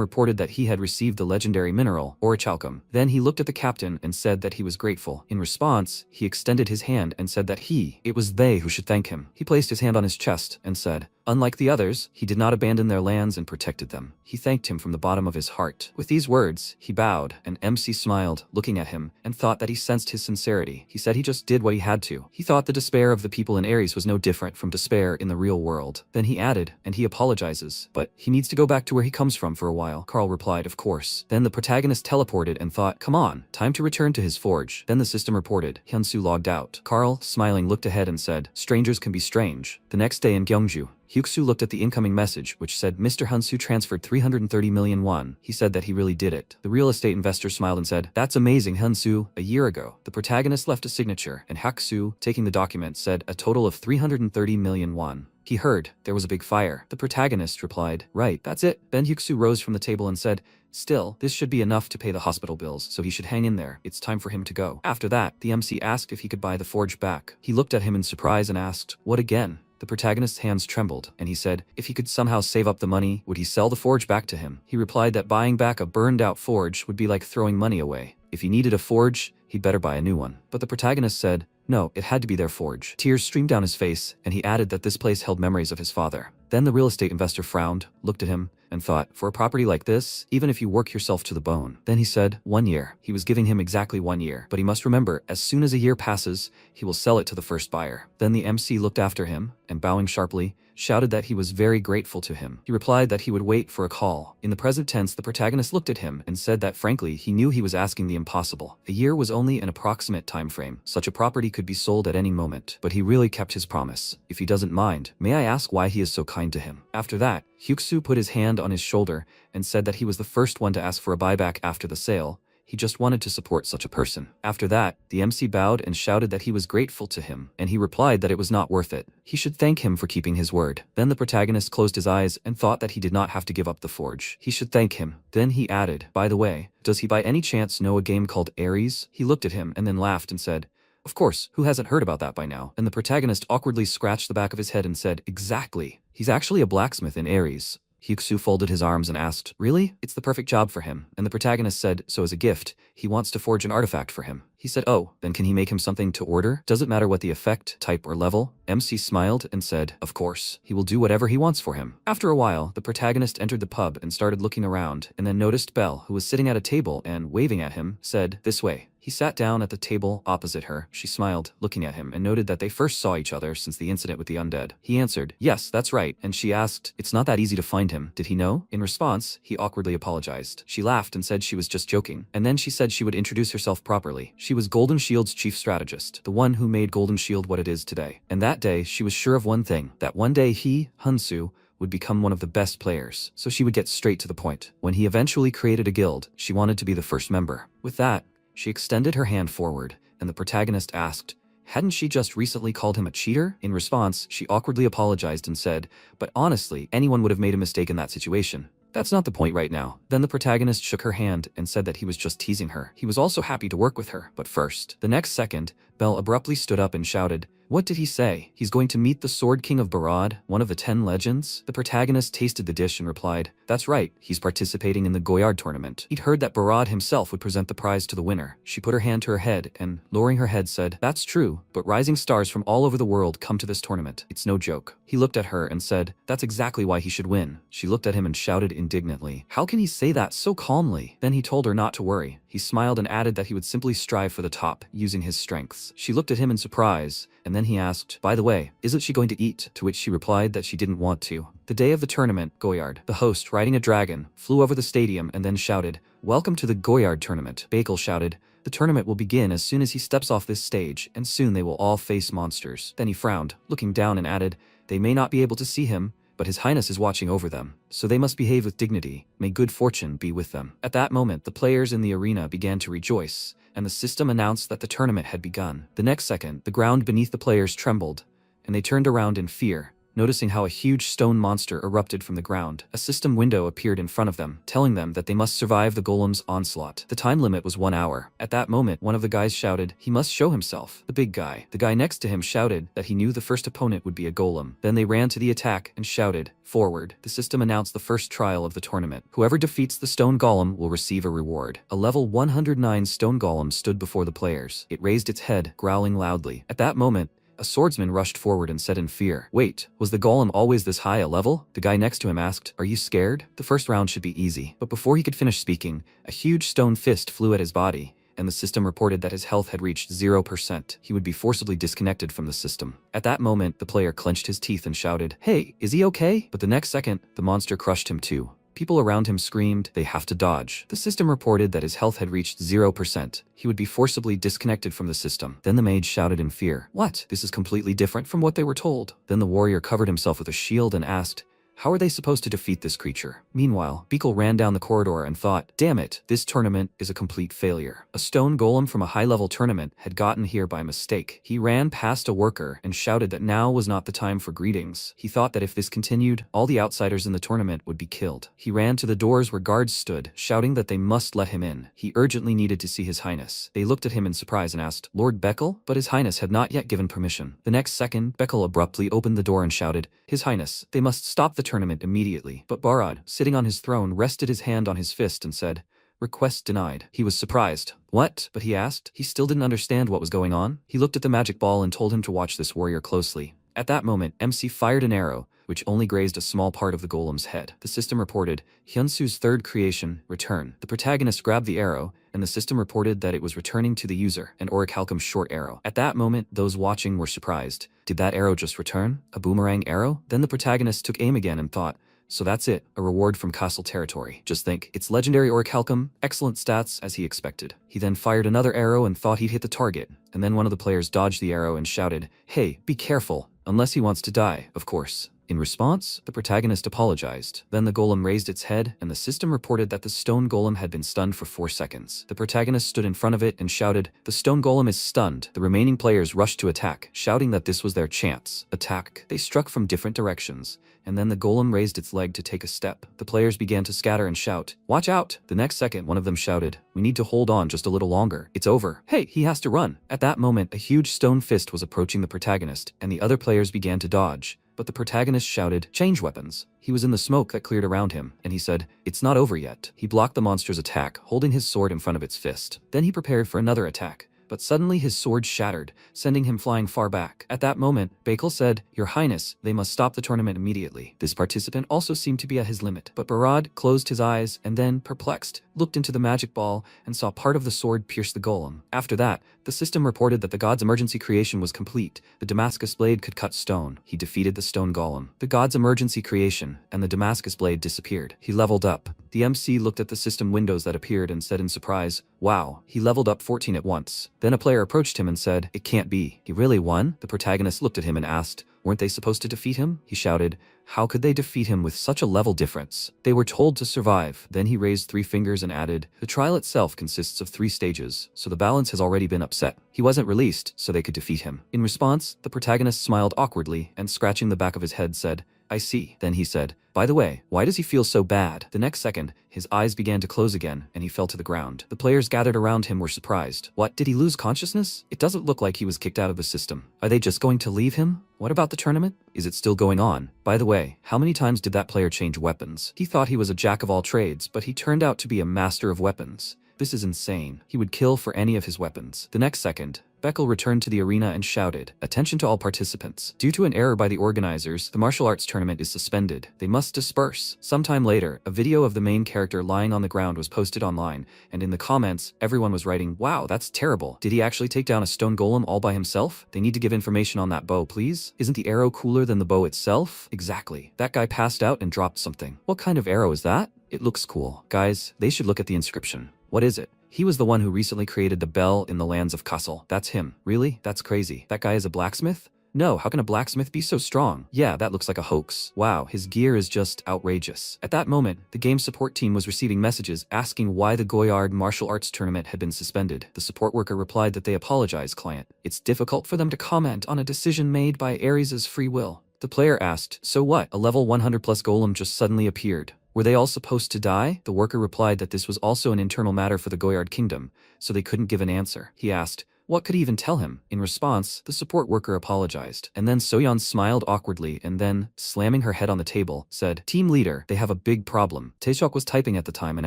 reported that he had received the legendary mineral, orichalcum. Then he looked at the captain and said that he was grateful. In response, he extended his hand and said that it was they who should thank him. He placed his hand on his chest and said, unlike the others, he did not abandon their lands and protected them. He thanked him from the bottom of his heart. With these words, he bowed, and MC smiled, looking at him, and thought that he sensed his sincerity. He said he just did what he had to. He thought the despair of the people in Ares was no different from despair in the real world. Then he added, and he apologizes, but he needs to go back to where he comes from for a while. Carl replied, of course. Then the protagonist teleported and thought, come on, time to return to his forge. Then the system reported, Hyunsu logged out. Carl, smiling, looked ahead and said, strangers can be strange. The next day in Gyeongju, Hyuksu looked at the incoming message, which said Mr. Hunsu transferred 330 million won. He said that he really did it. The real estate investor smiled and said, "That's amazing, Hunsu." A year ago, the protagonist left a signature, and Hyuksu, taking the document, said a total of 330 million won. He heard there was a big fire. The protagonist replied, "Right, that's it." Then Hyuksu rose from the table and said, "Still, this should be enough to pay the hospital bills, so he should hang in there. It's time for him to go." After that, the MC asked if he could buy the forge back. He looked at him in surprise and asked, "What again?" The protagonist's hands trembled, and he said, if he could somehow save up the money, would he sell the forge back to him? He replied that buying back a burned-out forge would be like throwing money away. If he needed a forge, he'd better buy a new one. But the protagonist said, no, it had to be their forge. Tears streamed down his face, and he added that this place held memories of his father. Then the real estate investor frowned, looked at him, and thought, for a property like this, even if you work yourself to the bone. Then he said, 1 year. He was giving him exactly 1 year, but he must remember, as soon as a year passes, he will sell it to the first buyer. Then the MC looked after him, and bowing sharply, shouted that he was very grateful to him. He replied that he would wait for a call. In the present tense, the protagonist looked at him and said that frankly, he knew he was asking the impossible. A year was only an approximate time frame. Such a property could be sold at any moment, but he really kept his promise. If he doesn't mind, may I ask why he is so kind to him? After that, Hyuksu put his hand on his shoulder and said that he was the first one to ask for a buyback after the sale. He just wanted to support such a person. After that, the MC bowed and shouted that he was grateful to him, and he replied that it was not worth it. He should thank him for keeping his word. Then the protagonist closed his eyes and thought that he did not have to give up the forge. He should thank him. Then he added, by the way, does he by any chance know a game called Ares? He looked at him and then laughed and said, of course, who hasn't heard about that by now? And the protagonist awkwardly scratched the back of his head and said, exactly. He's actually a blacksmith in Ares. Hyuksu folded his arms and asked, really? It's the perfect job for him. And the protagonist said, so as a gift, he wants to forge an artifact for him. He said, oh, then can he make him something to order? Does it matter what the effect, type, or level? MC smiled and said, of course, he will do whatever he wants for him. After a while, the protagonist entered the pub and started looking around, and then noticed Belle, who was sitting at a table and waving at him, said, this way. He sat down at the table opposite her. She smiled, looking at him, and noted that they first saw each other since the incident with the undead. He answered, yes, that's right, and she asked, it's not that easy to find him. Did he know? In response, he awkwardly apologized. She laughed and said she was just joking, and then she said she would introduce herself properly. She was Golden Shield's chief strategist, the one who made Golden Shield what it is today. And that day, she was sure of one thing, that one day he, Hunsu, would become one of the best players, so she would get straight to the point. When he eventually created a guild, she wanted to be the first member. With that, she extended her hand forward, and the protagonist asked, hadn't she just recently called him a cheater? In response, she awkwardly apologized and said, but honestly, anyone would have made a mistake in that situation. That's not the point right now. Then the protagonist shook her hand and said that he was just teasing her. He was also happy to work with her, but first. The next second, Belle abruptly stood up and shouted, what did he say? He's going to meet the Sword King of Barad, one of the 10 legends? The protagonist tasted the dish and replied, that's right, he's participating in the Goyard tournament. He'd heard that Barad himself would present the prize to the winner. She put her hand to her head and, lowering her head, said, that's true, but rising stars from all over the world come to this tournament. It's no joke. He looked at her and said, that's exactly why he should win. She looked at him and shouted indignantly, how can he say that so calmly? Then he told her not to worry. He smiled and added that he would simply strive for the top, using his strengths. She looked at him in surprise, and then he asked, by the way, isn't she going to eat? To which she replied that she didn't want to. The day of the tournament, Goyard, the host riding a dragon, flew over the stadium and then shouted, welcome to the Goyard tournament. Bakel shouted, the tournament will begin as soon as he steps off this stage, and soon they will all face monsters. Then he frowned, looking down and added, they may not be able to see him, but His Highness is watching over them, so they must behave with dignity. May good fortune be with them. At that moment, the players in the arena began to rejoice, and the system announced that the tournament had begun. The next second, the ground beneath the players trembled, and they turned around in fear, noticing how a huge stone monster erupted from the ground. A system window appeared in front of them, telling them that they must survive the golem's onslaught. The time limit was 1 hour. At that moment, one of the guys shouted, he must show himself. The big guy. The guy next to him shouted that he knew the first opponent would be a golem. Then they ran to the attack and shouted, forward. The system announced the first trial of the tournament. Whoever defeats the stone golem will receive a reward. A level 109 stone golem stood before the players. It raised its head, growling loudly. At that moment, a swordsman rushed forward and said in fear, wait, was the golem always this high a level? The guy next to him asked, are you scared? The first round should be easy. But before he could finish speaking, a huge stone fist flew at his body, and the system reported that his health had reached 0%. He would be forcibly disconnected from the system. At that moment, the player clenched his teeth and shouted, hey, is he okay? But the next second, the monster crushed him too. People around him screamed, they have to dodge. The system reported that his health had reached 0%. He would be forcibly disconnected from the system. Then the mage shouted in fear, "What? This is completely different from what they were told." Then the warrior covered himself with a shield and asked, how are they supposed to defeat this creature? Meanwhile, Beekle ran down the corridor and thought, damn it, this tournament is a complete failure. A stone golem from a high-level tournament had gotten here by mistake. He ran past a worker and shouted that now was not the time for greetings. He thought that if this continued, all the outsiders in the tournament would be killed. He ran to the doors where guards stood, shouting that they must let him in. He urgently needed to see His Highness. They looked at him in surprise and asked, Lord Beckle? But His Highness had not yet given permission. The next second, Beckle abruptly opened the door and shouted, His Highness, they must stop the tournament immediately. But Barad, sitting on his throne, rested his hand on his fist and said, request denied. He was surprised. What? But he asked. He still didn't understand what was going on. He looked at the magic ball and told him to watch this warrior closely. At that moment, MC fired an arrow, which only grazed a small part of the golem's head. The system reported, Hyunsu's third creation, return. The protagonist grabbed the arrow, and the system reported that it was returning to the user, an orichalcum short arrow. At that moment, those watching were surprised. Did that arrow just return? A boomerang arrow? Then the protagonist took aim again and thought, so that's it, a reward from Castle Territory. Just think, it's legendary orichalcum, excellent stats as he expected. He then fired another arrow and thought he'd hit the target, and then one of the players dodged the arrow and shouted, hey, be careful, unless he wants to die, of course. In response, the protagonist apologized. Then the golem raised its head, and the system reported that the stone golem had been stunned for 4 seconds. The protagonist stood in front of it and shouted, the stone golem is stunned. The remaining players rushed to attack, shouting that this was their chance. Attack. They struck from different directions, and then the golem raised its leg to take a step. The players began to scatter and shout, watch out! The next second, one of them shouted, we need to hold on just a little longer. It's over. Hey, he has to run. At that moment, a huge stone fist was approaching the protagonist, and the other players began to dodge. But the protagonist shouted, change weapons. He was in the smoke that cleared around him, and he said, it's not over yet. He blocked the monster's attack, holding his sword in front of its fist. Then he prepared for another attack. But suddenly his sword shattered, sending him flying far back. At that moment, Beckle said, Your Highness, they must stop the tournament immediately. This participant also seemed to be at his limit, but Barad closed his eyes and then, perplexed, looked into the magic ball and saw part of the sword pierce the golem. After that, the system reported that the god's emergency creation was complete. The Damascus blade could cut stone. He defeated the stone golem. The god's emergency creation, and the Damascus blade disappeared. He leveled up. The MC looked at the system windows that appeared and said in surprise, wow, he leveled up 14 at once. Then a player approached him and said, it can't be. He really won? The protagonist looked at him and asked, weren't they supposed to defeat him? He shouted, how could they defeat him with such a level difference? They were told to survive. Then he raised 3 fingers and added, the trial itself consists of 3 stages, so the balance has already been upset. He wasn't released, so they could defeat him. In response, the protagonist smiled awkwardly and scratching the back of his head said, I see. Then he said, by the way, why does he feel so bad? The next second, his eyes began to close again, and he fell to the ground. The players gathered around him were surprised. What, did he lose consciousness? It doesn't look like he was kicked out of the system. Are they just going to leave him? What about the tournament? Is it still going on? By the way, how many times did that player change weapons? He thought he was a jack of all trades, but he turned out to be a master of weapons. This is insane. He would kill for any of his weapons. The next second, Beckle returned to the arena and shouted, attention to all participants. Due to an error by the organizers, the martial arts tournament is suspended. They must disperse. Sometime later, a video of the main character lying on the ground was posted online, and in the comments, everyone was writing, wow, that's terrible. Did he actually take down a stone golem all by himself? They need to give information on that bow, please. Isn't the arrow cooler than the bow itself? Exactly. That guy passed out and dropped something. What kind of arrow is that? It looks cool. Guys, they should look at the inscription. What is it? He was the one who recently created the bell in the lands of Castle. That's him. Really? That's crazy. That guy is a blacksmith? No, how can a blacksmith be so strong? Yeah, that looks like a hoax. Wow, his gear is just outrageous. At that moment, the game support team was receiving messages asking why the Goyard martial arts tournament had been suspended. The support worker replied that they apologize, client. It's difficult for them to comment on a decision made by Ares' free will. The player asked, so what? A level 100 plus golem just suddenly appeared. Were they all supposed to die? The worker replied that this was also an internal matter for the Goyard kingdom, so they couldn't give an answer. He asked, what could he even tell him? In response, the support worker apologized. And then Soyeon smiled awkwardly and then, slamming her head on the table, said, team leader, they have a big problem. Taeseok was typing at the time and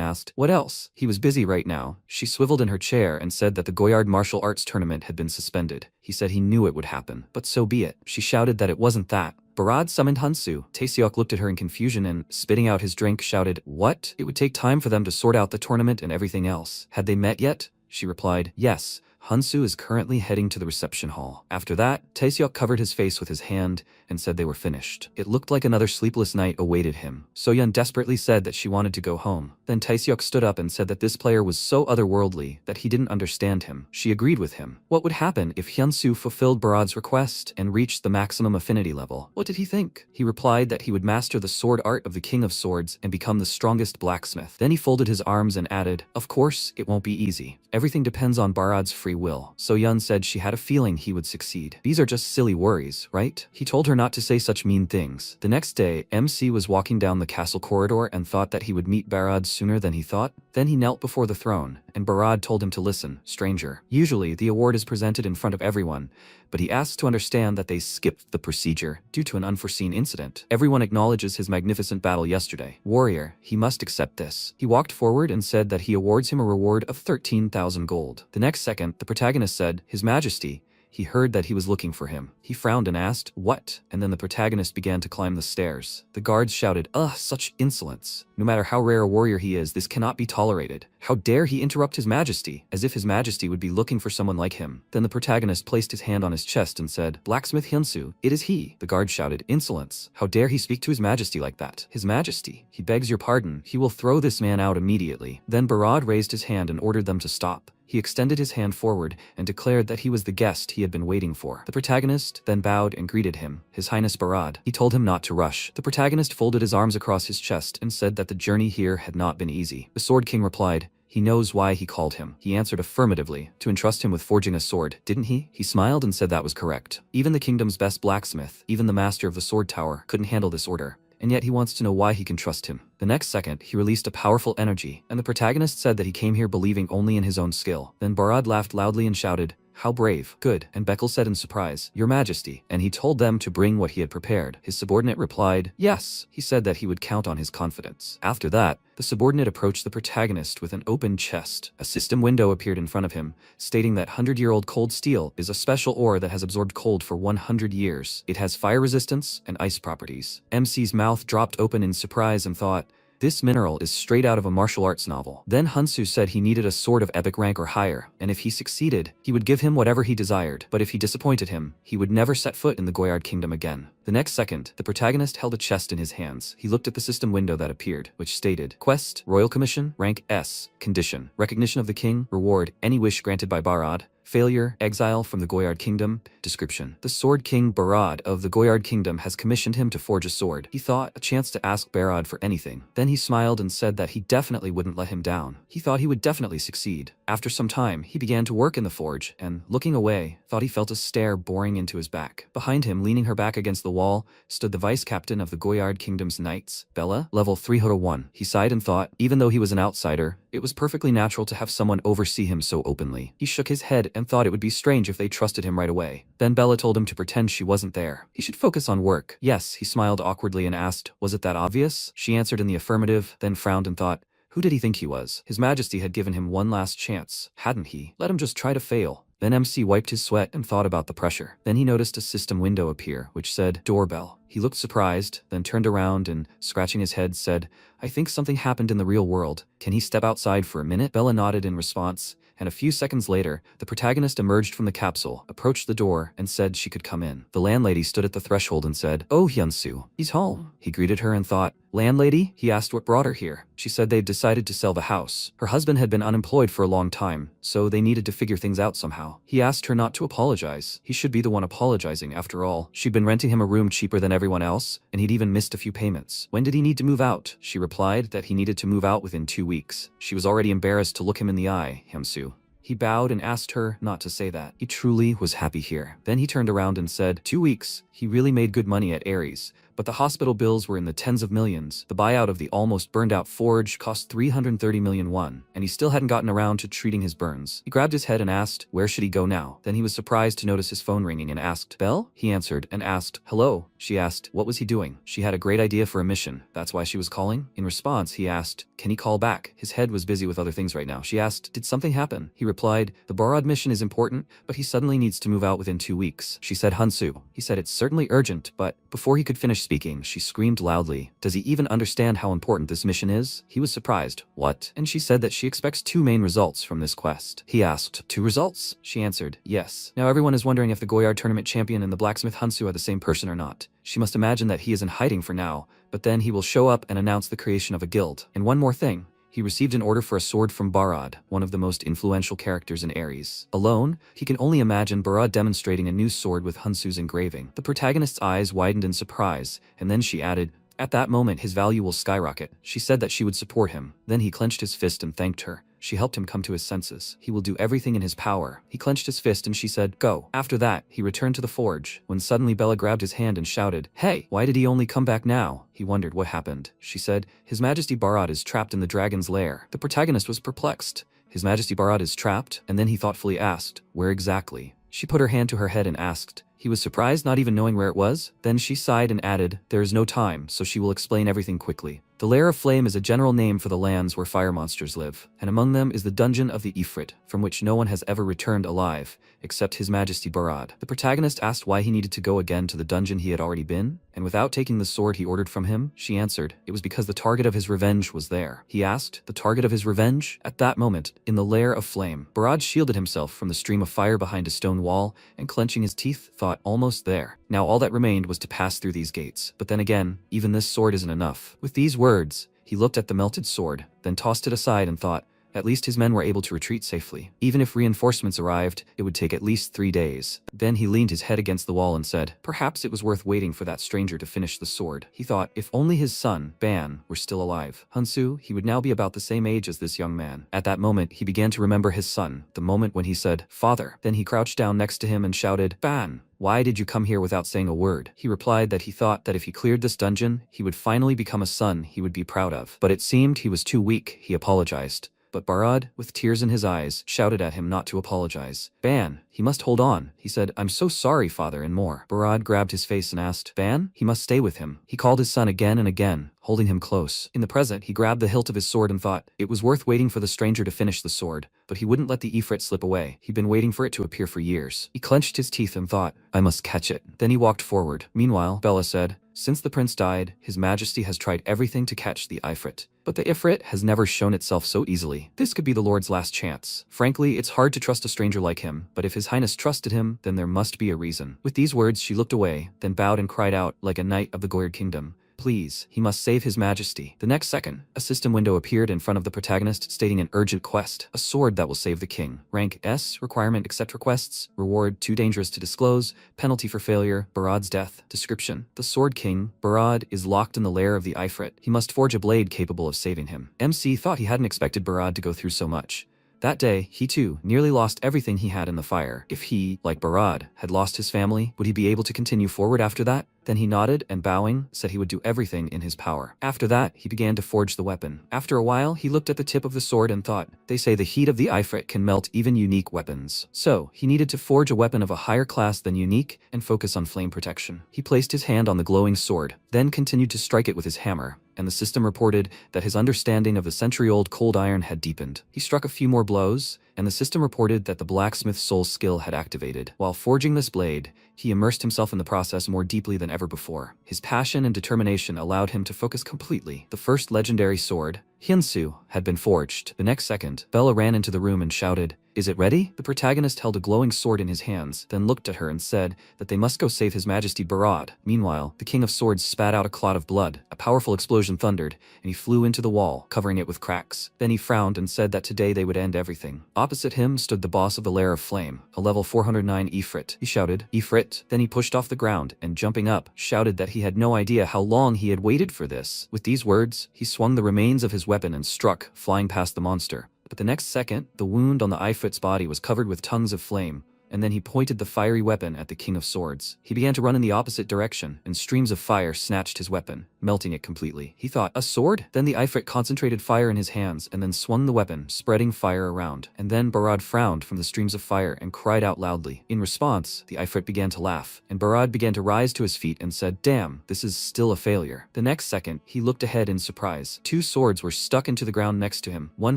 asked, what else? He was busy right now. She swiveled in her chair and said that the Goyard martial arts tournament had been suspended. He said he knew it would happen, but so be it. She shouted that it wasn't that. Barad summoned Hansu. Taeseok looked at her in confusion and, spitting out his drink, shouted, what? It would take time for them to sort out the tournament and everything else. Had they met yet? She replied, yes. Hunsu is currently heading to the reception hall. After that, Taeseok covered his face with his hand and said they were finished. It looked like another sleepless night awaited him. Soyeon desperately said that she wanted to go home. Then Taeseok stood up and said that this player was so otherworldly that he didn't understand him. She agreed with him. What would happen if Hyunsu fulfilled Barad's request and reached the maximum affinity level? What did he think? He replied that he would master the sword art of the King of Swords and become the strongest blacksmith. Then he folded his arms and added, "Of course, it won't be easy. Everything depends on Barad's free will." Soyeon said she had a feeling he would succeed. These are just silly worries, right? He told her not to say such mean things. The next day, MC was walking down the castle corridor and thought that he would meet Barad sooner than he thought. Then he knelt before the throne, and Barad told him to listen, stranger. Usually, the award is presented in front of everyone, but he asked to understand that they skipped the procedure due to an unforeseen incident. Everyone acknowledges his magnificent battle yesterday. Warrior, he must accept this. He walked forward and said that he awards him a reward of 13,000 gold. The next second, the protagonist said, "His Majesty." He heard that he was looking for him. He frowned and asked, "What?" And then the protagonist began to climb the stairs. The guards shouted, "Ugh, such insolence. No matter how rare a warrior he is, this cannot be tolerated. How dare he interrupt His Majesty?" As if His Majesty would be looking for someone like him. Then the protagonist placed his hand on his chest and said, "Blacksmith Hyunsu, it is he." The guard shouted, "Insolence. How dare he speak to His Majesty like that? His Majesty, he begs your pardon. He will throw this man out immediately." Then Barad raised his hand and ordered them to stop. He extended his hand forward and declared that he was the guest he had been waiting for. The protagonist then bowed and greeted him, His Highness Barad. He told him not to rush. The protagonist folded his arms across his chest and said that the journey here had not been easy. The Sword King replied, "He knows why he called him." He answered affirmatively, to entrust him with forging a sword, didn't he? He smiled and said that was correct. Even the kingdom's best blacksmith, even the master of the sword tower, couldn't handle this order. And yet he wants to know why he can trust him. The next second, he released a powerful energy, and the protagonist said that he came here believing only in his own skill. Then Barad laughed loudly and shouted, "How brave, good." And Bekele said in surprise, "Your Majesty." And he told them to bring what he had prepared. His subordinate replied, "Yes." He said that he would count on his confidence. After that, the subordinate approached the protagonist with an open chest. A system window appeared in front of him, stating that 100-year-old cold steel is a special ore that has absorbed cold for 100 years. It has fire resistance and ice properties. MC's mouth dropped open in surprise and thought, this mineral is straight out of a martial arts novel. Then Hunsu said he needed a sword of epic rank or higher, and if he succeeded, he would give him whatever he desired. But if he disappointed him, he would never set foot in the Goyard Kingdom again. The next second, the protagonist held a chest in his hands. He looked at the system window that appeared, which stated, Quest, Royal Commission, Rank S, Condition, Recognition of the King, Reward, any wish granted by Barad. Failure, exile from the Goyard Kingdom. Description: the Sword King Barad of the Goyard Kingdom has commissioned him to forge a sword. He thought a chance to ask Barad for anything. Then he smiled and said that he definitely wouldn't let him down. He thought he would definitely succeed. After some time, he began to work in the forge, and, looking away, thought he felt a stare boring into his back. Behind him, leaning her back against the wall, stood the vice captain of the Goyard Kingdom's knights, Bella, level 301. He sighed and thought, even though he was an outsider, it was perfectly natural to have someone oversee him so openly. He shook his head and thought it would be strange if they trusted him right away. Then Bella told him to pretend she wasn't there. He should focus on work. Yes, he smiled awkwardly and asked, was it that obvious? She answered in the affirmative, then frowned and thought, who did he think he was? His Majesty had given him one last chance, hadn't he? Let him just try to fail. Then MC wiped his sweat and thought about the pressure. Then he noticed a system window appear, which said, doorbell. He looked surprised, then turned around and, scratching his head, said, I think something happened in the real world. Can he step outside for a minute? Bella nodded in response, and a few seconds later, the protagonist emerged from the capsule, approached the door, and said she could come in. The landlady stood at the threshold and said, Oh, Hyunsu, he's home. He greeted her and thought, Landlady? He asked what brought her here. She said they'd decided to sell the house. Her husband had been unemployed for a long time, so they needed to figure things out somehow. He asked her not to apologize. He should be the one apologizing, after all. She'd been renting him a room cheaper than everyone else, and he'd even missed a few payments. When did he need to move out? She replied that he needed to move out within 2 weeks. She was already embarrassed to look him in the eye, Hyunsu. He bowed and asked her not to say that. He truly was happy here. Then he turned around and said, 2 weeks. He really made good money at Ares, but the hospital bills were in the tens of millions. The buyout of the almost burned out forge cost 330 million won, and he still hadn't gotten around to treating his burns. He grabbed his head and asked, where should he go now? Then he was surprised to notice his phone ringing and asked, Belle? He answered and asked, hello? She asked, what was he doing? She had a great idea for a mission. That's why she was calling? In response, he asked, can he call back? His head was busy with other things right now. She asked, did something happen? He replied, the Barad mission is important, but he suddenly needs to move out within 2 weeks. She said, Hunsu. He said, it's certainly urgent, but before he could finish speaking, she screamed loudly. Does he even understand how important this mission is? He was surprised. What? And she said that she expects 2 main results from this quest. He asked, 2 results? She answered, yes. Now everyone is wondering if the Goyard tournament champion and the Blacksmith Hansu are the same person or not. She must imagine that he is in hiding for now, but then he will show up and announce the creation of a guild. And one more thing. He received an order for a sword from Barad, one of the most influential characters in Ares. Alone, he can only imagine Barad demonstrating a new sword with Hansu's engraving. The protagonist's eyes widened in surprise, and then she added, at that moment his value will skyrocket. She said that she would support him. Then he clenched his fist and thanked her. She helped him come to his senses. He will do everything in his power. He clenched his fist and she said, go. After that, he returned to the forge, when suddenly Bella grabbed his hand and shouted, hey, why did he only come back now? He wondered what happened. She said, His Majesty Barad is trapped in the dragon's lair. The protagonist was perplexed. His Majesty Barad is trapped? And then he thoughtfully asked, where exactly? She put her hand to her head and asked. He was surprised, not even knowing where it was. Then she sighed and added, there is no time, so she will explain everything quickly. The Lair of Flame is a general name for the lands where fire monsters live, and among them is the Dungeon of the Ifrit, from which no one has ever returned alive, except His Majesty Barad. The protagonist asked why he needed to go again to the dungeon he had already been, and without taking the sword he ordered from him, she answered, it was because the target of his revenge was there. He asked, the target of his revenge? At that moment, in the Lair of Flame, Barad shielded himself from the stream of fire behind a stone wall, and clenching his teeth, thought, almost there. Now all that remained was to pass through these gates. But then again, even this sword isn't enough. With these words, he looked at the melted sword, then tossed it aside and thought, at least his men were able to retreat safely. Even if reinforcements arrived, it would take at least 3 days. Then he leaned his head against the wall and said, perhaps it was worth waiting for that stranger to finish the sword. He thought, if only his son, Ban, were still alive. Hansu, he would now be about the same age as this young man. At that moment, he began to remember his son, the moment when he said, father. Then he crouched down next to him and shouted, Ban, why did you come here without saying a word? He replied that he thought that if he cleared this dungeon, he would finally become a son he would be proud of. But it seemed he was too weak. He apologized. But Barad, with tears in his eyes, shouted at him not to apologize. Ban, he must hold on. He said, I'm so sorry, father, and more. Barad grabbed his face and asked, Ban? He must stay with him. He called his son again and again, holding him close. In the present, he grabbed the hilt of his sword and thought, it was worth waiting for the stranger to finish the sword. But he wouldn't let the Ifrit slip away. He'd been waiting for it to appear for years. He clenched his teeth and thought, I must catch it. Then he walked forward. Meanwhile, Bella said, since the prince died, His Majesty has tried everything to catch the Ifrit. But the Ifrit has never shown itself so easily. This could be the Lord's last chance. Frankly, it's hard to trust a stranger like him, but if His Highness trusted him, then there must be a reason. With these words, she looked away, then bowed and cried out, like a knight of the Goyard kingdom, please, he must save His Majesty. The next second, a system window appeared in front of the protagonist stating an urgent quest, a sword that will save the king. Rank S, requirement accept requests, reward too dangerous to disclose, penalty for failure, Barad's death. Description, the Sword King, Barad, is locked in the lair of the Ifrit. He must forge a blade capable of saving him. MC thought he hadn't expected Barad to go through so much. That day, he too nearly lost everything he had in the fire. If he, like Barad, had lost his family, would he be able to continue forward after that? Then he nodded and bowing, said he would do everything in his power. After that, he began to forge the weapon. After a while, he looked at the tip of the sword and thought, they say the heat of the Ifrit can melt even unique weapons. So, he needed to forge a weapon of a higher class than unique and focus on flame protection. He placed his hand on the glowing sword, then continued to strike it with his hammer, and the system reported that his understanding of the century-old cold iron had deepened. He struck a few more blows, and the system reported that the blacksmith's soul skill had activated. While forging this blade, he immersed himself in the process more deeply than ever before. His passion and determination allowed him to focus completely. The first legendary sword, Hyunsu, had been forged. The next second, Bella ran into the room and shouted, is it ready? The protagonist held a glowing sword in his hands, then looked at her and said that they must go save His Majesty Barad. Meanwhile, the King of Swords spat out a clot of blood, a powerful explosion thundered, and he flew into the wall, covering it with cracks. Then he frowned and said that today they would end everything. Opposite him stood the boss of the Lair of Flame, a level 409 Ifrit. He shouted, Ifrit. Then he pushed off the ground, and jumping up, shouted that he had no idea how long he had waited for this. With these words, he swung the remains of his weapon and struck, flying past the monster. But the next second, the wound on the Ifrit's body was covered with tongues of flame, and then he pointed the fiery weapon at the King of Swords. He began to run in the opposite direction, and streams of fire snatched his weapon, melting it completely. He thought, a sword? Then the Ifrit concentrated fire in his hands and then swung the weapon, spreading fire around. And then Barad frowned from the streams of fire and cried out loudly. In response, the Ifrit began to laugh, and Barad began to rise to his feet and said, damn, this is still a failure. The next second, he looked ahead in surprise. 2 swords were stuck into the ground next to him, one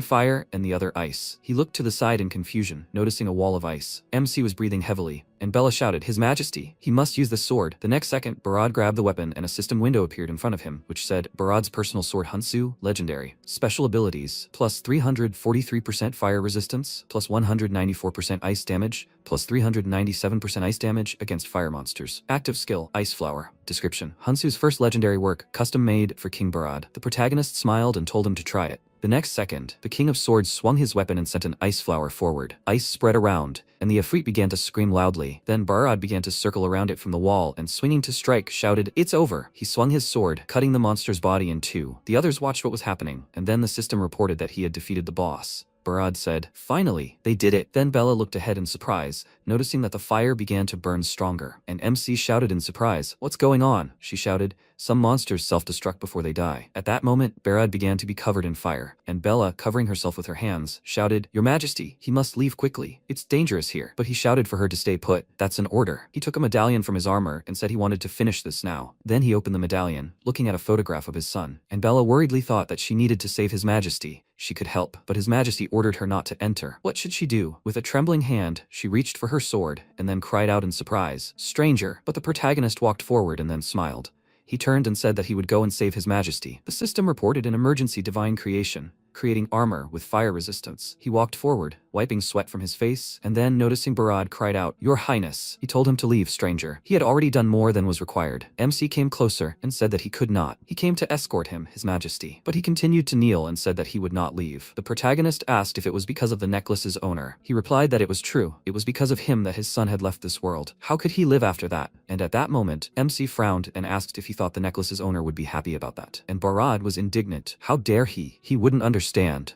fire and the other ice. He looked to the side in confusion, noticing a wall of ice. MC was breathing heavily, and Bella shouted, His Majesty, he must use the sword. The next second, Barad grabbed the weapon and a system window appeared in front of him, which said, Barad's personal sword Hansu, legendary. Special abilities, plus 343% fire resistance, plus 194% ice damage, plus 397% ice damage against fire monsters. Active skill, Ice Flower. Description, Hansu's first legendary work, custom made for King Barad. The protagonist smiled and told him to try it. The next second, the King of Swords swung his weapon and sent an ice flower forward. Ice spread around, and the Ifrit began to scream loudly. Then Barad began to circle around it from the wall and swinging to strike, shouted, It's over! He swung his sword, cutting the monster's body in two. The others watched what was happening, and then the system reported that he had defeated the boss. Barad said, Finally, they did it. Then Bella looked ahead in surprise, noticing that the fire began to burn stronger. And MC shouted in surprise, What's going on? She shouted, Some monsters self-destruct before they die. At that moment, Barad began to be covered in fire, and Bella, covering herself with her hands, shouted, Your Majesty, he must leave quickly. It's dangerous here. But he shouted for her to stay put. That's an order. He took a medallion from his armor and said he wanted to finish this now. Then he opened the medallion, looking at a photograph of his son, and Bella worriedly thought that she needed to save His Majesty. She could help, but His Majesty ordered her not to enter. What should she do? With a trembling hand, she reached for her sword, and then cried out in surprise, Stranger! But the protagonist walked forward and then smiled. He turned and said that he would go and save His Majesty. The system reported an emergency divine creation, creating armor with fire resistance. He walked forward, wiping sweat from his face, and then noticing Barad cried out, Your Highness. He told him to leave, stranger. He had already done more than was required. MC came closer and said that he could not. He came to escort him, His Majesty. But he continued to kneel and said that he would not leave. The protagonist asked if it was because of the necklace's owner. He replied that it was true. It was because of him that his son had left this world. How could he live after that? And at that moment, MC frowned and asked if he thought the necklace's owner would be happy about that. And Barad was indignant. How dare he? He wouldn't understand.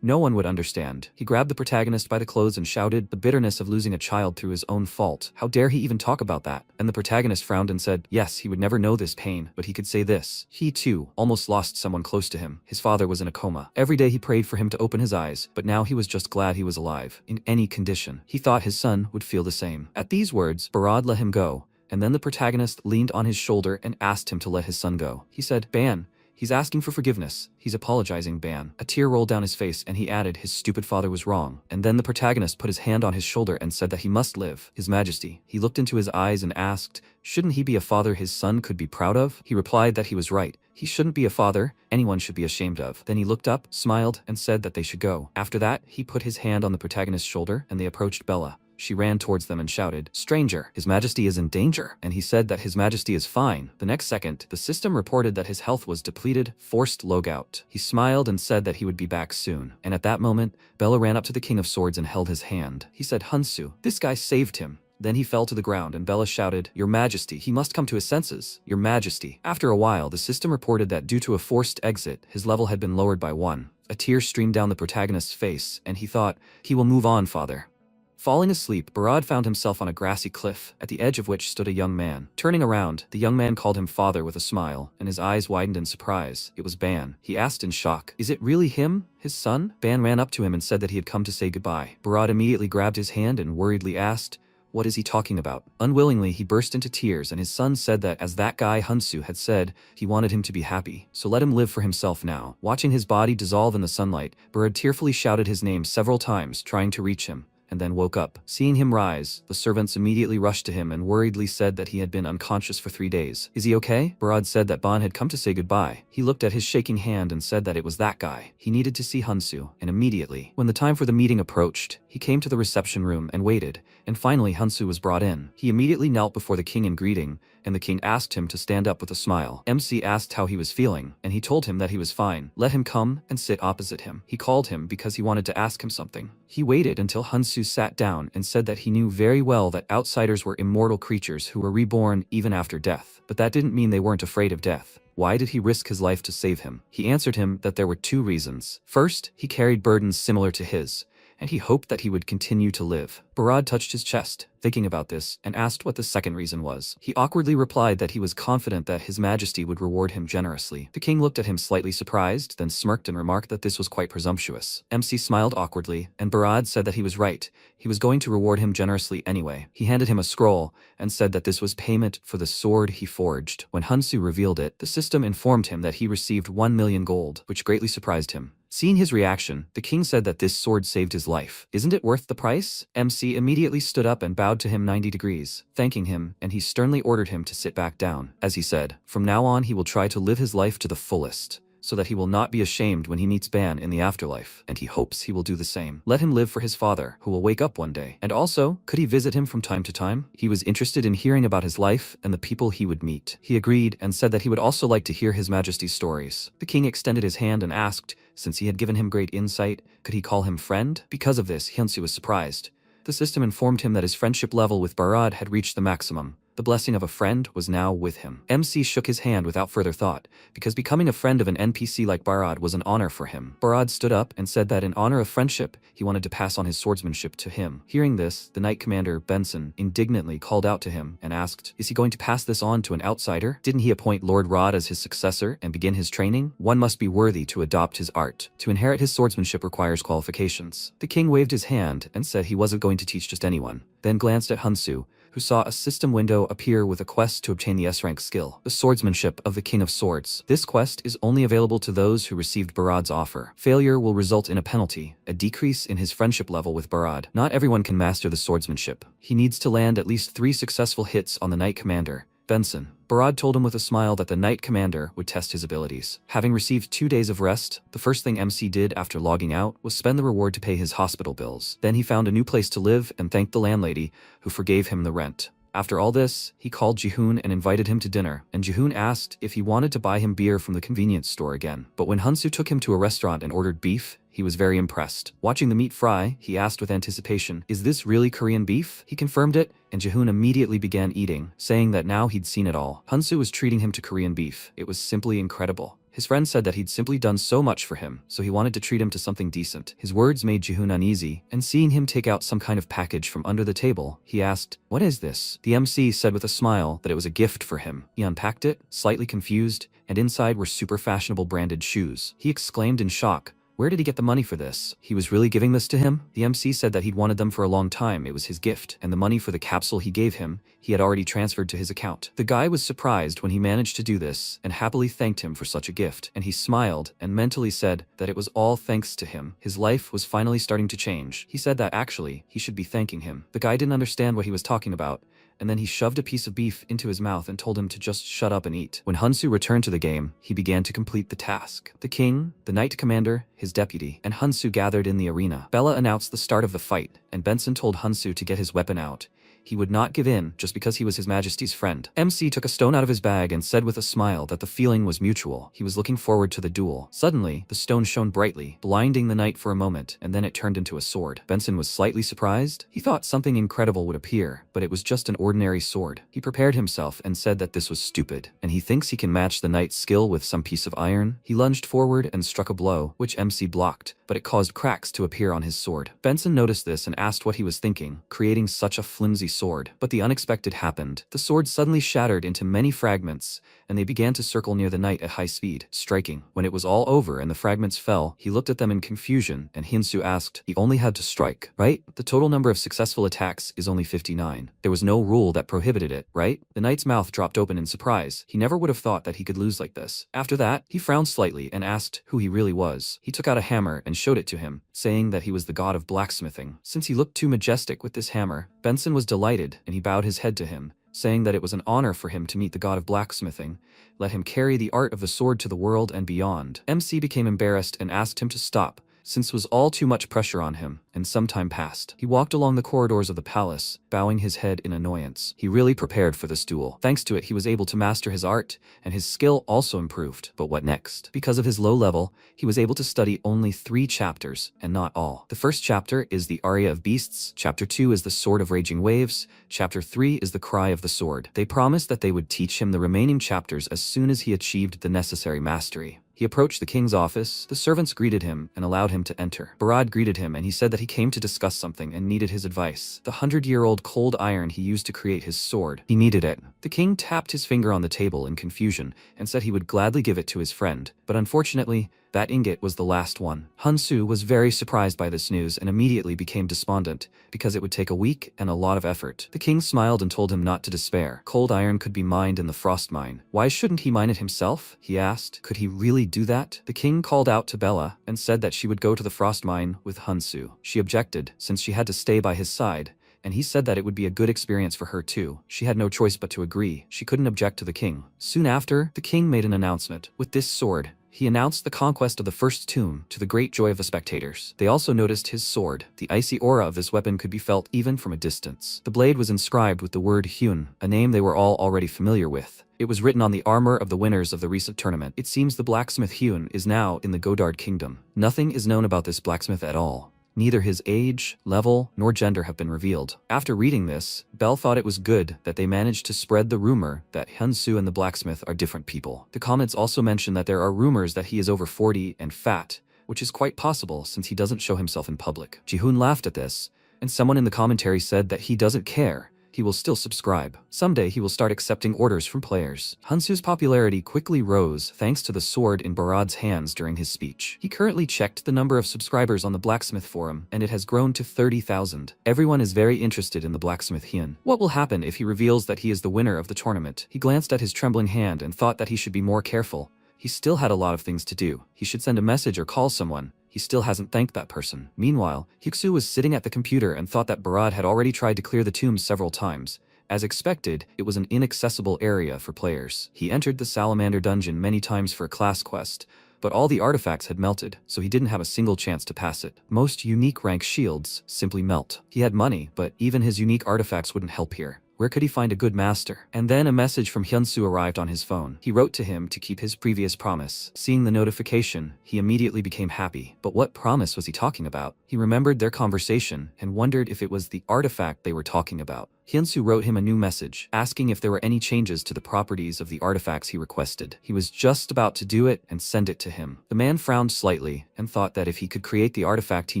No one would understand. He grabbed the protagonist by the clothes and shouted, the bitterness of losing a child through his own fault. How dare he even talk about that? And the protagonist frowned and said, yes, he would never know this pain, but he could say this. He too almost lost someone close to him. His father was in a coma. Every day he prayed for him to open his eyes, but now he was just glad he was alive. In any condition, he thought his son would feel the same. At these words, Barad let him go, and then the protagonist leaned on his shoulder and asked him to let his son go. He said, Ban. He's asking for forgiveness. He's apologizing, Ban. A tear rolled down his face and he added his stupid father was wrong. And then the protagonist put his hand on his shoulder and said that he must live. His Majesty. He looked into his eyes and asked, shouldn't he be a father his son could be proud of? He replied that he was right. He shouldn't be a father anyone should be ashamed of. Then he looked up, smiled, and said that they should go. After that, he put his hand on the protagonist's shoulder and they approached Bella. She ran towards them and shouted, Stranger, His Majesty is in danger. And he said that His Majesty is fine. The next second, the system reported that his health was depleted, forced logout. He smiled and said that he would be back soon. And at that moment, Bella ran up to the King of Swords and held his hand. He said, Hansu, this guy saved him. Then he fell to the ground and Bella shouted, Your Majesty, he must come to his senses. Your Majesty. After a while, the system reported that due to a forced exit, his level had been lowered by 1. A tear streamed down the protagonist's face, and he thought, he will move on, father. Falling asleep, Barad found himself on a grassy cliff, at the edge of which stood a young man. Turning around, the young man called him father with a smile, and his eyes widened in surprise. It was Ban. He asked in shock, Is it really him, his son? Ban ran up to him and said that he had come to say goodbye. Barad immediately grabbed his hand and worriedly asked, What is he talking about? Unwillingly, he burst into tears and his son said that as that guy Hansu had said, he wanted him to be happy, so let him live for himself now. Watching his body dissolve in the sunlight, Barad tearfully shouted his name several times, trying to reach him, and then woke up. Seeing him rise, the servants immediately rushed to him and worriedly said that he had been unconscious for 3 days. Is he okay? Barad said that Ban had come to say goodbye. He looked at his shaking hand and said that it was that guy. He needed to see Hansu, and immediately, when the time for the meeting approached, he came to the reception room and waited, and finally Hansu was brought in. He immediately knelt before the king in greeting, and the king asked him to stand up with a smile. MC asked how he was feeling, and he told him that he was fine. Let him come and sit opposite him. He called him because he wanted to ask him something. He waited until Hansu sat down and said that he knew very well that outsiders were immortal creatures who were reborn even after death, but that didn't mean they weren't afraid of death. Why did he risk his life to save him? He answered him that there were 2 reasons. First, he carried burdens similar to his, and he hoped that he would continue to live. Barad touched his chest, thinking about this, and asked what the second reason was. He awkwardly replied that he was confident that His Majesty would reward him generously. The king looked at him slightly surprised, then smirked and remarked that this was quite presumptuous. MC smiled awkwardly, and Barad said that he was right. He was going to reward him generously anyway. He handed him a scroll, and said that this was payment for the sword he forged. When Hansu revealed it, the system informed him that he received 1 million gold, which greatly surprised him. Seeing his reaction, the king said that this sword saved his life. Isn't it worth the price? MC MC immediately stood up and bowed to him 90 degrees, thanking him, and he sternly ordered him to sit back down. As he said, from now on he will try to live his life to the fullest, so that he will not be ashamed when he meets Ban in the afterlife, and he hopes he will do the same. Let him live for his father, who will wake up one day. And also, could he visit him from time to time? He was interested in hearing about his life and the people he would meet. He agreed and said that he would also like to hear His Majesty's stories. The king extended his hand and asked, since he had given him great insight, could he call him friend? Because of this, Hyunsu was surprised. The system informed him that his friendship level with Barad had reached the maximum. The blessing of a friend was now with him. MC shook his hand without further thought, because becoming a friend of an NPC like Barad was an honor for him. Barad stood up and said that in honor of friendship, he wanted to pass on his swordsmanship to him. Hearing this, the Knight Commander, Benson, indignantly called out to him and asked, is he going to pass this on to an outsider? Didn't he appoint Lord Rod as his successor and begin his training? One must be worthy to adopt his art. To inherit his swordsmanship requires qualifications. The king waved his hand and said he wasn't going to teach just anyone, then glanced at Hyunsu, who saw a system window appear with a quest to obtain the S-rank skill, the swordsmanship of the King of Swords. This quest is only available to those who received Barad's offer. Failure will result in a penalty, a decrease in his friendship level with Barad. Not everyone can master the swordsmanship. He needs to land at least 3 successful hits on the Knight Commander, Benson. Barad told him with a smile that the Knight Commander would test his abilities. Having received 2 days of rest, the first thing MC did after logging out was spend the reward to pay his hospital bills. Then he found a new place to live and thanked the landlady, who forgave him the rent. After all this, he called Jihoon and invited him to dinner, and Jihoon asked if he wanted to buy him beer from the convenience store again. But when Hyunsu took him to a restaurant and ordered beef, he was very impressed. Watching the meat fry, he asked with anticipation, is this really Korean beef? He confirmed it, and Jihoon immediately began eating, saying that now he'd seen it all. Hyunsu was treating him to Korean beef. It was simply incredible. His friend said that he'd simply done so much for him, so he wanted to treat him to something decent. His words made Jihoon uneasy, and seeing him take out some kind of package from under the table, he asked, what is this? The MC said with a smile that it was a gift for him. He unpacked it, slightly confused, and inside were super fashionable branded shoes. He exclaimed in shock, where did he get the money for this? He was really giving this to him? The MC said that he'd wanted them for a long time. It was his gift, and the money for the capsule he gave him, he had already transferred to his account. The guy was surprised when he managed to do this, and happily thanked him for such a gift. And he smiled, and mentally said that it was all thanks to him. His life was finally starting to change. He said that actually, he should be thanking him. The guy didn't understand what he was talking about, and then he shoved a piece of beef into his mouth and told him to just shut up and eat. When Hyunsu returned to the game, he began to complete the task. The king, the Knight Commander, his deputy, and Hyunsu gathered in the arena. Bella announced the start of the fight, and Benson told Hyunsu to get his weapon out. He would not give in just because he was His Majesty's friend. MC took a stone out of his bag and said with a smile that the feeling was mutual. He was looking forward to the duel. Suddenly, the stone shone brightly, blinding the knight for a moment, and then it turned into a sword. Benson was slightly surprised. He thought something incredible would appear, but it was just an ordinary sword. He prepared himself and said that this was stupid, and he thinks he can match the knight's skill with some piece of iron. He lunged forward and struck a blow, which MC blocked, but it caused cracks to appear on his sword. Benson noticed this and asked what he was thinking, creating such a flimsy sword. But the unexpected happened. The sword suddenly shattered into many fragments, and they began to circle near the knight at high speed, striking. When it was all over and the fragments fell, he looked at them in confusion, and Hyunsu asked, he only had to strike, right? The total number of successful attacks is only 59. There was no rule that prohibited it, right? The knight's mouth dropped open in surprise. He never would have thought that he could lose like this. After that, he frowned slightly and asked who he really was. He took out a hammer and showed it to him, saying that he was the god of blacksmithing. Since he looked too majestic with this hammer, Benson was delighted, and he bowed his head to him, saying that it was an honor for him to meet the god of blacksmithing. Let him carry the art of the sword to the world and beyond. MC became embarrassed and asked him to stop, since it was all too much pressure on him, and some time passed. He walked along the corridors of the palace, bowing his head in annoyance. He really prepared for this duel. Thanks to it, he was able to master his art, and his skill also improved. But what next? Because of his low level, he was able to study only 3 chapters, and not all. The first chapter is the Aria of Beasts, Chapter 2 is the Sword of Raging Waves, Chapter 3 is the Cry of the Sword. They promised that they would teach him the remaining chapters as soon as he achieved the necessary mastery. He approached the king's office. The servants greeted him and allowed him to enter. Barad greeted him, and he said that he came to discuss something and needed his advice. The 100-year-old cold iron he used to create his sword. He needed it. The king tapped his finger on the table in confusion and said he would gladly give it to his friend, but unfortunately, That ingot was the last one. Hunsu was very surprised by this news and immediately became despondent, because it would take a week and a lot of effort. The king smiled and told him not to despair. Cold iron could be mined in the frost mine. Why shouldn't he mine it himself? He asked. Could he really do that? The king called out to Bella and said that she would go to the frost mine with Hunsu. She objected, since she had to stay by his side, and he said that it would be a good experience for her too. She had no choice but to agree. She couldn't object to the king. Soon after, the king made an announcement. With this sword, he announced the conquest of the first tomb, to the great joy of the spectators. They also noticed his sword. The icy aura of this weapon could be felt even from a distance. The blade was inscribed with the word Hyun, a name they were all already familiar with. It was written on the armor of the winners of the recent tournament. It seems the blacksmith Hyun is now in the Godard kingdom. Nothing is known about this blacksmith at all. Neither his age, level, nor gender have been revealed. After reading this, Belle thought it was good that they managed to spread the rumor that Hunsu and the blacksmith are different people. The comments also mention that there are rumors that he is over 40 and fat, which is quite possible since he doesn't show himself in public. Jihoon laughed at this, and someone in the commentary said that he doesn't care. He will still subscribe. Someday he will start accepting orders from players. Hunsu's popularity quickly rose thanks to the sword in Barad's hands during his speech. He currently checked the number of subscribers on the Blacksmith forum, and it has grown to 30,000. Everyone is very interested in the Blacksmith Hyun. What will happen if he reveals that he is the winner of the tournament? He glanced at his trembling hand and thought that he should be more careful. He still had a lot of things to do. He should send a message or call someone. He still hasn't thanked that person. Meanwhile, Hyuksu was sitting at the computer and thought that Barad had already tried to clear the tombs several times. As expected, it was an inaccessible area for players. He entered the Salamander dungeon many times for a class quest, but all the artifacts had melted, so he didn't have a single chance to pass it. Most unique rank shields simply melt. He had money, but even his unique artifacts wouldn't help here. Where could he find a good master? And then a message from Hyunsu arrived on his phone. He wrote to him to keep his previous promise. Seeing the notification, he immediately became happy. But what promise was he talking about? He remembered their conversation and wondered if it was the artifact they were talking about. Hyunsu wrote him a new message, asking if there were any changes to the properties of the artifacts he requested. He was just about to do it and send it to him. The man frowned slightly and thought that if he could create the artifact he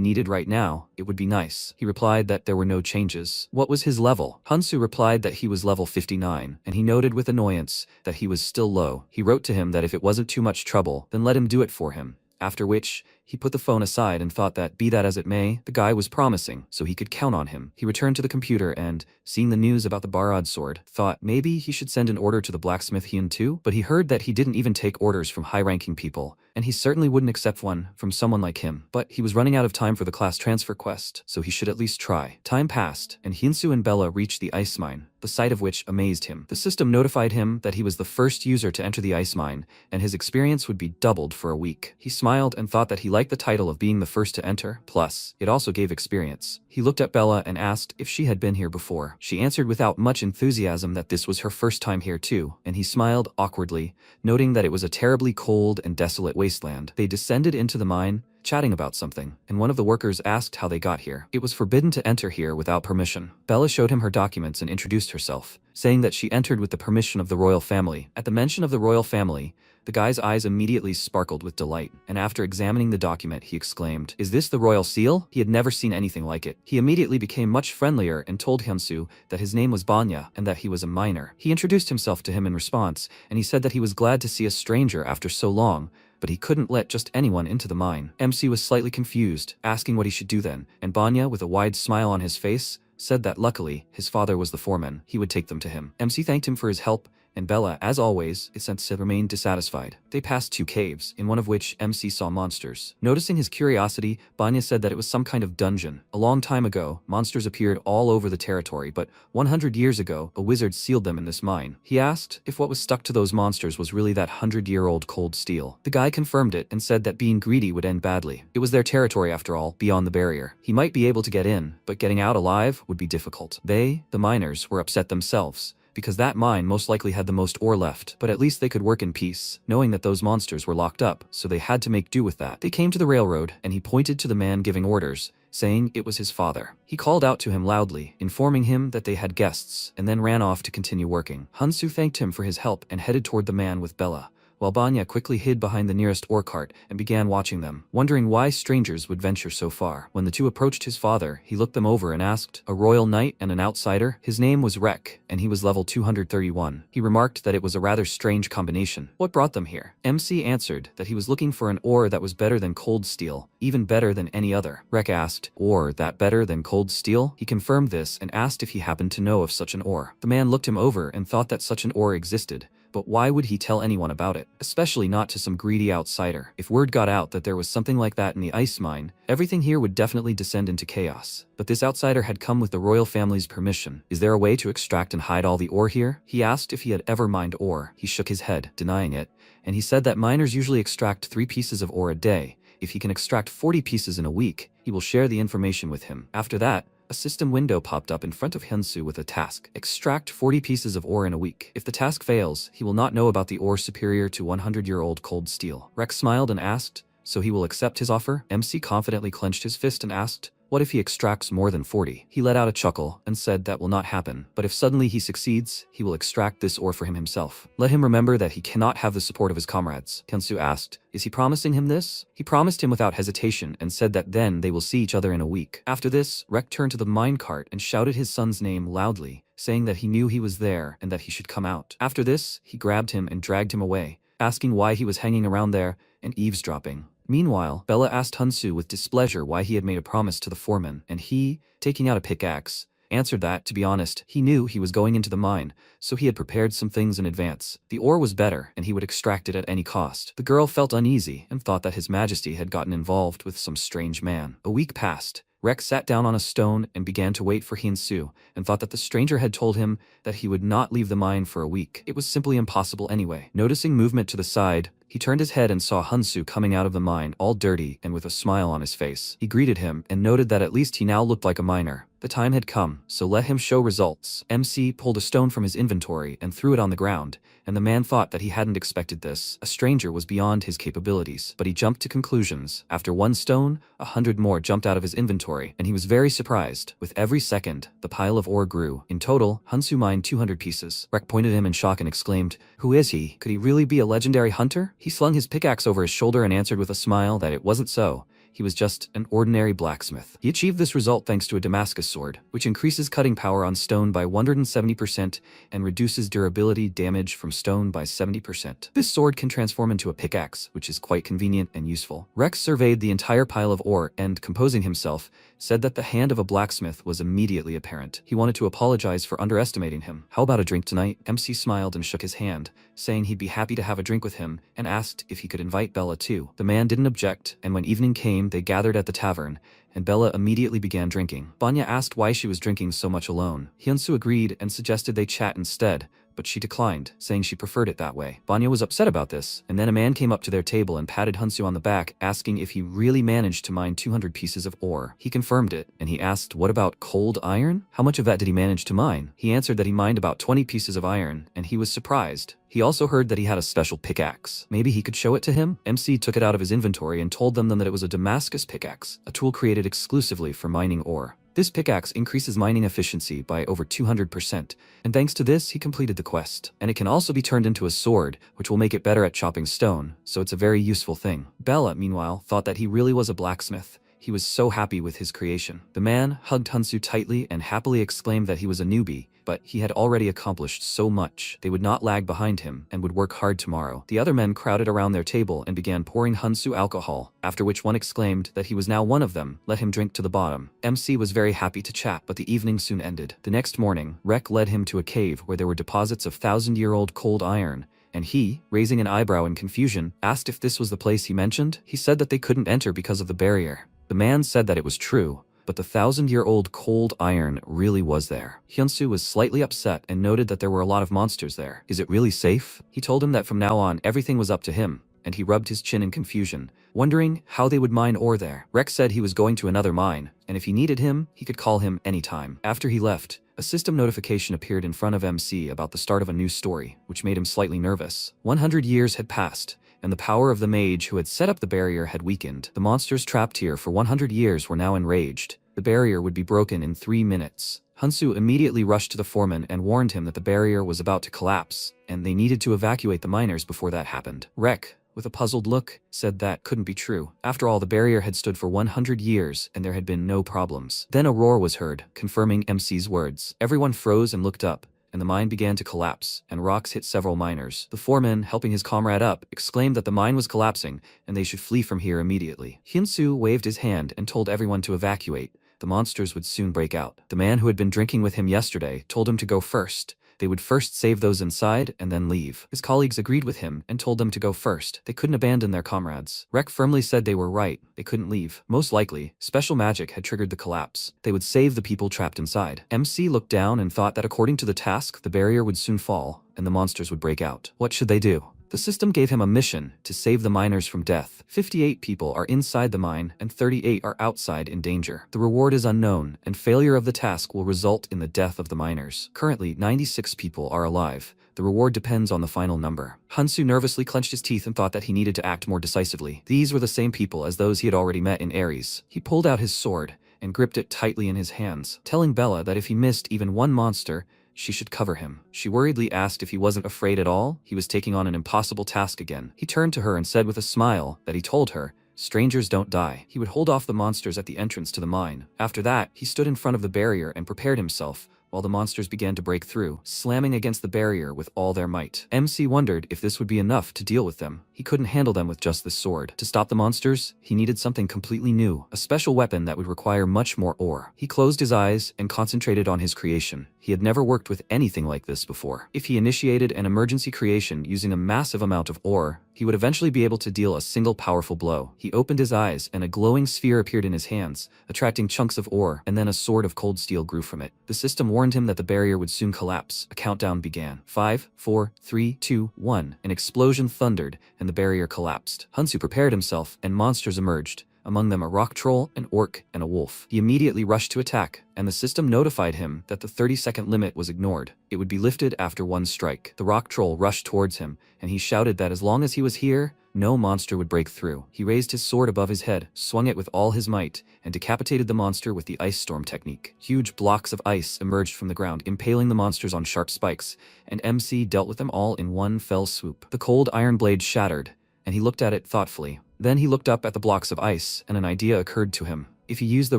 needed right now, it would be nice. He replied that there were no changes. What was his level? Hunsu replied that he was level 59, and he noted with annoyance that he was still low. He wrote to him that if it wasn't too much trouble, then let him do it for him. After which, he put the phone aside and thought that, be that as it may, the guy was promising, so he could count on him. He returned to the computer and, seeing the news about the Barad sword, thought maybe he should send an order to the Blacksmith Hyun too, but he heard that he didn't even take orders from high-ranking people, and he certainly wouldn't accept one from someone like him. But he was running out of time for the class transfer quest, so he should at least try. Time passed, and Hyunsu and Bella reached the ice mine, the sight of which amazed him. The system notified him that he was the first user to enter the ice mine, and his experience would be doubled for a week. He smiled and thought that he liked the title of being the first to enter, plus, it also gave experience. He looked at Bella and asked if she had been here before. She answered without much enthusiasm that this was her first time here too, and he smiled awkwardly, noting that it was a terribly cold and desolate wasteland. They descended into the mine, chatting about something, and one of the workers asked how they got here. It was forbidden to enter here without permission. Bella showed him her documents and introduced herself, saying that she entered with the permission of the royal family. At the mention of the royal family, the guy's eyes immediately sparkled with delight, and after examining the document, he exclaimed, "Is this the royal seal?" He had never seen anything like it. He immediately became much friendlier and told Hyunsu that his name was Banya and that he was a minor. He introduced himself to him in response, and he said that he was glad to see a stranger after so long, but he couldn't let just anyone into the mine. MC was slightly confused, asking what he should do then, and Banya, with a wide smile on his face, said that luckily, his father was the foreman. He would take them to him. MC thanked him for his help, and Bella, as always, remained dissatisfied. They passed 2 caves, in one of which MC saw monsters. Noticing his curiosity, Banya said that it was some kind of dungeon. A long time ago, monsters appeared all over the territory, but 100 years ago, a wizard sealed them in this mine. He asked if what was stuck to those monsters was really that 100-year-old cold steel. The guy confirmed it and said that being greedy would end badly. It was their territory after all, beyond the barrier. He might be able to get in, but getting out alive would be difficult. They, the miners, were upset themselves, because that mine most likely had the most ore left, but at least they could work in peace, knowing that those monsters were locked up, so they had to make do with that. They came to the railroad, and he pointed to the man giving orders, saying it was his father. He called out to him loudly, informing him that they had guests, and then ran off to continue working. Hunsu thanked him for his help and headed toward the man with Bella, while Banya quickly hid behind the nearest ore cart and began watching them, wondering why strangers would venture so far. When the two approached his father, he looked them over and asked, "A royal knight and an outsider?" His name was Rek, and he was level 231. He remarked that it was a rather strange combination. What brought them here? MC answered that he was looking for an ore that was better than cold steel, even better than any other. Rek asked, "Ore that better than cold steel?" He confirmed this and asked if he happened to know of such an ore. The man looked him over and thought that such an ore existed, but why would he tell anyone about it? Especially not to some greedy outsider. If word got out that there was something like that in the ice mine, everything here would definitely descend into chaos. But this outsider had come with the royal family's permission. "Is there a way to extract and hide all the ore here?" He asked if he had ever mined ore. He shook his head, denying it, and he said that miners usually extract 3 pieces of ore a day. If he can extract 40 pieces in a week, he will share the information with him. After that, a system window popped up in front of Hyunsu with a task: extract 40 pieces of ore in a week. If the task fails, he will not know about the ore superior to 100-year-old cold steel. Rex smiled and asked, "So he will accept his offer?" MC confidently clenched his fist and asked, "What if he extracts more than 40? He let out a chuckle and said that will not happen, but if suddenly he succeeds, he will extract this ore for him himself. Let him remember that he cannot have the support of his comrades." Hyunsu asked, "Is he promising him this?" He promised him without hesitation and said that then they will see each other in a week. After this, Rek turned to the minecart and shouted his son's name loudly, saying that he knew he was there and that he should come out. After this, he grabbed him and dragged him away, asking why he was hanging around there and eavesdropping. Meanwhile, Bella asked Hyunsu with displeasure why he had made a promise to the foreman, and he, taking out a pickaxe, answered that, to be honest, he knew he was going into the mine, so he had prepared some things in advance. The ore was better, and he would extract it at any cost. The girl felt uneasy and thought that His Majesty had gotten involved with some strange man. A week passed. Rex sat down on a stone and began to wait for Hyunsu, and thought that the stranger had told him that he would not leave the mine for a week. It was simply impossible anyway. Noticing movement to the side, he turned his head and saw Hyunsu coming out of the mine, all dirty and with a smile on his face. He greeted him and noted that at least he now looked like a miner. The time had come, so let him show results. MC pulled a stone from his inventory and threw it on the ground, and the man thought that he hadn't expected this. A stranger was beyond his capabilities, but he jumped to conclusions. After 1 stone, 100 more jumped out of his inventory, and he was very surprised. With every second, the pile of ore grew. In total, Hyunsu mined 200 pieces. Rek pointed at him in shock and exclaimed, "Who is he? Could he really be a legendary hunter?" He slung his pickaxe over his shoulder and answered with a smile that it wasn't so. He was just an ordinary blacksmith. He achieved this result thanks to a Damascus sword, which increases cutting power on stone by 170% and reduces durability damage from stone by 70%. This sword can transform into a pickaxe, which is quite convenient and useful. Rex surveyed the entire pile of ore and, composing himself, said that the hand of a blacksmith was immediately apparent. He wanted to apologize for underestimating him. "How about a drink tonight?" MC smiled and shook his hand, saying he'd be happy to have a drink with him, and asked if he could invite Bella too. The man didn't object, and when evening came, they gathered at the tavern, and Bella immediately began drinking. Banya asked why she was drinking so much alone. Hyunsu agreed and suggested they chat instead, but she declined, saying she preferred it that way. Banya was upset about this, and then a man came up to their table and patted Hyunsu on the back, asking if he really managed to mine 200 pieces of ore. He confirmed it, and he asked, "What about cold iron? How much of that did he manage to mine?" He answered that he mined about 20 pieces of iron, and he was surprised. He also heard that he had a special pickaxe. Maybe he could show it to him? MC took it out of his inventory and told them that it was a Damascus pickaxe, a tool created exclusively for mining ore. This pickaxe increases mining efficiency by over 200%, and thanks to this, he completed the quest. And it can also be turned into a sword, which will make it better at chopping stone, so it's a very useful thing. Bella, meanwhile, thought that he really was a blacksmith. He was so happy with his creation. The man hugged Hyunsu tightly and happily exclaimed that he was a newbie, but he had already accomplished so much. They would not lag behind him and would work hard tomorrow. The other men crowded around their table and began pouring Hyunsu alcohol, after which one exclaimed that he was now one of them. Let him drink to the bottom. MC was very happy to chat, but the evening soon ended. The next morning, Rek led him to a cave where there were deposits of 1,000-year-old cold iron, and he, raising an eyebrow in confusion, asked if this was the place he mentioned. He said that they couldn't enter because of the barrier. The man said that it was true, but the 1,000-year-old cold iron really was there. Hyunsu was slightly upset and noted that there were a lot of monsters there. Is it really safe? He told him that from now on everything was up to him, and he rubbed his chin in confusion, wondering how they would mine ore there. Rex said he was going to another mine, and if he needed him, he could call him anytime. After he left, a system notification appeared in front of MC about the start of a new story, which made him slightly nervous. 100 years had passed, and the power of the mage who had set up the barrier had weakened. The monsters trapped here for 100 years were now enraged, The barrier would be broken in 3 minutes. Hansu immediately rushed to the foreman and warned him that the barrier was about to collapse, and they needed to evacuate the miners before that happened. Rek, with a puzzled look, said that couldn't be true. After all, the barrier had stood for 100 years and there had been no problems. Then a roar was heard, confirming MC's words. Everyone froze and looked up, and the mine began to collapse, and rocks hit several miners. The foreman, helping his comrade up, exclaimed that the mine was collapsing and they should flee from here immediately. Hyunsu waved his hand and told everyone to evacuate. The monsters would soon break out. The man who had been drinking with him yesterday told him to go first. They would first save those inside and then leave. His colleagues agreed with him and told them to go first. They couldn't abandon their comrades. Rek firmly said they were right. They couldn't leave. Most likely, special magic had triggered the collapse. They would save the people trapped inside. MC looked down and thought that according to the task, the barrier would soon fall and the monsters would break out. What should they do? The system gave him a mission to save the miners from death. 58 people are inside the mine and 38 are outside in danger. The reward is unknown, and failure of the task will result in the death of the miners. Currently, 96 people are alive. The reward depends on the final number. Hansu nervously clenched his teeth and thought that he needed to act more decisively. These were the same people as those he had already met in Ares. He pulled out his sword and gripped it tightly in his hands, telling Bella that if he missed even one monster, she should cover him. She worriedly asked if he wasn't afraid at all. He was taking on an impossible task again. He turned to her and said with a smile that he told her, strangers don't die. He would hold off the monsters at the entrance to the mine. After that, he stood in front of the barrier and prepared himself, while the monsters began to break through, slamming against the barrier with all their might. MC wondered if this would be enough to deal with them. He couldn't handle them with just this sword. To stop the monsters, he needed something completely new, a special weapon that would require much more ore. He closed his eyes and concentrated on his creation. He had never worked with anything like this before. If he initiated an emergency creation using a massive amount of ore, he would eventually be able to deal a single powerful blow. He opened his eyes and a glowing sphere appeared in his hands, attracting chunks of ore, and then a sword of cold steel grew from it. The system warned him that the barrier would soon collapse. A countdown began. 5, 4, 3, 2, 1. An explosion thundered, and the barrier collapsed. Hansu prepared himself, and monsters emerged. Among them a rock troll, an orc, and a wolf. He immediately rushed to attack, and the system notified him that the 30-second limit was ignored. It would be lifted after one strike. The rock troll rushed towards him, and he shouted that as long as he was here, no monster would break through. He raised his sword above his head, swung it with all his might, and decapitated the monster with the ice storm technique. Huge blocks of ice emerged from the ground, impaling the monsters on sharp spikes, and MC dealt with them all in one fell swoop. The cold iron blade shattered, and he looked at it thoughtfully. Then he looked up at the blocks of ice, and an idea occurred to him. If he used the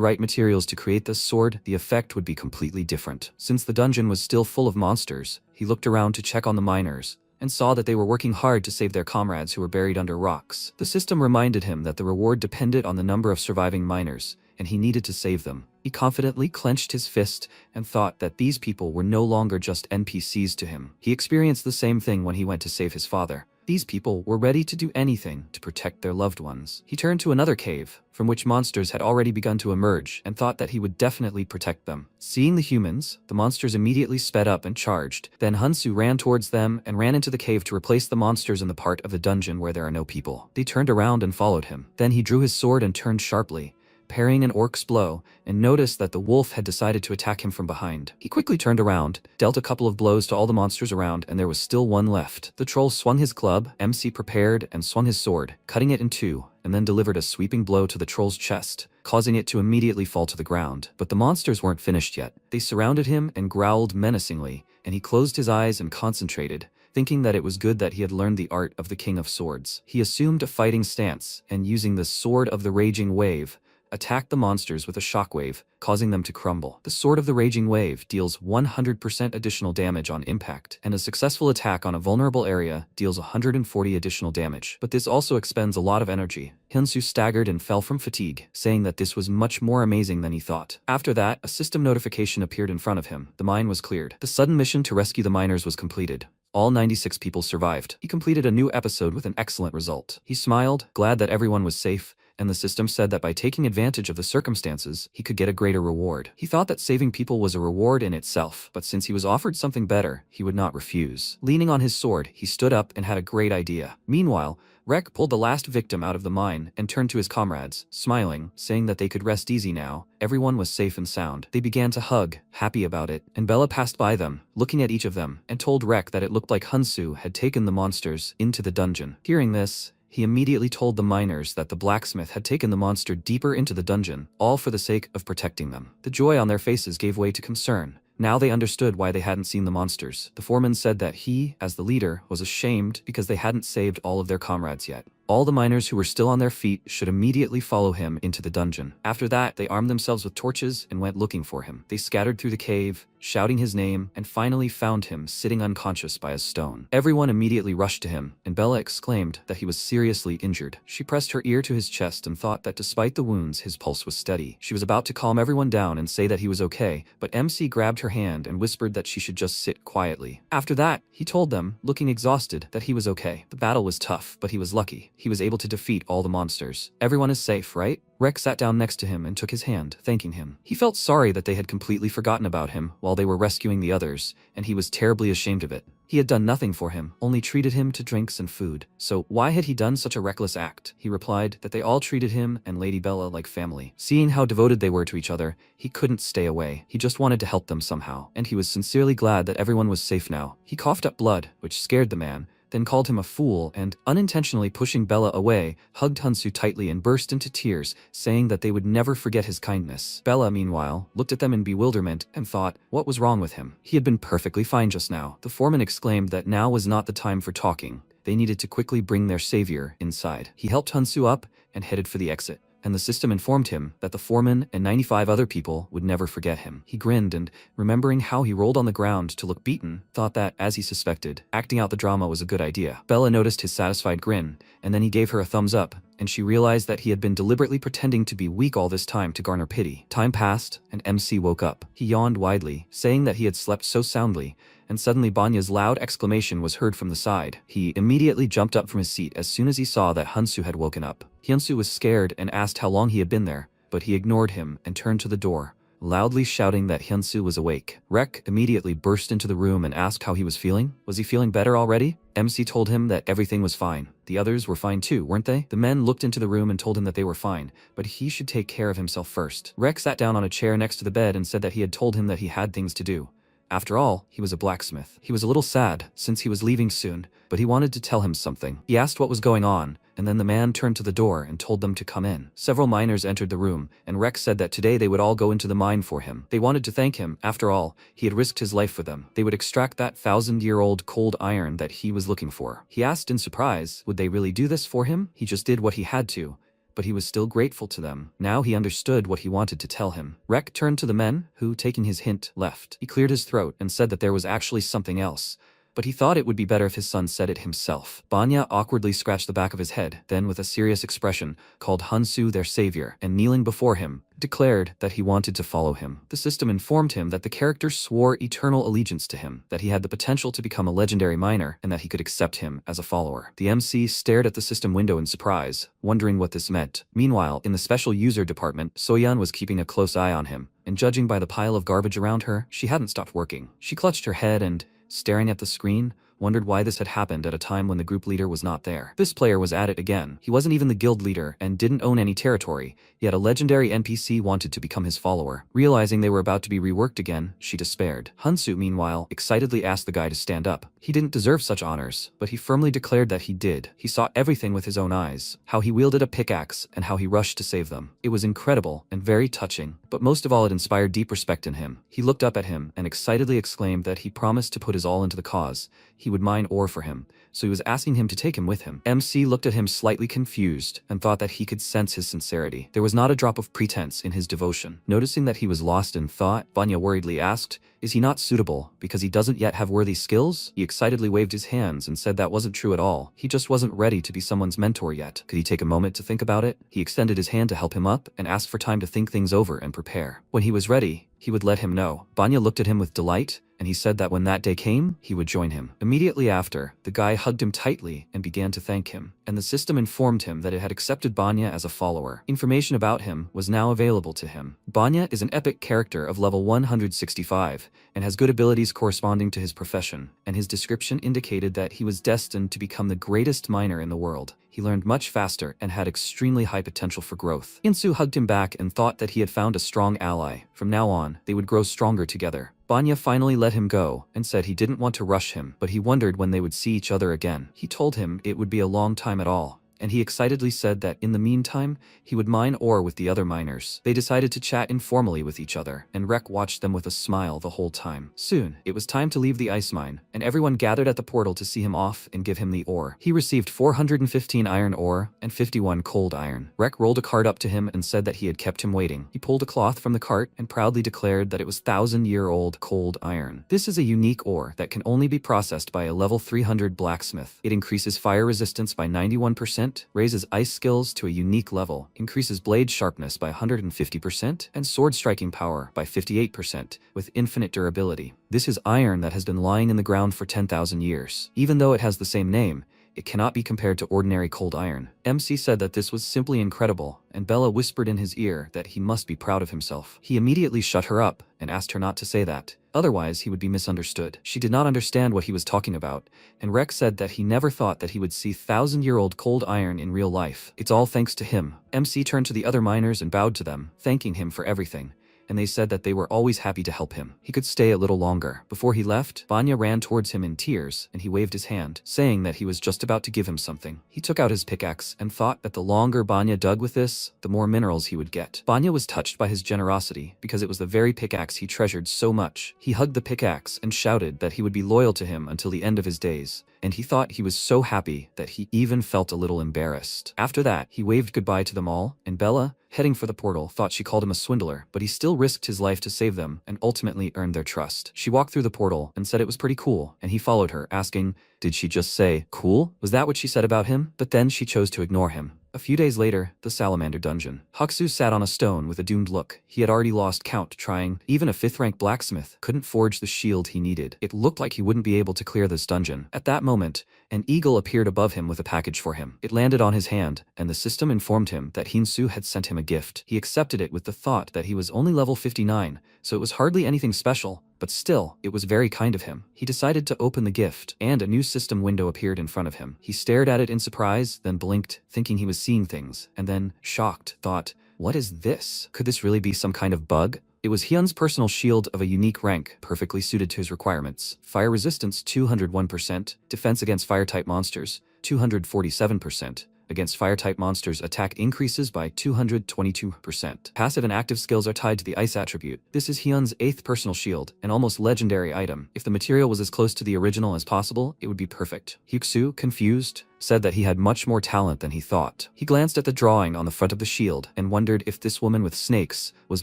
right materials to create this sword, the effect would be completely different. Since the dungeon was still full of monsters, he looked around to check on the miners, and saw that they were working hard to save their comrades who were buried under rocks. The system reminded him that the reward depended on the number of surviving miners, and he needed to save them. He confidently clenched his fist and thought that these people were no longer just NPCs to him. He experienced the same thing when he went to save his father. These people were ready to do anything to protect their loved ones. He turned to another cave, from which monsters had already begun to emerge, and thought that he would definitely protect them. Seeing the humans, the monsters immediately sped up and charged. Then Hansu ran towards them and ran into the cave to replace the monsters in the part of the dungeon where there are no people. They turned around and followed him. Then he drew his sword and turned sharply, parrying an orc's blow, and noticed that the wolf had decided to attack him from behind. He quickly turned around, dealt a couple of blows to all the monsters around, and there was still one left. The troll swung his club, MC prepared, and swung his sword, cutting it in two, and then delivered a sweeping blow to the troll's chest, causing it to immediately fall to the ground. But the monsters weren't finished yet. They surrounded him and growled menacingly, and he closed his eyes and concentrated, thinking that it was good that he had learned the art of the King of Swords. He assumed a fighting stance, and using the Sword of the Raging Wave, attacked the monsters with a shockwave, causing them to crumble. The Sword of the Raging Wave deals 100% additional damage on impact, and a successful attack on a vulnerable area deals 140 additional damage. But this also expends a lot of energy. Hyunsu staggered and fell from fatigue, saying that this was much more amazing than he thought. After that, a system notification appeared in front of him. The mine was cleared. The sudden mission to rescue the miners was completed. All 96 people survived. He completed a new episode with an excellent result. He smiled, glad that everyone was safe, and the system said that by taking advantage of the circumstances, he could get a greater reward. He thought that saving people was a reward in itself, but since he was offered something better, he would not refuse. Leaning on his sword, he stood up and had a great idea. Meanwhile, Rek pulled the last victim out of the mine and turned to his comrades, smiling, saying that they could rest easy now. Everyone was safe and sound. They began to hug, happy about it, and Bella passed by them, looking at each of them, and told Rek that it looked like Hansu had taken the monsters into the dungeon. Hearing this, he immediately told the miners that the blacksmith had taken the monster deeper into the dungeon, all for the sake of protecting them. The joy on their faces gave way to concern. Now they understood why they hadn't seen the monsters. The foreman said that he, as the leader, was ashamed because they hadn't saved all of their comrades yet. All the miners who were still on their feet should immediately follow him into the dungeon. After that, they armed themselves with torches and went looking for him. They scattered through the cave, shouting his name, and finally found him sitting unconscious by a stone. Everyone immediately rushed to him, and Bella exclaimed that he was seriously injured. She pressed her ear to his chest and thought that despite the wounds, his pulse was steady. She was about to calm everyone down and say that he was okay, but MC grabbed her hand and whispered that she should just sit quietly. After that, he told them, looking exhausted, that he was okay. The battle was tough, but he was lucky. He was able to defeat all the monsters. Everyone is safe, right? Rex sat down next to him and took his hand, thanking him. He felt sorry that they had completely forgotten about him while they were rescuing the others, and he was terribly ashamed of it. He had done nothing for him, only treated him to drinks and food. So why had he done such a reckless act? He replied that they all treated him and Lady Bella like family. Seeing how devoted they were to each other, he couldn't stay away. He just wanted to help them somehow, and he was sincerely glad that everyone was safe now. He coughed up blood, which scared the man, then called him a fool and, unintentionally pushing Bella away, hugged Hunsu tightly and burst into tears, saying that they would never forget his kindness. Bella, meanwhile, looked at them in bewilderment and thought, what was wrong with him? He had been perfectly fine just now. The foreman exclaimed that now was not the time for talking. They needed to quickly bring their savior inside. He helped Hunsu up and headed for the exit, and the system informed him that the foreman and 95 other people would never forget him. He grinned and, remembering how he rolled on the ground to look beaten, thought that, as he suspected, acting out the drama was a good idea. Bella noticed his satisfied grin, and then he gave her a thumbs up, and she realized that he had been deliberately pretending to be weak all this time to garner pity. Time passed, and MC woke up. He yawned widely, saying that he had slept so soundly, and suddenly Banya's loud exclamation was heard from the side. He immediately jumped up from his seat as soon as he saw that Hunsu had woken up. Hyunsu was scared and asked how long he had been there, but he ignored him and turned to the door, loudly shouting that Hyunsu was awake. Rek immediately burst into the room and asked how he was feeling. Was he feeling better already? MC told him that everything was fine. The others were fine too, weren't they? The men looked into the room and told him that they were fine, but he should take care of himself first. Rek sat down on a chair next to the bed and said that he had told him that he had things to do. After all, he was a blacksmith. He was a little sad, since he was leaving soon, but he wanted to tell him something. He asked what was going on, and then the man turned to the door and told them to come in. Several miners entered the room, and Rex said that today they would all go into the mine for him. They wanted to thank him. After all, he had risked his life for them. They would extract that 1,000-year-old cold iron that he was looking for. He asked in surprise, would they really do this for him? He just did what he had to, but he was still grateful to them. Now he understood what he wanted to tell him. Rek turned to the men, who, taking his hint, left. He cleared his throat and said that there was actually something else, but he thought it would be better if his son said it himself. Banya awkwardly scratched the back of his head, then with a serious expression, called Hunsu their savior, and kneeling before him, declared that he wanted to follow him. The system informed him that the character swore eternal allegiance to him, that he had the potential to become a legendary miner, and that he could accept him as a follower. The MC stared at the system window in surprise, wondering what this meant. Meanwhile, in the special user department, Soyeon was keeping a close eye on him, and judging by the pile of garbage around her, she hadn't stopped working. She clutched her head and, staring at the screen, wondered why this had happened at a time when the group leader was not there. This player was at it again. He wasn't even the guild leader and didn't own any territory, yet a legendary NPC wanted to become his follower. Realizing they were about to be reworked again, she despaired. Hunsu, meanwhile, excitedly asked the guy to stand up. He didn't deserve such honors, but he firmly declared that he did. He saw everything with his own eyes, how he wielded a pickaxe and how he rushed to save them. It was incredible and very touching, but most of all it inspired deep respect in him. He looked up at him and excitedly exclaimed that he promised to put his all into the cause. He would mine ore for him, so he was asking him to take him with him. MC looked at him slightly confused and thought that he could sense his sincerity. There was not a drop of pretense in his devotion. Noticing that he was lost in thought, Banya worriedly asked, "Is he not suitable because he doesn't yet have worthy skills?" He excitedly waved his hands and said that wasn't true at all. He just wasn't ready to be someone's mentor yet. Could he take a moment to think about it? He extended his hand to help him up and asked for time to think things over and prepare. When he was ready, he would let him know. Banya looked at him with delight, and he said that when that day came, he would join him. Immediately after, the guy hugged him tightly and began to thank him, and the system informed him that it had accepted Banya as a follower. Information about him was now available to him. Banya is an epic character of level 165, and has good abilities corresponding to his profession, and his description indicated that he was destined to become the greatest miner in the world. He learned much faster and had extremely high potential for growth. Insu hugged him back and thought that he had found a strong ally. From now on, they would grow stronger together. Banya finally let him go and said he didn't want to rush him, but he wondered when they would see each other again. He told him it would be a long time at all, and he excitedly said that in the meantime, he would mine ore with the other miners. They decided to chat informally with each other, and Rek watched them with a smile the whole time. Soon, it was time to leave the ice mine, and everyone gathered at the portal to see him off and give him the ore. He received 415 iron ore and 51 cold iron. Rek rolled a cart up to him and said that he had kept him waiting. He pulled a cloth from the cart and proudly declared that it was 1,000-year-old cold iron. This is a unique ore that can only be processed by a level 300 blacksmith. It increases fire resistance by 91%, raises ice skills to a unique level, increases blade sharpness by 150%, and sword striking power by 58%, with infinite durability. This is iron that has been lying in the ground for 10,000 years. Even though it has the same name, it cannot be compared to ordinary cold iron. MC said that this was simply incredible, and Bella whispered in his ear that he must be proud of himself. He immediately shut her up and asked her not to say that. Otherwise, he would be misunderstood. She did not understand what he was talking about, and Rex said that he never thought that he would see 1,000-year-old cold iron in real life. It's all thanks to him. MC turned to the other miners and bowed to them, thanking him for everything, and they said that they were always happy to help him. He could stay a little longer. Before he left, Vanya ran towards him in tears, and he waved his hand, saying that he was just about to give him something. He took out his pickaxe and thought that the longer Vanya dug with this, the more minerals he would get. Vanya was touched by his generosity, because it was the very pickaxe he treasured so much. He hugged the pickaxe and shouted that he would be loyal to him until the end of his days, and he thought he was so happy that he even felt a little embarrassed. After that, he waved goodbye to them all, and Bella, heading for the portal, thought she called him a swindler, but he still risked his life to save them and ultimately earned their trust. She walked through the portal and said it was pretty cool, and he followed her, asking, "Did she just say, cool? Was that what she said about him?" But then she chose to ignore him. A few days later, the Salamander Dungeon. Huxu sat on a stone with a doomed look. He had already lost count trying. Even a 5th-rank blacksmith couldn't forge the shield he needed. It looked like he wouldn't be able to clear this dungeon. At that moment, an eagle appeared above him with a package for him. It landed on his hand, and the system informed him that Hinsu had sent him a gift. He accepted it with the thought that he was only level 59, so it was hardly anything special, but still, it was very kind of him. He decided to open the gift, and a new system window appeared in front of him. He stared at it in surprise, then blinked, thinking he was seeing things, and then, shocked, thought, "What is this? Could this really be some kind of bug?" It was Hyun's personal shield of a unique rank, perfectly suited to his requirements. Fire resistance 201%, defense against fire-type monsters 247%. Against fire-type monsters, attack increases by 222%. Passive and active skills are tied to the ice attribute. This is Hyun's 8th personal shield, an almost legendary item. If the material was as close to the original as possible, it would be perfect. Hyuksu, confused, said that he had much more talent than he thought. He glanced at the drawing on the front of the shield and wondered if this woman with snakes was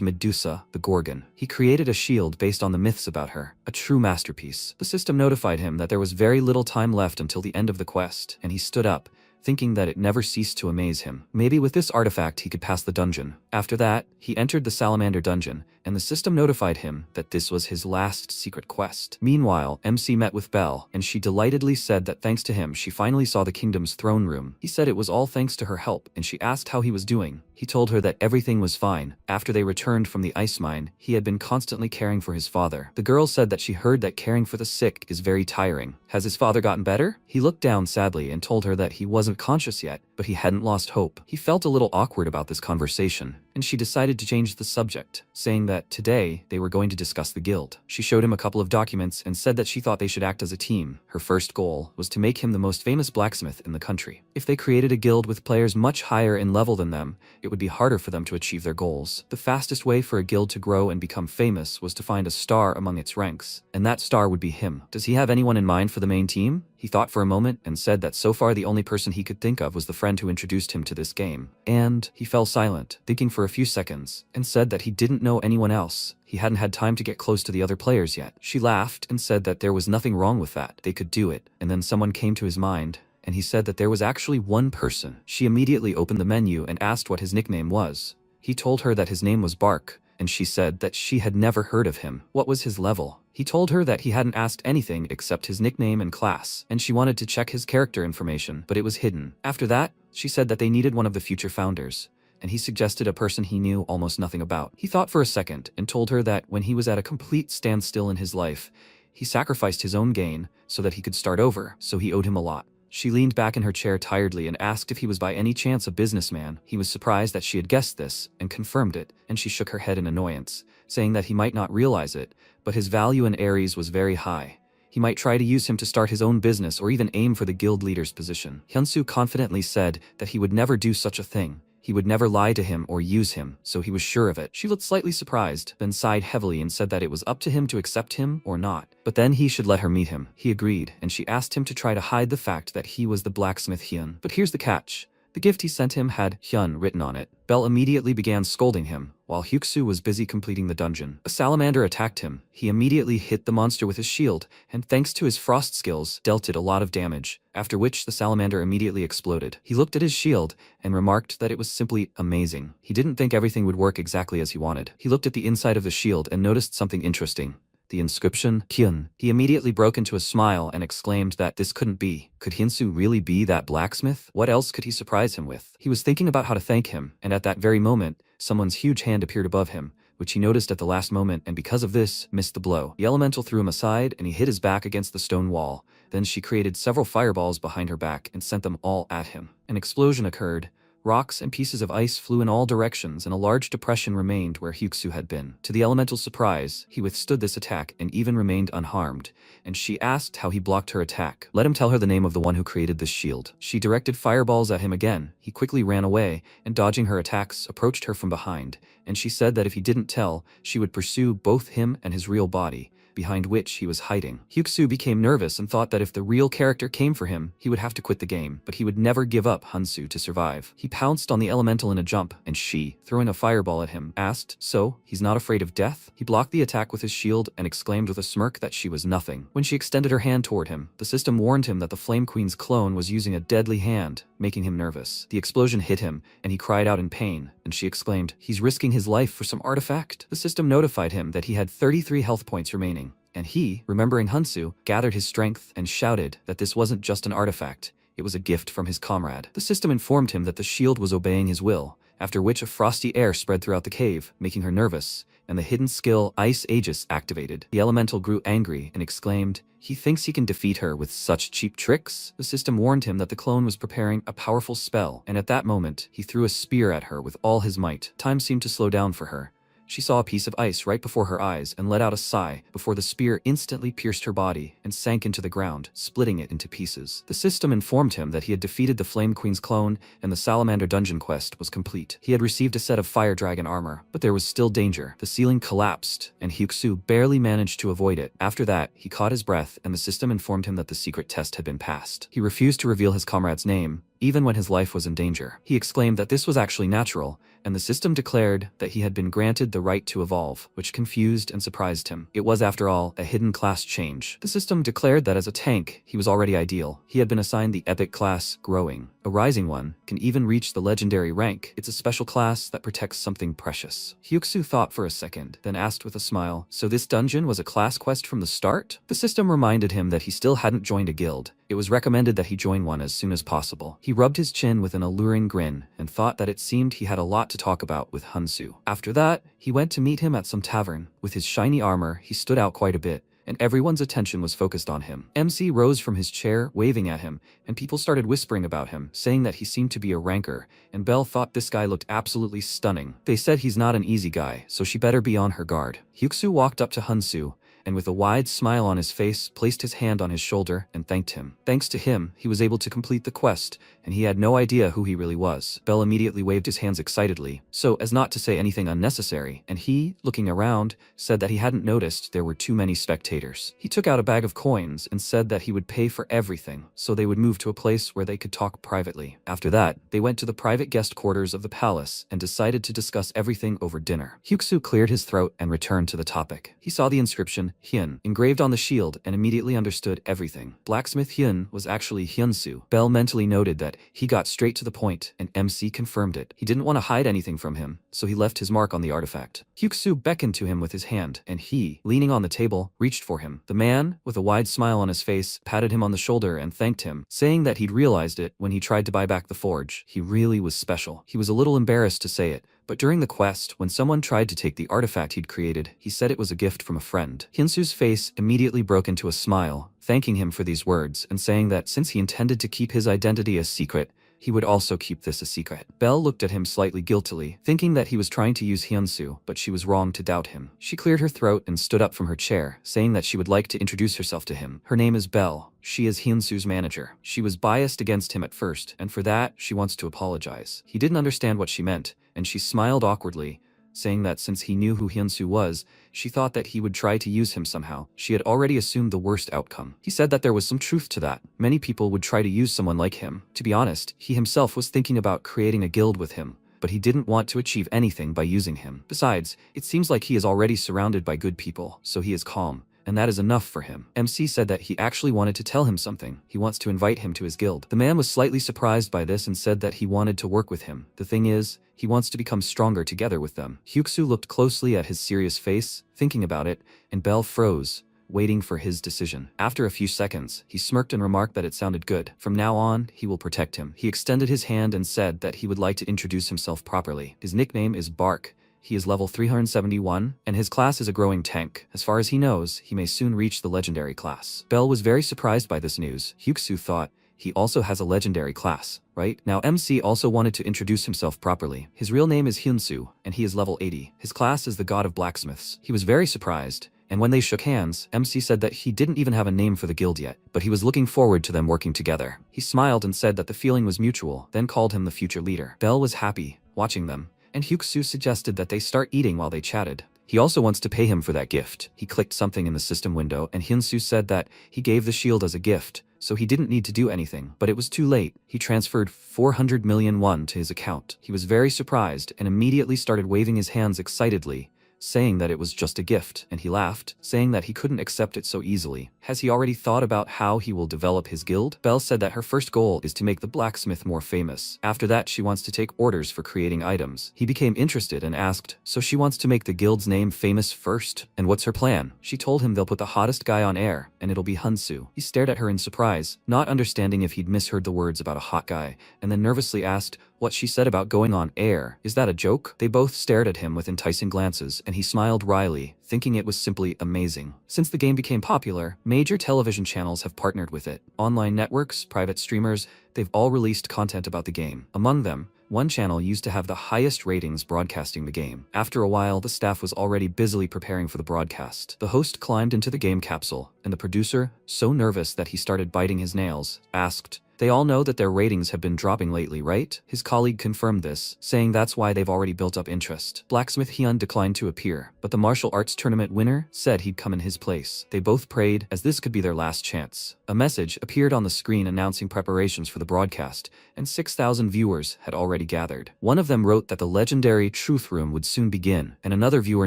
Medusa, the Gorgon. He created a shield based on the myths about her, a true masterpiece. The system notified him that there was very little time left until the end of the quest, and he stood up, thinking that it never ceased to amaze him. Maybe with this artifact he could pass the dungeon. After that, he entered the Salamander Dungeon, and the system notified him that this was his last secret quest. Meanwhile, MC met with Belle, and she delightedly said that thanks to him she finally saw the kingdom's throne room. He said it was all thanks to her help, and she asked how he was doing. He told her that everything was fine. After they returned from the ice mine, he had been constantly caring for his father. The girl said that she heard that caring for the sick is very tiring. Has his father gotten better? He looked down sadly and told her that he wasn't conscious yet, but he hadn't lost hope. He felt a little awkward about this conversation, and she decided to change the subject, saying that today they were going to discuss the guild. She showed him a couple of documents and said that she thought they should act as a team. Her first goal was to make him the most famous blacksmith in the country. If they created a guild with players much higher in level than them, it would be harder for them to achieve their goals. The fastest way for a guild to grow and become famous was to find a star among its ranks, and that star would be him. Does he have anyone in mind for the main team? He thought for a moment and said that so far the only person he could think of was the friend who introduced him to this game. And he fell silent, thinking for a few seconds, and said that he didn't know anyone else. He hadn't had time to get close to the other players yet. She laughed and said that there was nothing wrong with that. They could do it. And then someone came to his mind, and he said that there was actually one person. She immediately opened the menu and asked what his nickname was. He told her that his name was Bark, and she said that she had never heard of him. What was his level? He told her that he hadn't asked anything except his nickname and class, and she wanted to check his character information, but it was hidden. After that, she said that they needed one of the future founders, and he suggested a person he knew almost nothing about. He thought for a second and told her that when he was at a complete standstill in his life, he sacrificed his own gain so that he could start over, so he owed him a lot. She leaned back in her chair tiredly and asked if he was by any chance a businessman. He was surprised that she had guessed this and confirmed it, and she shook her head in annoyance, saying that he might not realize it, but his value in Aries was very high. He might try to use him to start his own business or even aim for the guild leader's position. Hyunsoo confidently said that he would never do such a thing. He would never lie to him or use him, so he was sure of it. She looked slightly surprised, then sighed heavily and said that it was up to him to accept him or not. But then he should let her meet him. He agreed, and she asked him to try to hide the fact that he was the blacksmith Hyun. But here's the catch. The gift he sent him had Hyun written on it. Bell immediately began scolding him, while Hyuksu was busy completing the dungeon. A salamander attacked him. He immediately hit the monster with his shield, and thanks to his frost skills, dealt it a lot of damage, after which the salamander immediately exploded. He looked at his shield, and remarked that it was simply amazing. He didn't think everything would work exactly as he wanted. He looked at the inside of the shield and noticed something interesting. The inscription, Hyun. He immediately broke into a smile and exclaimed that this couldn't be. Could Hyunsoo really be that blacksmith? What else could he surprise him with? He was thinking about how to thank him, and at that very moment, someone's huge hand appeared above him, which he noticed at the last moment, and because of this, missed the blow. The elemental threw him aside, and he hit his back against the stone wall. Then she created several fireballs behind her back and sent them all at him. An explosion occurred. Rocks and pieces of ice flew in all directions, and a large depression remained where Hyuksu had been. To the elemental's surprise, he withstood this attack and even remained unharmed, and she asked how he blocked her attack. Let him tell her the name of the one who created this shield. She directed fireballs at him again. He quickly ran away, and dodging her attacks, approached her from behind, and she said that if he didn't tell, she would pursue both him and his real body, behind which he was hiding. Hyuksu became nervous and thought that if the real character came for him, he would have to quit the game, but he would never give up Hyunsoo to survive. He pounced on the elemental in a jump, and she, throwing a fireball at him, asked, "So, he's not afraid of death?" He blocked the attack with his shield and exclaimed with a smirk that she was nothing. When she extended her hand toward him, the system warned him that the Flame Queen's clone was using a deadly hand, making him nervous. The explosion hit him, and he cried out in pain, and she exclaimed, "He's risking his life for some artifact?" The system notified him that he had 33 health points remaining, and he, remembering Hyunsoo, gathered his strength and shouted that this wasn't just an artifact, it was a gift from his comrade. The system informed him that the shield was obeying his will, after which a frosty air spread throughout the cave, making her nervous, and the hidden skill Ice Aegis activated. The elemental grew angry and exclaimed, "He thinks he can defeat her with such cheap tricks?" The system warned him that the clone was preparing a powerful spell, and at that moment, he threw a spear at her with all his might. Time seemed to slow down for her. She saw a piece of ice right before her eyes and let out a sigh before the spear instantly pierced her body and sank into the ground, splitting it into pieces. The system informed him that he had defeated the Flame Queen's clone and the Salamander dungeon quest was complete. He had received a set of Fire Dragon armor, but there was still danger. The ceiling collapsed, and Hyuksu barely managed to avoid it. After that, he caught his breath, and the system informed him that the secret test had been passed. He refused to reveal his comrade's name, even when his life was in danger. He exclaimed that this was actually natural, and the system declared that he had been granted the right to evolve, which confused and surprised him. It was, after all, a hidden class change. The system declared that as a tank, he was already ideal. He had been assigned the epic class, Growing. A rising one can even reach the legendary rank. It's a special class that protects something precious. Hyuksu thought for a second, then asked with a smile, "So this dungeon was a class quest from the start?" The system reminded him that he still hadn't joined a guild. It was recommended that he join one as soon as possible. He rubbed his chin with an alluring grin and thought that it seemed he had a lot to talk about with Hyunsoo. After that, he went to meet him at some tavern. With his shiny armor, he stood out quite a bit, and everyone's attention was focused on him. MC rose from his chair, waving at him, and people started whispering about him, saying that he seemed to be a ranker, and Belle thought this guy looked absolutely stunning. They said he's not an easy guy, so she better be on her guard. Hyuksu walked up to Hyunsoo, and with a wide smile on his face, placed his hand on his shoulder and thanked him. Thanks to him, he was able to complete the quest, and he had no idea who he really was. Bell immediately waved his hands excitedly, so as not to say anything unnecessary, and he, looking around, said that he hadn't noticed there were too many spectators. He took out a bag of coins and said that he would pay for everything, so they would move to a place where they could talk privately. After that, they went to the private guest quarters of the palace and decided to discuss everything over dinner. Hyuksu cleared his throat and returned to the topic. He saw the inscription, Hyun, engraved on the shield and immediately understood everything. Blacksmith Hyun was actually Hyunsoo. Bell mentally noted that he got straight to the point, and MC confirmed it. He didn't want to hide anything from him, so he left his mark on the artifact. Hyuksu beckoned to him with his hand, and he, leaning on the table, reached for him. The man, with a wide smile on his face, patted him on the shoulder and thanked him, saying that he'd realized it when he tried to buy back the forge. He really was special. He was a little embarrassed to say it, but during the quest, when someone tried to take the artifact he'd created, he said it was a gift from a friend. Hyunsu's face immediately broke into a smile, thanking him for these words and saying that since he intended to keep his identity a secret, he would also keep this a secret. Belle looked at him slightly guiltily, thinking that he was trying to use Hyunsu, but she was wrong to doubt him. She cleared her throat and stood up from her chair, saying that she would like to introduce herself to him. Her name is Belle. She is Hyunsu's manager. She was biased against him at first, and for that, she wants to apologize. He didn't understand what she meant, and she smiled awkwardly, saying that since he knew who Hyunsu was, she thought that he would try to use him somehow. She had already assumed the worst outcome. He said that there was some truth to that. Many people would try to use someone like him. To be honest, he himself was thinking about creating a guild with him, but he didn't want to achieve anything by using him. Besides, it seems like he is already surrounded by good people, so he is calm. And that is enough for him. MC said that he actually wanted to tell him something. He wants to invite him to his guild. The man was slightly surprised by this and said that he wanted to work with him. The thing is, he wants to become stronger together with them. Hyuksu looked closely at his serious face, thinking about it, and Belle froze, waiting for his decision. After a few seconds, he smirked and remarked that it sounded good. From now on, he will protect him. He extended his hand and said that he would like to introduce himself properly. His nickname is Bark. He is level 371, and his class is a growing tank. As far as he knows, he may soon reach the legendary class. Belle was very surprised by this news. Hyuksu thought, he also has a legendary class, right? Now MC also wanted to introduce himself properly. His real name is Hyunsu, and he is level 80. His class is the god of blacksmiths. He was very surprised, and when they shook hands, MC said that he didn't even have a name for the guild yet, but he was looking forward to them working together. He smiled and said that the feeling was mutual, then called him the future leader. Belle was happy, watching them, and Hyuksu suggested that they start eating while they chatted. He also wants to pay him for that gift. He clicked something in the system window, and Hyunsu said that he gave the shield as a gift, so he didn't need to do anything. But it was too late. He transferred 400 million won to his account. He was very surprised and immediately started waving his hands excitedly, saying that it was just a gift, and he laughed, saying that he couldn't accept it so easily. Has he already thought about how he will develop his guild? Belle said that her first goal is to make the blacksmith more famous. After that, she wants to take orders for creating items. He became interested and asked, so she wants to make the guild's name famous first? And what's her plan? She told him they'll put the hottest guy on air, and it'll be Hyunsu. He stared at her in surprise, not understanding if he'd misheard the words about a hot guy, and then nervously asked what she said about going on air. Is that a joke? They both stared at him with enticing glances, and he smiled wryly, thinking it was simply amazing. Since the game became popular, major television channels have partnered with it. Online networks, private streamers, they've all released content about the game. Among them, one channel used to have the highest ratings broadcasting the game. After a while, the staff was already busily preparing for the broadcast. The host climbed into the game capsule, and the producer, so nervous that he started biting his nails, asked, "They all know that their ratings have been dropping lately, right?" His colleague confirmed this, saying that's why they've already built up interest. Blacksmith Hyun declined to appear, but the martial arts tournament winner said he'd come in his place. They both prayed, as this could be their last chance. A message appeared on the screen announcing preparations for the broadcast, and 6,000 viewers had already gathered. One of them wrote that the legendary Truth Room would soon begin, and another viewer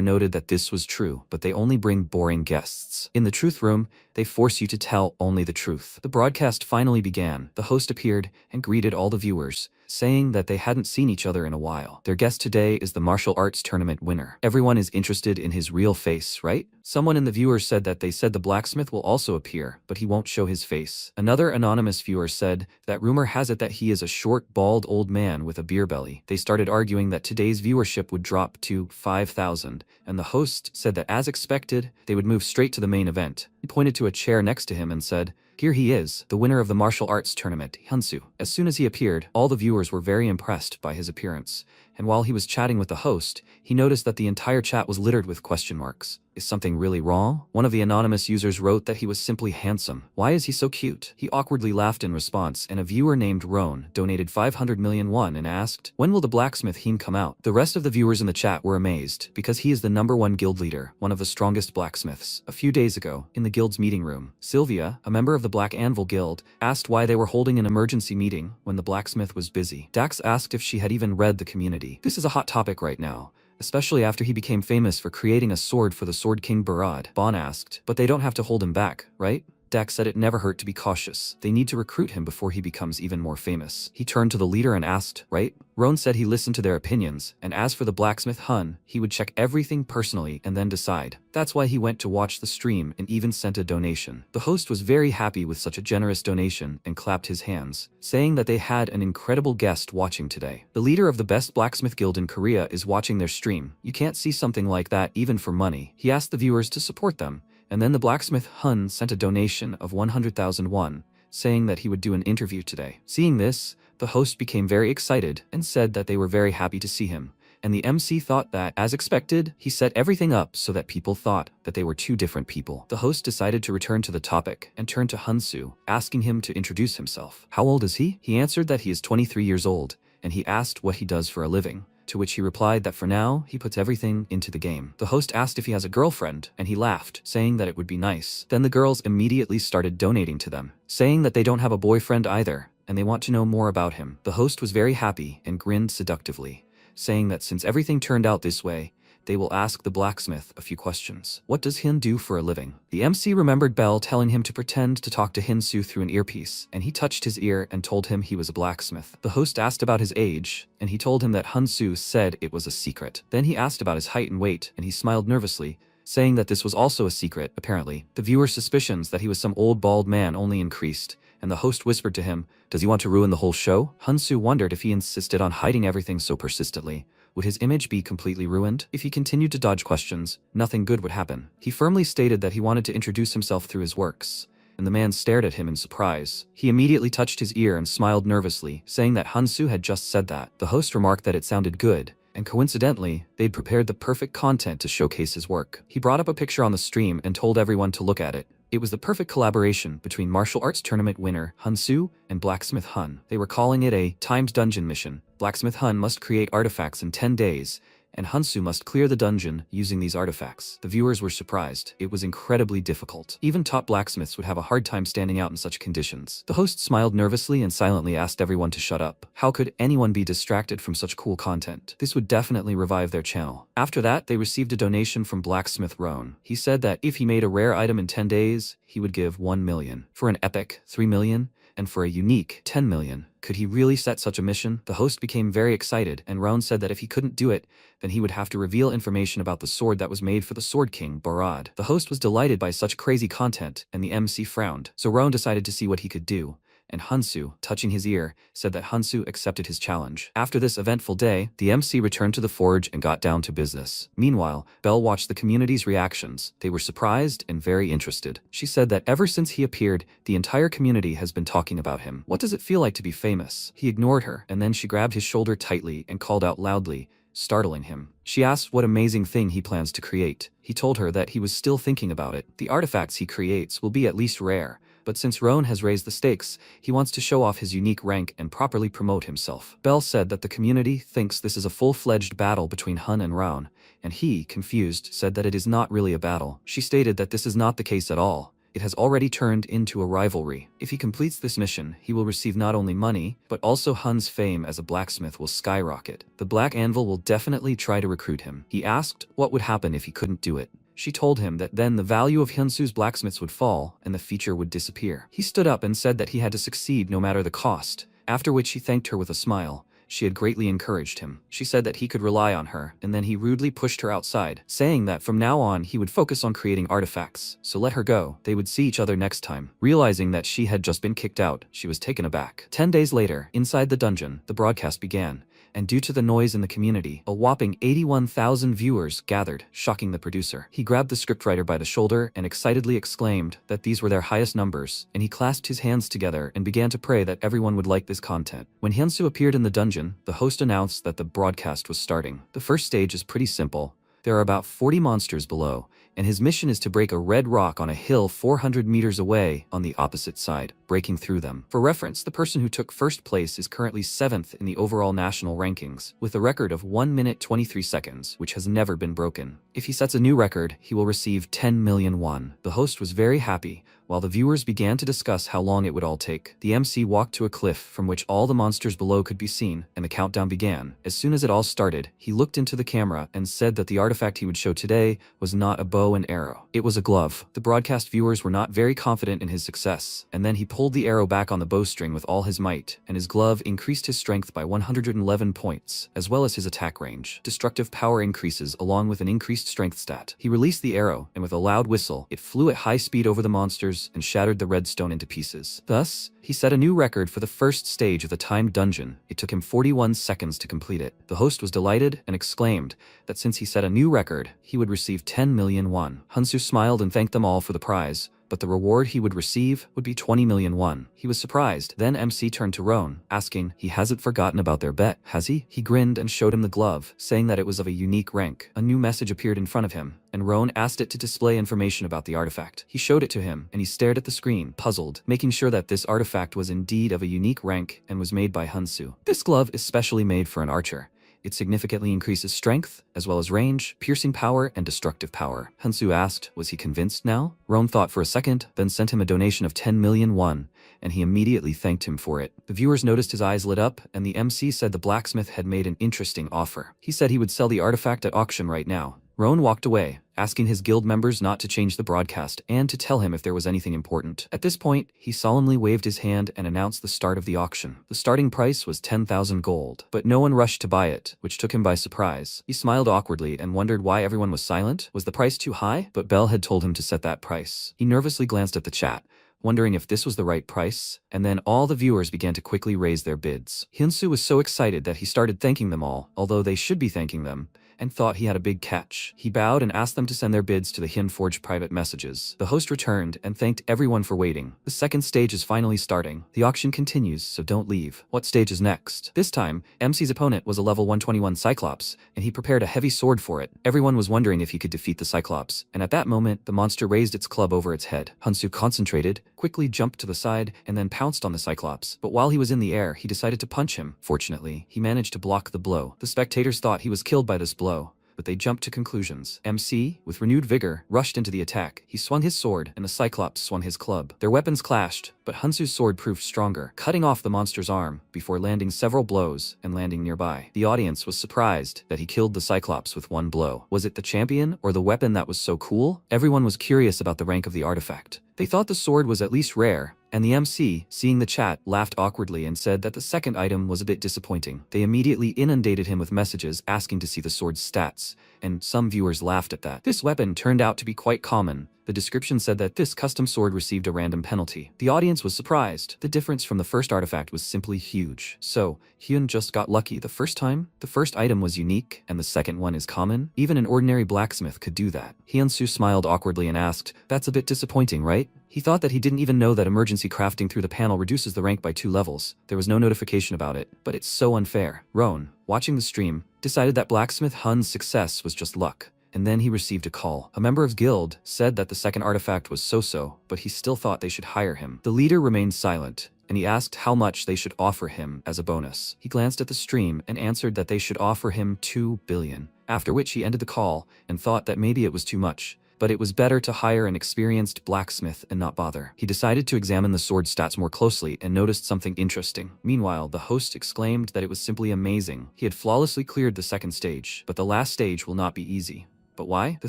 noted that this was true, but they only bring boring guests. In the Truth Room, they force you to tell only the truth. The broadcast finally began. The host appeared and greeted all the viewers, saying that they hadn't seen each other in a while. Their guest today is the martial arts tournament winner. Everyone is interested in his real face, right? Someone in the viewers said that they said the blacksmith will also appear, but he won't show his face. Another anonymous viewer said that rumor has it that he is a short, bald old man with a beer belly. They started arguing that today's viewership would drop to 5,000, and the host said that as expected, they would move straight to the main event. He pointed to a chair next to him and said, "Here he is, the winner of the martial arts tournament, Hyunsu." As soon as he appeared, all the viewers were very impressed by his appearance, and while he was chatting with the host, he noticed that the entire chat was littered with question marks. Is something really wrong? One of the anonymous users wrote that he was simply handsome. Why is he so cute? He awkwardly laughed in response, and a viewer named Roan donated 500 million won and asked, when will the blacksmith Heen come out? The rest of the viewers in the chat were amazed, because he is the #1 guild leader, one of the strongest blacksmiths. A few days ago, in the guild's meeting room, Sylvia, a member of the Black Anvil Guild, asked why they were holding an emergency meeting when the blacksmith was busy. Dax asked if she had even read the community. This is a hot topic right now, especially after he became famous for creating a sword for the Sword King Barad. Bon asked, but they don't have to hold him back, right? Dax said it never hurt to be cautious. They need to recruit him before he becomes even more famous. He turned to the leader and asked, right? Roan said he listened to their opinions, and as for the blacksmith Hun, he would check everything personally and then decide. That's why he went to watch the stream and even sent a donation. The host was very happy with such a generous donation and clapped his hands, saying that they had an incredible guest watching today. The leader of the best blacksmith guild in Korea is watching their stream. You can't see something like that even for money. He asked the viewers to support them, and then the blacksmith Hun sent a donation of 100,000 won, saying that he would do an interview today. Seeing this, The host became very excited and said that they were very happy to see him. And the MC thought that, as expected, he set everything up so that people thought that they were two different people. The host decided to return to the topic and turned to Hunsu, asking him to introduce himself. How old is he? He answered that he is 23 years old, and he asked what he does for a living, to which he replied that for now, he puts everything into the game. The host asked if he has a girlfriend, and he laughed, saying that it would be nice. Then the girls immediately started donating to them, saying that they don't have a boyfriend either, and they want to know more about him. The host was very happy and grinned seductively, saying that since everything turned out this way, they will ask the blacksmith a few questions. What does Hin do for a living? The MC remembered Bell telling him to pretend to talk to Hinsu through an earpiece, and he touched his ear and told him he was a blacksmith. The host asked about his age, and he told him that Hunsu said it was a secret. Then he asked about his height and weight, and he smiled nervously, saying that this was also a secret, apparently. The viewer's suspicions that he was some old bald man only increased, and the host whispered to him, "Does he want to ruin the whole show?" Hunsu wondered if he insisted on hiding everything so persistently, would his image be completely ruined? If he continued to dodge questions, nothing good would happen. He firmly stated that he wanted to introduce himself through his works, and the man stared at him in surprise. He immediately touched his ear and smiled nervously, saying that Hunsu had just said that. The host remarked that it sounded good, and coincidentally, they'd prepared the perfect content to showcase his work. He brought up a picture on the stream and told everyone to look at it. It was the perfect collaboration between martial arts tournament winner Hunsu and Blacksmith Hun. They were calling it a timed dungeon mission. Blacksmith Hun must create artifacts in 10 days, and Hunsu must clear the dungeon using these artifacts. The viewers were surprised. It was incredibly difficult. Even top blacksmiths would have a hard time standing out in such conditions. The host smiled nervously and silently asked everyone to shut up. How could anyone be distracted from such cool content? This would definitely revive their channel. After that, they received a donation from Blacksmith Roan. He said that if he made a rare item in 10 days, he would give 1 million. For an epic, 3 million. And for a unique, 10 million. Could he really set such a mission? The host became very excited, and Roan said that if he couldn't do it, then he would have to reveal information about the sword that was made for the Sword King, Barad. The host was delighted by such crazy content, and the MC frowned, so Roan decided to see what he could do. And Hunsu, touching his ear, said that Hunsu accepted his challenge. After this eventful day, the MC returned to the forge and got down to business. Meanwhile, Belle watched the community's reactions. They were surprised and very interested. She said that ever since he appeared, the entire community has been talking about him. What does it feel like to be famous? He ignored her, and then she grabbed his shoulder tightly and called out loudly, startling him. She asked what amazing thing he plans to create. He told her that he was still thinking about it. The artifacts he creates will be at least rare, but since Roan has raised the stakes, he wants to show off his unique rank and properly promote himself. Belle said that the community thinks this is a full-fledged battle between Hun and Roan, and he, confused, said that it is not really a battle. She stated that this is not the case at all. It has already turned into a rivalry. If he completes this mission, he will receive not only money, but also Hun's fame as a blacksmith will skyrocket. The Black Anvil will definitely try to recruit him. He asked what would happen if he couldn't do it. She told him that then the value of Hyunsu's blacksmiths would fall and the feature would disappear. He stood up and said that he had to succeed no matter the cost, after which he thanked her with a smile. She had greatly encouraged him. She said that he could rely on her, and then he rudely pushed her outside, saying that from now on he would focus on creating artifacts, so let her go. They would see each other next time. Realizing that she had just been kicked out, she was taken aback. 10 days later, inside the dungeon, the broadcast began, and due to the noise in the community, a whopping 81,000 viewers gathered, shocking the producer. He grabbed the scriptwriter by the shoulder and excitedly exclaimed that these were their highest numbers, and he clasped his hands together and began to pray that everyone would like this content. When Hyunsu appeared in the dungeon, the host announced that the broadcast was starting. The first stage is pretty simple. There are about 40 monsters below, and his mission is to break a red rock on a hill 400 meters away on the opposite side, breaking through them. For reference, the person who took first place is currently 7th in the overall national rankings, with a record of 1 minute 23 seconds, which has never been broken. If he sets a new record, he will receive 10 million won. The host was very happy, while the viewers began to discuss how long it would all take. The MC walked to a cliff from which all the monsters below could be seen, and the countdown began. As soon as it all started, he looked into the camera and said that the artifact he would show today was not a bow and arrow. It was a glove. The broadcast viewers were not very confident in his success, and then he pulled the arrow back on the bowstring with all his might, and his glove increased his strength by 111 points, as well as his attack range. Destructive power increases along with an increased strength stat. He released the arrow, and with a loud whistle, it flew at high speed over the monsters and shattered the redstone into pieces. Thus, he set a new record for the first stage of the timed dungeon. It took him 41 seconds to complete it. The host was delighted and exclaimed that since he set a new record, he would receive 10 million won. Hunsu smiled and thanked them all for the prize, but the reward he would receive would be 20 million won. He was surprised. Then MC turned to Roan, asking, he hasn't forgotten about their bet, has he? He grinned and showed him the glove, saying that it was of a unique rank. A new message appeared in front of him, and Roan asked it to display information about the artifact. He showed it to him, and he stared at the screen, puzzled, making sure that this artifact was indeed of a unique rank and was made by Hunsu. This glove is specially made for an archer. It significantly increases strength, as well as range, piercing power, and destructive power. Hunsu asked, was he convinced now? Roan thought for a second, then sent him a donation of 10 million won, and he immediately thanked him for it. The viewers noticed his eyes lit up, and the MC said the blacksmith had made an interesting offer. He said he would sell the artifact at auction right now. Roan walked away, asking his guild members not to change the broadcast and to tell him if there was anything important. At this point, he solemnly waved his hand and announced the start of the auction. The starting price was 10,000 gold, but no one rushed to buy it, which took him by surprise. He smiled awkwardly and wondered why everyone was silent. Was the price too high? But Bell had told him to set that price. He nervously glanced at the chat, wondering if this was the right price, and then all the viewers began to quickly raise their bids. Hyunsu was so excited that he started thanking them all, although they should be thanking them, and thought he had a big catch. He bowed and asked them to send their bids to the Hyunforge private messages. The host returned and thanked everyone for waiting. The second stage is finally starting. The auction continues, so don't leave. What stage is next? This time, MC's opponent was a level 121 Cyclops, and he prepared a heavy sword for it. Everyone was wondering if he could defeat the Cyclops, and at that moment, the monster raised its club over its head. Hunsu concentrated, quickly jumped to the side, and then pounced on the Cyclops. But while he was in the air, he decided to punch him. Fortunately, he managed to block the blow. The spectators thought he was killed by this blow, but they jumped to conclusions. MC, with renewed vigor, rushed into the attack. He swung his sword, and the Cyclops swung his club. Their weapons clashed, but Hunsu's sword proved stronger, cutting off the monster's arm before landing several blows and landing nearby. The audience was surprised that he killed the Cyclops with one blow. Was it the champion or the weapon that was so cool? Everyone was curious about the rank of the artifact. They thought the sword was at least rare, and the MC, seeing the chat, laughed awkwardly and said that the second item was a bit disappointing. They immediately inundated him with messages asking to see the sword's stats, and some viewers laughed at that. This weapon turned out to be quite common. The description said that this custom sword received a random penalty. The audience was surprised. The difference from the first artifact was simply huge. So, Hyun just got lucky the first time. The first item was unique, and the second one is common. Even an ordinary blacksmith could do that. Hyunsu smiled awkwardly and asked, that's a bit disappointing, right? He thought that he didn't even know that emergency crafting through the panel reduces the rank by 2 levels. There was no notification about it, but it's so unfair. Roan, watching the stream, decided that Blacksmith Hun's success was just luck. And then he received a call. A member of his guild said that the second artifact was so-so, but he still thought they should hire him. The leader remained silent, and he asked how much they should offer him as a bonus. He glanced at the stream and answered that they should offer him 2 billion, after which he ended the call and thought that maybe it was too much, but it was better to hire an experienced blacksmith and not bother. He decided to examine the sword stats more closely and noticed something interesting. Meanwhile, the host exclaimed that it was simply amazing. He had flawlessly cleared the second stage, but the last stage will not be easy. But why? The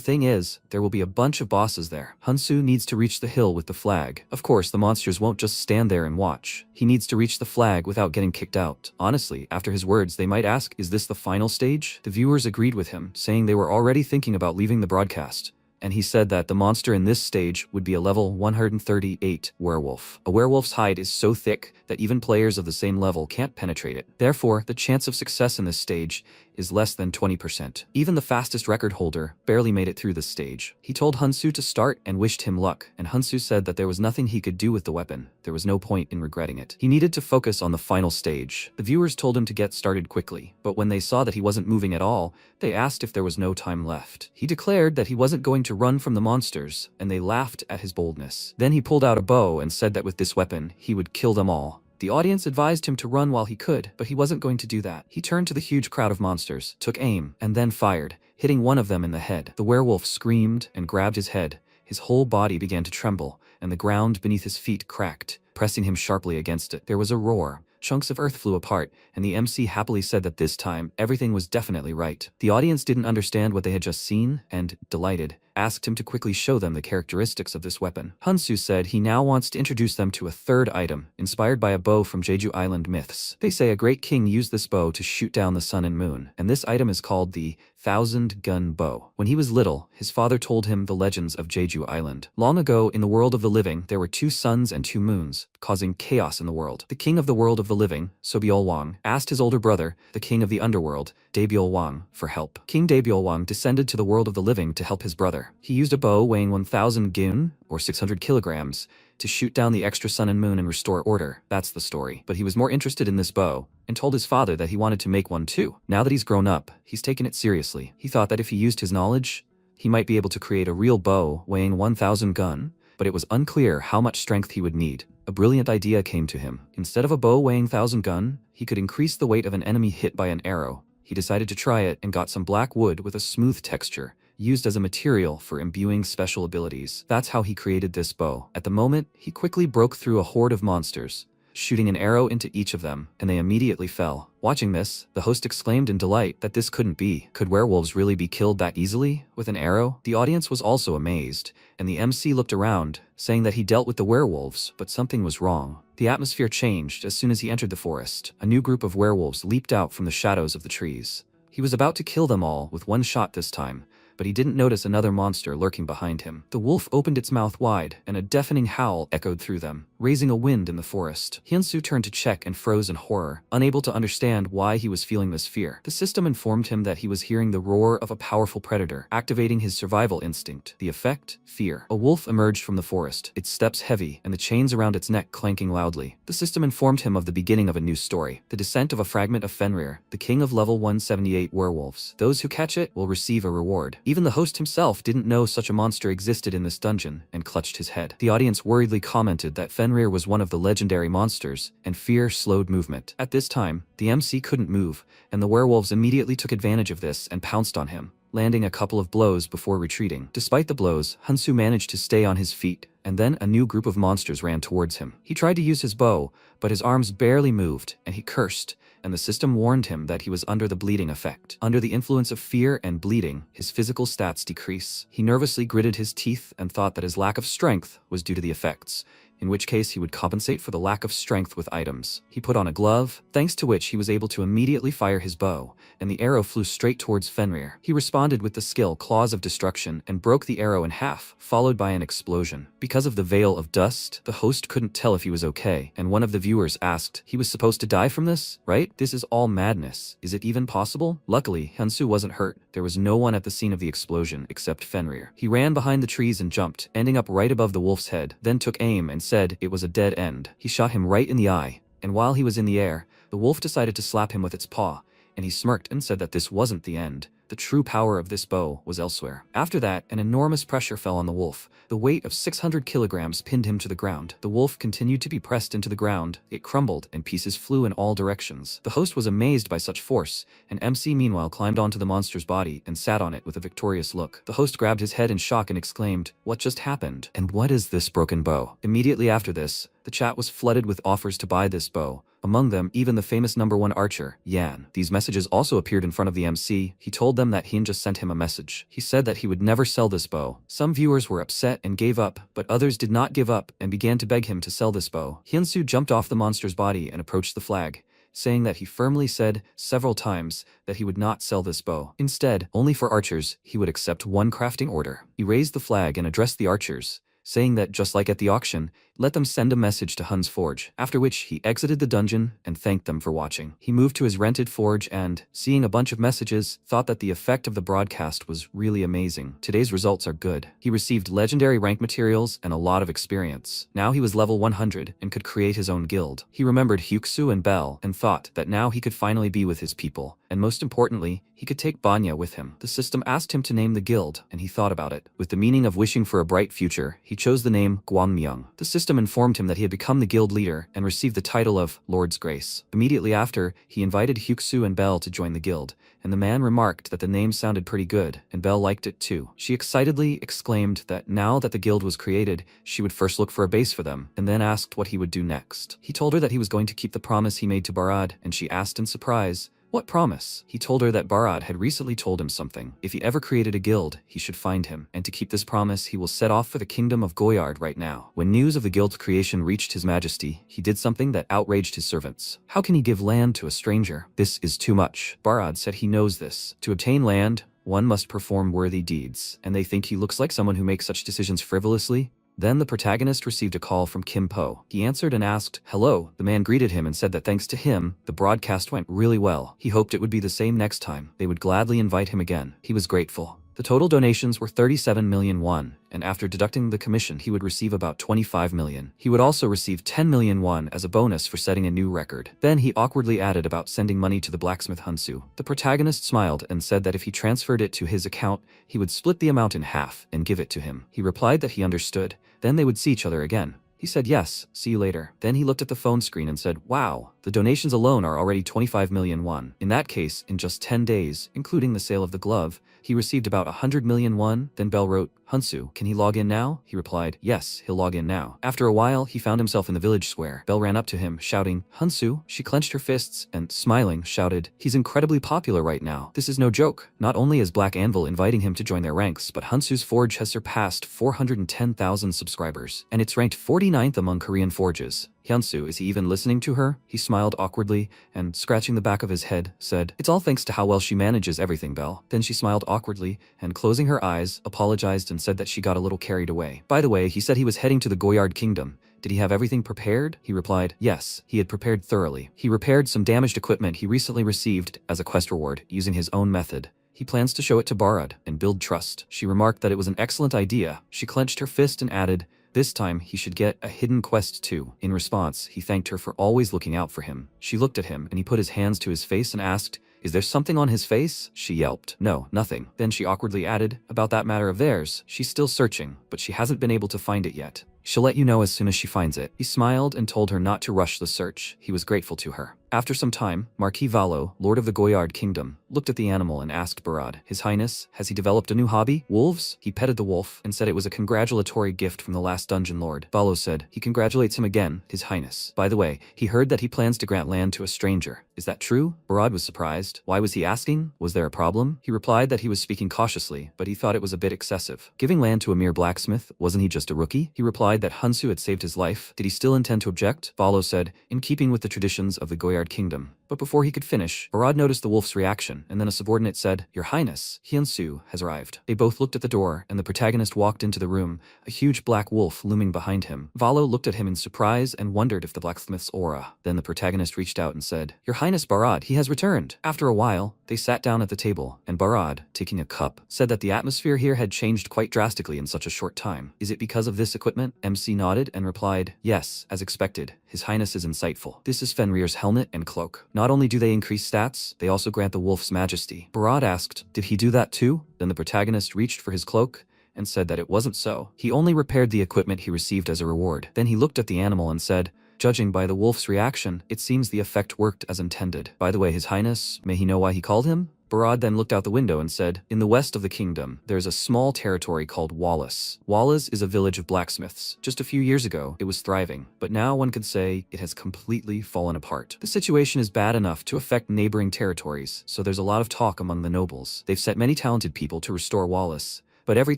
thing is, there will be a bunch of bosses there. Hunsu needs to reach the hill with the flag. Of course, the monsters won't just stand there and watch. He needs to reach the flag without getting kicked out. Honestly, after his words, they might ask, is this the final stage? The viewers agreed with him, saying they were already thinking about leaving the broadcast. And he said that the monster in this stage would be a level 138 werewolf. A werewolf's hide is so thick that even players of the same level can't penetrate it. Therefore, the chance of success in this stage is less than 20%. Even the fastest record holder barely made it through this stage. He told Hunsu to start and wished him luck, and Hunsu said that there was nothing he could do with the weapon. There was no point in regretting it. He needed to focus on the final stage. The viewers told him to get started quickly, but when they saw that he wasn't moving at all, they asked if there was no time left. He declared that he wasn't going to run from the monsters, and they laughed at his boldness. Then he pulled out a bow and said that with this weapon, he would kill them all. The audience advised him to run while he could, but he wasn't going to do that. He turned to the huge crowd of monsters, took aim, and then fired, hitting one of them in the head. The werewolf screamed and grabbed his head. His whole body began to tremble, and the ground beneath his feet cracked, pressing him sharply against it. There was a roar. Chunks of earth flew apart, and the MC happily said that this time, everything was definitely right. The audience didn't understand what they had just seen, and, delighted, asked him to quickly show them the characteristics of this weapon. Hunsu said he now wants to introduce them to a third item, inspired by a bow from Jeju Island myths. They say a great king used this bow to shoot down the sun and moon, and this item is called the 1,000-gun bow. When he was little, his father told him the legends of Jeju Island. Long ago, in the world of the living, there were 2 suns and 2 moons, causing chaos in the world. The king of the world of the living, Sobyul Wang, asked his older brother, the king of the underworld, Daebyul Wang, for help. King Daebyul Wang descended to the world of the living to help his brother. fire. He used a bow weighing 1,000 gun, or 600 kilograms, to shoot down the extra sun and moon and restore order. That's the story. But he was more interested in this bow, and told his father that he wanted to make one too. Now that he's grown up, he's taken it seriously. He thought that if he used his knowledge, he might be able to create a real bow weighing 1,000 gun, but it was unclear how much strength he would need. A brilliant idea came to him. Instead of a bow weighing 1,000 gun, he could increase the weight of an enemy hit by an arrow. He decided to try it and got some black wood with a smooth texture, used as a material for imbuing special abilities. That's how he created this bow. At the moment, he quickly broke through a horde of monsters, shooting an arrow into each of them, and they immediately fell. Watching this, the host exclaimed in delight that this couldn't be. Could werewolves really be killed that easily with an arrow? The audience was also amazed, and the MC looked around, saying that he dealt with the werewolves, but something was wrong. The atmosphere changed as soon as he entered the forest. A new group of werewolves leaped out from the shadows of the trees. He was about to kill them all with one shot this time, but he didn't notice another monster lurking behind him. The wolf opened its mouth wide, and a deafening howl echoed through them, raising a wind in the forest. Hyunsu turned to check and froze in horror, unable to understand why he was feeling this fear. The system informed him that he was hearing the roar of a powerful predator, activating his survival instinct. The effect? Fear. A wolf emerged from the forest, its steps heavy, and the chains around its neck clanking loudly. The system informed him of the beginning of a new story, the descent of a fragment of Fenrir, the king of level 178 werewolves. Those who catch it will receive a reward. Even the host himself didn't know such a monster existed in this dungeon, and clutched his head. The audience worriedly commented that Fenrir was one of the legendary monsters, and fear slowed movement. At this time, the MC couldn't move, and the werewolves immediately took advantage of this and pounced on him, landing a couple of blows before retreating. Despite the blows, Hyunsu managed to stay on his feet, and then a new group of monsters ran towards him. He tried to use his bow, but his arms barely moved, and he cursed, and the system warned him that he was under the bleeding effect. Under the influence of fear and bleeding, his physical stats decrease. He nervously gritted his teeth and thought that his lack of strength was due to the effects, in which case he would compensate for the lack of strength with items. He put on a glove, thanks to which he was able to immediately fire his bow, and the arrow flew straight towards Fenrir. He responded with the skill Claws of Destruction and broke the arrow in half, followed by an explosion. Because of the veil of dust, the host couldn't tell if he was okay, and one of the viewers asked, "He was supposed to die from this, right? This is all madness. Is it even possible?" Luckily, Hyunsu wasn't hurt. There was no one at the scene of the explosion except Fenrir. He ran behind the trees and jumped, ending up right above the wolf's head, then took aim and said it was a dead end. He shot him right in the eye, and while he was in the air, the wolf decided to slap him with its paw, and he smirked and said that this wasn't the end. The true power of this bow was elsewhere. After that, an enormous pressure fell on the wolf. The weight of 600 kilograms pinned him to the ground. The wolf continued to be pressed into the ground. It crumbled, and pieces flew in all directions. The host was amazed by such force, and MC meanwhile climbed onto the monster's body and sat on it with a victorious look. The host grabbed his head in shock and exclaimed, "What just happened? And what is this broken bow?" Immediately after this, the chat was flooded with offers to buy this bow. Among them, even the famous #1 archer, Yan. These messages also appeared in front of the MC. He told them that Hyun just sent him a message. He said that he would never sell this bow. Some viewers were upset and gave up, but others did not give up and began to beg him to sell this bow. Hyunsu jumped off the monster's body and approached the flag, saying that he firmly said several times that he would not sell this bow. Instead, only for archers, he would accept one crafting order. He raised the flag and addressed the archers, saying that just like at the auction, let them send a message to Hun's forge, after which he exited the dungeon and thanked them for watching. He moved to his rented forge and, seeing a bunch of messages, thought that the effect of the broadcast was really amazing. Today's results are good. He received legendary rank materials and a lot of experience. Now he was level 100 and could create his own guild. He remembered Hyuksu and Bell and thought that now he could finally be with his people, and most importantly, he could take Banya with him. The system asked him to name the guild, and he thought about it. With the meaning of wishing for a bright future, he chose the name Gwanmyeong. The system informed him that he had become the guild leader and received the title of Lord's Grace. Immediately after, he invited Hyuksu and Bell to join the guild, and the man remarked that the name sounded pretty good, and Bell liked it too. She excitedly exclaimed that now that the guild was created, she would first look for a base for them, and then asked what he would do next. He told her that he was going to keep the promise he made to Barad, and she asked in surprise, "What promise?" He told her that Barad had recently told him something. If he ever created a guild, he should find him, and to keep this promise, he will set off for the kingdom of Goyard right now. When news of the guild's creation reached His Majesty, he did something that outraged his servants. How can he give land to a stranger? This is too much. Barad said he knows this. To obtain land, one must perform worthy deeds, and they think he looks like someone who makes such decisions frivolously. Then the protagonist received a call from Kim Po. He answered and asked, "Hello." The man greeted him and said that thanks to him, the broadcast went really well. He hoped it would be the same next time. They would gladly invite him again. He was grateful. The total donations were 37 million won, and after deducting the commission he would receive about 25 million. He would also receive 10 million won as a bonus for setting a new record. Then he awkwardly added about sending money to the blacksmith Hunsu. The protagonist smiled and said that if he transferred it to his account, he would split the amount in half and give it to him. He replied that he understood, then they would see each other again. He said yes, see you later. Then he looked at the phone screen and said, wow, the donations alone are already 25 million won. In that case, in just 10 days, including the sale of the glove, he received about 100 million won. Then Bell wrote, Hunsu, can he log in now? He replied, yes, he'll log in now. After a while, he found himself in the village square. Bell ran up to him, shouting, Hunsu. She clenched her fists and, smiling, shouted, he's incredibly popular right now. This is no joke. Not only is Black Anvil inviting him to join their ranks, but Hunsu's forge has surpassed 410,000 subscribers, and it's ranked 49th among Korean forges. Hyunsu, is he even listening to her? He smiled awkwardly and, scratching the back of his head, said, it's all thanks to how well she manages everything, Belle. Then she smiled awkwardly and, closing her eyes, apologized and said that she got a little carried away. By the way, he said he was heading to the Goyard Kingdom. Did he have everything prepared? He replied, yes, he had prepared thoroughly. He repaired some damaged equipment he recently received as a quest reward using his own method. He plans to show it to Barad and build trust. She remarked that it was an excellent idea. She clenched her fist and added, this time, he should get a hidden quest too. In response, he thanked her for always looking out for him. She looked at him and he put his hands to his face and asked, is there something on his face? She yelped, no, nothing. Then she awkwardly added, about that matter of theirs, she's still searching, but she hasn't been able to find it yet. She'll let you know as soon as she finds it. He smiled and told her not to rush the search. He was grateful to her. After some time, Marquis Valo, Lord of the Goyard Kingdom, looked at the animal and asked Barad, His Highness, has he developed a new hobby? Wolves? He petted the wolf and said it was a congratulatory gift from the last dungeon lord. Valo said, he congratulates him again, His Highness. By the way, he heard that he plans to grant land to a stranger. Is that true? Barad was surprised. Why was he asking? Was there a problem? He replied that he was speaking cautiously, but he thought it was a bit excessive. Giving land to a mere blacksmith, wasn't he just a rookie? He replied that Hunsu had saved his life. Did he still intend to object? Valo said, in keeping with the traditions of the Goyard Kingdom. But before he could finish, Barad noticed the wolf's reaction, and then a subordinate said, Your Highness, Hyunsu has arrived. They both looked at the door, and the protagonist walked into the room, a huge black wolf looming behind him. Valo looked at him in surprise and wondered if the blacksmith's aura. Then the protagonist reached out and said, Your Highness Barad, he has returned. After a while, they sat down at the table, and Barad, taking a cup, said that the atmosphere here had changed quite drastically in such a short time. Is it because of this equipment? MC nodded and replied, Yes, as expected. His Highness is insightful. This is Fenrir's helmet and cloak. Not only do they increase stats, they also grant the wolf's majesty. Barad asked, Did he do that too? Then the protagonist reached for his cloak and said that it wasn't so. He only repaired the equipment he received as a reward. Then he looked at the animal and said, Judging by the wolf's reaction, it seems the effect worked as intended. By the way, His Highness, may he know why he called him? Barad then looked out the window and said, In the west of the kingdom, there is a small territory called Wallace. Wallace is a village of blacksmiths. Just a few years ago, it was thriving, but now one could say it has completely fallen apart. The situation is bad enough to affect neighboring territories, so there's a lot of talk among the nobles. They've set many talented people to restore Wallace, but every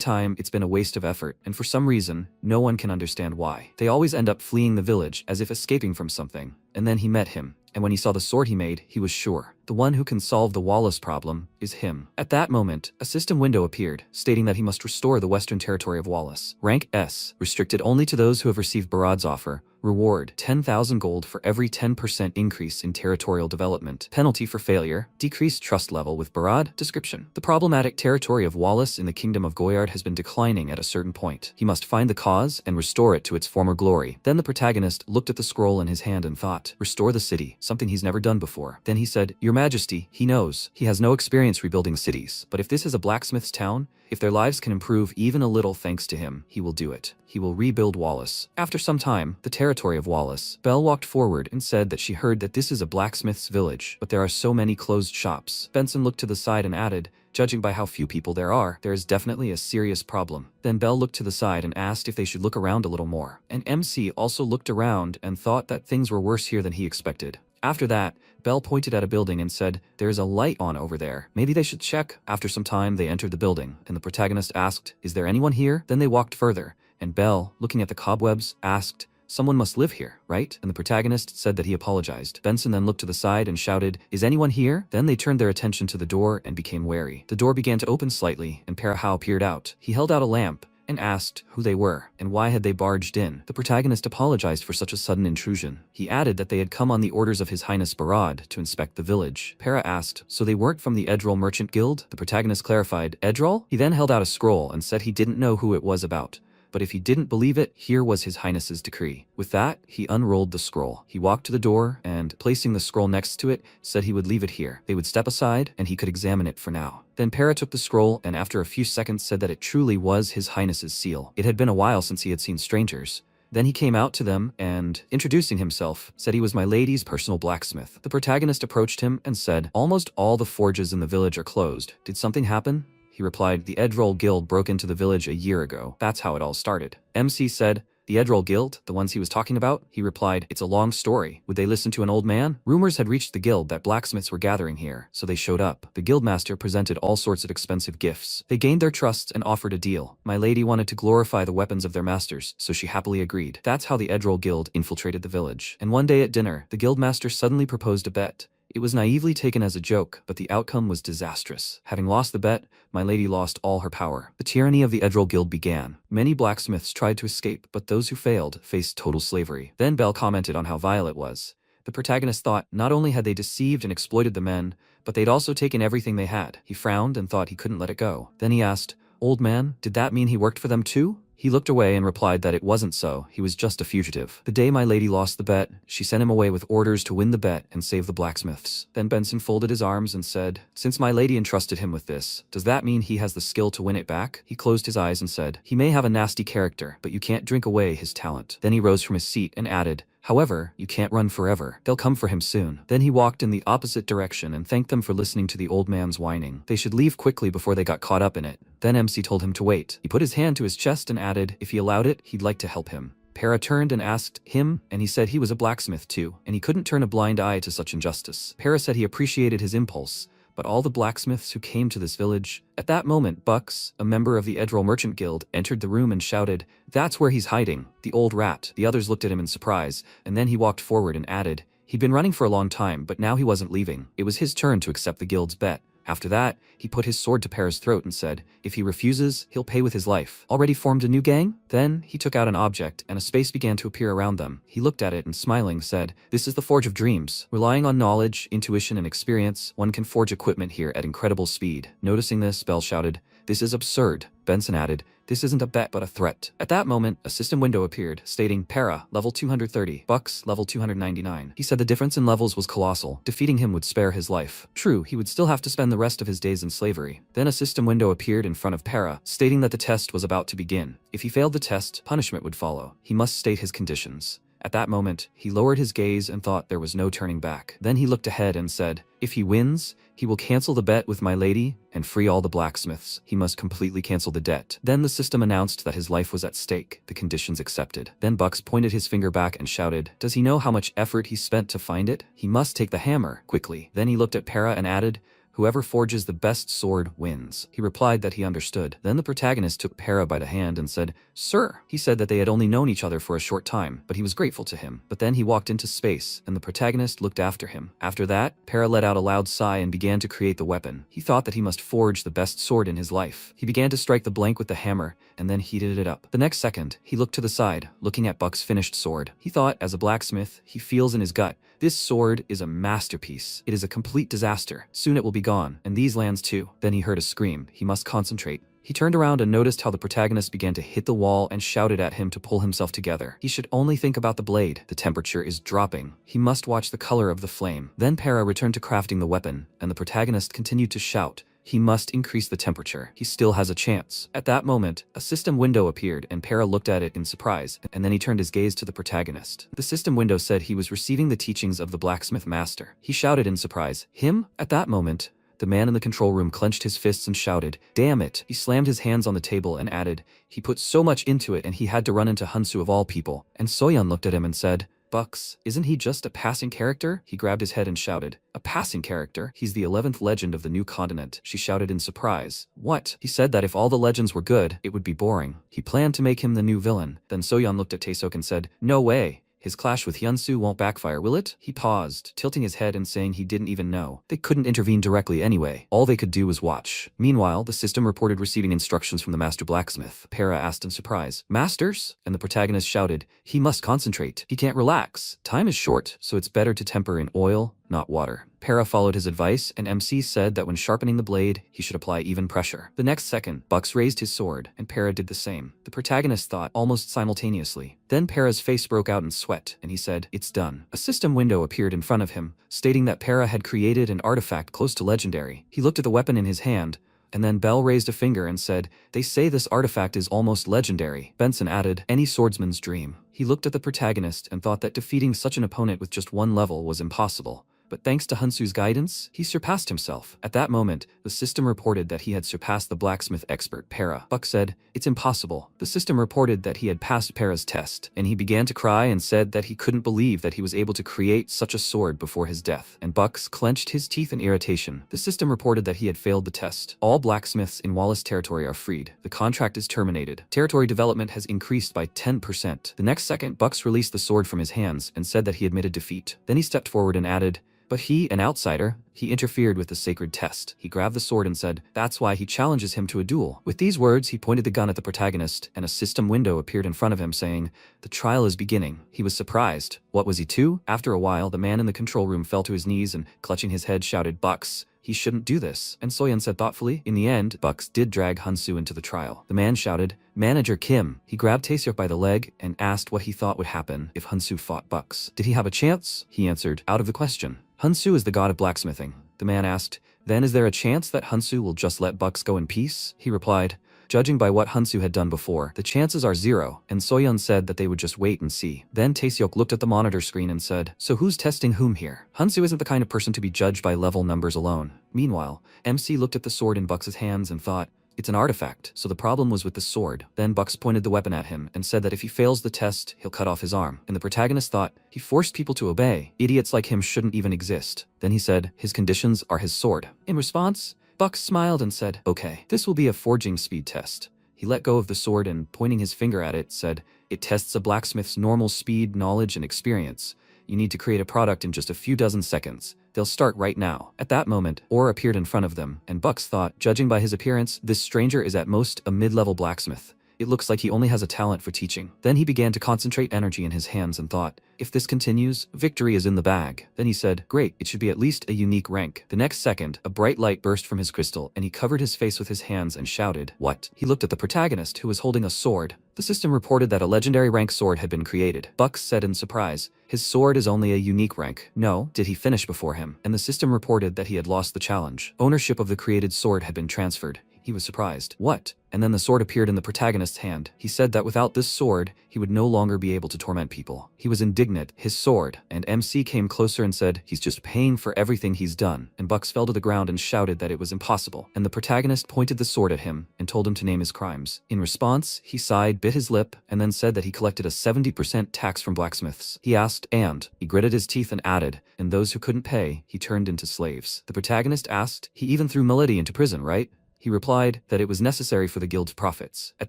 time it's been a waste of effort, and for some reason, no one can understand why. They always end up fleeing the village as if escaping from something. And then he met him, and when he saw the sword he made, he was sure. The one who can solve the Wallace problem is him. At that moment, a system window appeared, stating that he must restore the western territory of Wallace. Rank S, restricted only to those who have received Barad's offer. Reward, 10,000 gold for every 10% increase in territorial development. Penalty for failure, decreased trust level with Barad. Description. The problematic territory of Wallace in the Kingdom of Goyard has been declining at a certain point. He must find the cause and restore it to its former glory. Then the protagonist looked at the scroll in his hand and thought, restore the city, something he's never done before. Then he said, Your Majesty, he knows. He has no experience rebuilding cities, but if this is a blacksmith's town, if their lives can improve even a little thanks to him, he will do it. He will rebuild Wallace. After some time, the territory of Wallace, Belle walked forward and said that she heard that this is a blacksmith's village, but there are so many closed shops. Benson looked to the side and added, Judging by how few people there are, there is definitely a serious problem. Then Belle looked to the side and asked if they should look around a little more. And MC also looked around and thought that things were worse here than he expected. After that, Belle pointed at a building and said, There's a light on over there. Maybe they should check. After some time, they entered the building, and the protagonist asked, Is there anyone here? Then they walked further, and Belle, looking at the cobwebs, asked, Someone must live here, right? And the protagonist said that he apologized. Benson then looked to the side and shouted, Is anyone here? Then they turned their attention to the door and became wary. The door began to open slightly, and Parahao peered out. He held out a lamp, and asked who they were and why had they barged in. The protagonist apologized for such a sudden intrusion. He added that they had come on the orders of His Highness Barad to inspect the village. Para asked, so they weren't from the Edrol Merchant Guild? The protagonist clarified, Edrol? He then held out a scroll and said he didn't know who it was about. But if he didn't believe it, here was His Highness's decree. With that, he unrolled the scroll. He walked to the door and, placing the scroll next to it, said he would leave it here. They would step aside and he could examine it for now. Then Para took the scroll and after a few seconds said that it truly was His Highness's seal. It had been a while since he had seen strangers. Then he came out to them and, introducing himself, said he was my lady's personal blacksmith. The protagonist approached him and said, almost all the forges in the village are closed. Did something happen? He replied, the Edrol Guild broke into the village a year ago. That's how it all started. MC said, the Edrol Guild, the ones he was talking about? He replied, it's a long story. Would they listen to an old man? Rumors had reached the guild that blacksmiths were gathering here, so they showed up. The guildmaster presented all sorts of expensive gifts. They gained their trust and offered a deal. My lady wanted to glorify the weapons of their masters, so she happily agreed. That's how the Edrol Guild infiltrated the village. And one day at dinner, the guildmaster suddenly proposed a bet. It was naively taken as a joke, but the outcome was disastrous. Having lost the bet, my lady lost all her power. The tyranny of the Edrol Guild began. Many blacksmiths tried to escape, but those who failed faced total slavery. Then Belle commented on how vile it was. The protagonist thought not only had they deceived and exploited the men, but they'd also taken everything they had. He frowned and thought he couldn't let it go. Then he asked, old man, did that mean he worked for them too? He looked away and replied that it wasn't so, he was just a fugitive. The day my lady lost the bet, she sent him away with orders to win the bet and save the blacksmiths. Then Benson folded his arms and said, since my lady entrusted him with this, does that mean he has the skill to win it back? He closed his eyes and said, he may have a nasty character, but you can't drink away his talent. Then he rose from his seat and added, however, you can't run forever. They'll come for him soon. Then he walked in the opposite direction and thanked them for listening to the old man's whining. They should leave quickly before they got caught up in it. Then MC told him to wait. He put his hand to his chest and added, if he allowed it, he'd like to help him. Para turned and asked him, and he said he was a blacksmith too, and he couldn't turn a blind eye to such injustice. Para said he appreciated his impulse, but all the blacksmiths who came to this village. At that moment, Bucks, a member of the Edrol Merchant Guild, entered the room and shouted, that's where he's hiding, the old rat. The others looked at him in surprise, and then he walked forward and added, he'd been running for a long time, but now he wasn't leaving. It was his turn to accept the guild's bet. After that, he put his sword to Para's throat and said, if he refuses, he'll pay with his life. Already formed a new gang? Then, he took out an object, and a space began to appear around them. He looked at it and smiling said, this is the Forge of Dreams. Relying on knowledge, intuition, and experience, one can forge equipment here at incredible speed. Noticing this, Belle shouted, this is absurd. Benson added, this isn't a bet but a threat. At that moment, a system window appeared, stating Para, level 230, Bucks, level 299. He said the difference in levels was colossal. Defeating him would spare his life. True, he would still have to spend the rest of his days in slavery. Then a system window appeared in front of Para, stating that the test was about to begin. If he failed the test, punishment would follow. He must state his conditions. At that moment, he lowered his gaze and thought there was no turning back. Then he looked ahead and said, if he wins, he will cancel the bet with my lady and free all the blacksmiths. He must completely cancel the debt. Then the system announced that his life was at stake. The conditions accepted. Then Bucks pointed his finger back and shouted, does he know how much effort he spent to find it? He must take the hammer, quickly. Then he looked at Para and added, whoever forges the best sword wins. He replied that he understood. Then the protagonist took Para by the hand and said, sir. He said that they had only known each other for a short time, but he was grateful to him. But then he walked into space, and the protagonist looked after him. After that, Para let out a loud sigh and began to create the weapon. He thought that he must forge the best sword in his life. He began to strike the blank with the hammer, and then heated it up. The next second, he looked to the side, looking at Buck's finished sword. He thought, as a blacksmith, he feels in his gut, this sword is a masterpiece. It is a complete disaster. Soon it will be gone, and these lands too. Then he heard a scream. He must concentrate. He turned around and noticed how the protagonist began to hit the wall and shouted at him to pull himself together. He should only think about the blade. The temperature is dropping. He must watch the color of the flame. Then Para returned to crafting the weapon, and the protagonist continued to shout. He must increase the temperature. He still has a chance. At that moment, a system window appeared and Para looked at it in surprise, and then he turned his gaze to the protagonist. The system window said he was receiving the teachings of the blacksmith master. He shouted in surprise, him? At that moment, the man in the control room clenched his fists and shouted, damn it. He slammed his hands on the table and added, he put so much into it and he had to run into Hansu of all people. And Soyeon looked at him and said, Bucks, isn't he just a passing character? He grabbed his head and shouted, a passing character? He's the 11th legend of the new continent. She shouted in surprise. What? He said that if all the legends were good, it would be boring. He planned to make him the new villain. Then Soyeon looked at Taesok and said, no way. His clash with Hyunsu won't backfire, will it? He paused, tilting his head and saying he didn't even know. They couldn't intervene directly anyway. All they could do was watch. Meanwhile, the system reported receiving instructions from the master blacksmith. Para asked in surprise, "Masters?" And the protagonist shouted, "He must concentrate. He can't relax. Time is short, so it's better to temper in oil, not water." Para followed his advice, and MC said that when sharpening the blade, he should apply even pressure. The next second, Bucks raised his sword, and Para did the same. The protagonist thought almost simultaneously. Then Para's face broke out in sweat, and he said, "It's done." A system window appeared in front of him, stating that Para had created an artifact close to legendary. He looked at the weapon in his hand, and then Bell raised a finger and said, "They say this artifact is almost legendary." Benson added, "Any swordsman's dream." He looked at the protagonist and thought that defeating such an opponent with just one level was impossible. But thanks to Hunsu's guidance, he surpassed himself. At that moment, the system reported that he had surpassed the blacksmith expert, Para. Buck said, "It's impossible." The system reported that he had passed Para's test, and he began to cry and said that he couldn't believe that he was able to create such a sword before his death. And Bucks clenched his teeth in irritation. The system reported that he had failed the test. All blacksmiths in Wallace territory are freed. The contract is terminated. Territory development has increased by 10%. The next second, Bucks released the sword from his hands and said that he admitted defeat. Then he stepped forward and added, "But he, an outsider, he interfered with the sacred test." He grabbed the sword and said, "That's why he challenges him to a duel." With these words, he pointed the gun at the protagonist, and a system window appeared in front of him saying, "The trial is beginning." He was surprised. What was he to? After a while, the man in the control room fell to his knees and, clutching his head, shouted, "Bucks, he shouldn't do this." And Soyeon said thoughtfully, "In the end, Bucks did drag Hunsu into the trial." The man shouted, "Manager Kim." He grabbed Taeseok by the leg and asked what he thought would happen if Hunsu fought Bucks. Did he have a chance? He answered, out of the question. "Hunsu is the god of blacksmithing." The man asked, "Then is there a chance that Hunsu will just let Bucks go in peace?" He replied, "Judging by what Hunsu had done before, the chances are 0, and Soyeon said that they would just wait and see. Then Taeseok looked at the monitor screen and said, "So who's testing whom here? Hunsu isn't the kind of person to be judged by level numbers alone." Meanwhile, MC looked at the sword in Bucks' hands and thought, "It's an artifact, so the problem was with the sword." Then Bucks pointed the weapon at him and said that if he fails the test, he'll cut off his arm. And the protagonist thought, he forced people to obey. Idiots like him shouldn't even exist. Then he said, his conditions are his sword. In response, Bucks smiled and said, "Okay, this will be a forging speed test." He let go of the sword and, pointing his finger at it, said, "It tests a blacksmith's normal speed, knowledge, and experience. You need to create a product in just a few dozen seconds. They'll start right now." At that moment, Orr appeared in front of them, and Bucks thought, judging by his appearance, this stranger is at most a mid-level blacksmith. It looks like he only has a talent for teaching. Then he began to concentrate energy in his hands and thought, if this continues, victory is in the bag. Then he said, "Great, it should be at least a unique rank." The next second, a bright light burst from his crystal, and he covered his face with his hands and shouted, "What?" He looked at the protagonist, who was holding a sword. The system reported that a legendary rank sword had been created. Bucks said in surprise, "His sword is only a unique rank." No, did he finish before him? And the system reported that he had lost the challenge. Ownership of the created sword had been transferred. He was surprised. What? And then the sword appeared in the protagonist's hand. He said that without this sword, he would no longer be able to torment people. He was indignant. His sword. And MC came closer and said, "He's just paying for everything he's done." And Bucks fell to the ground and shouted that it was impossible. And the protagonist pointed the sword at him and told him to name his crimes. In response, he sighed, bit his lip, and then said that he collected a 70% tax from blacksmiths. He asked, and he gritted his teeth and added, "And those who couldn't pay, he turned into slaves." The protagonist asked, "He even threw Melody into prison, right?" He replied that it was necessary for the guild's profits. At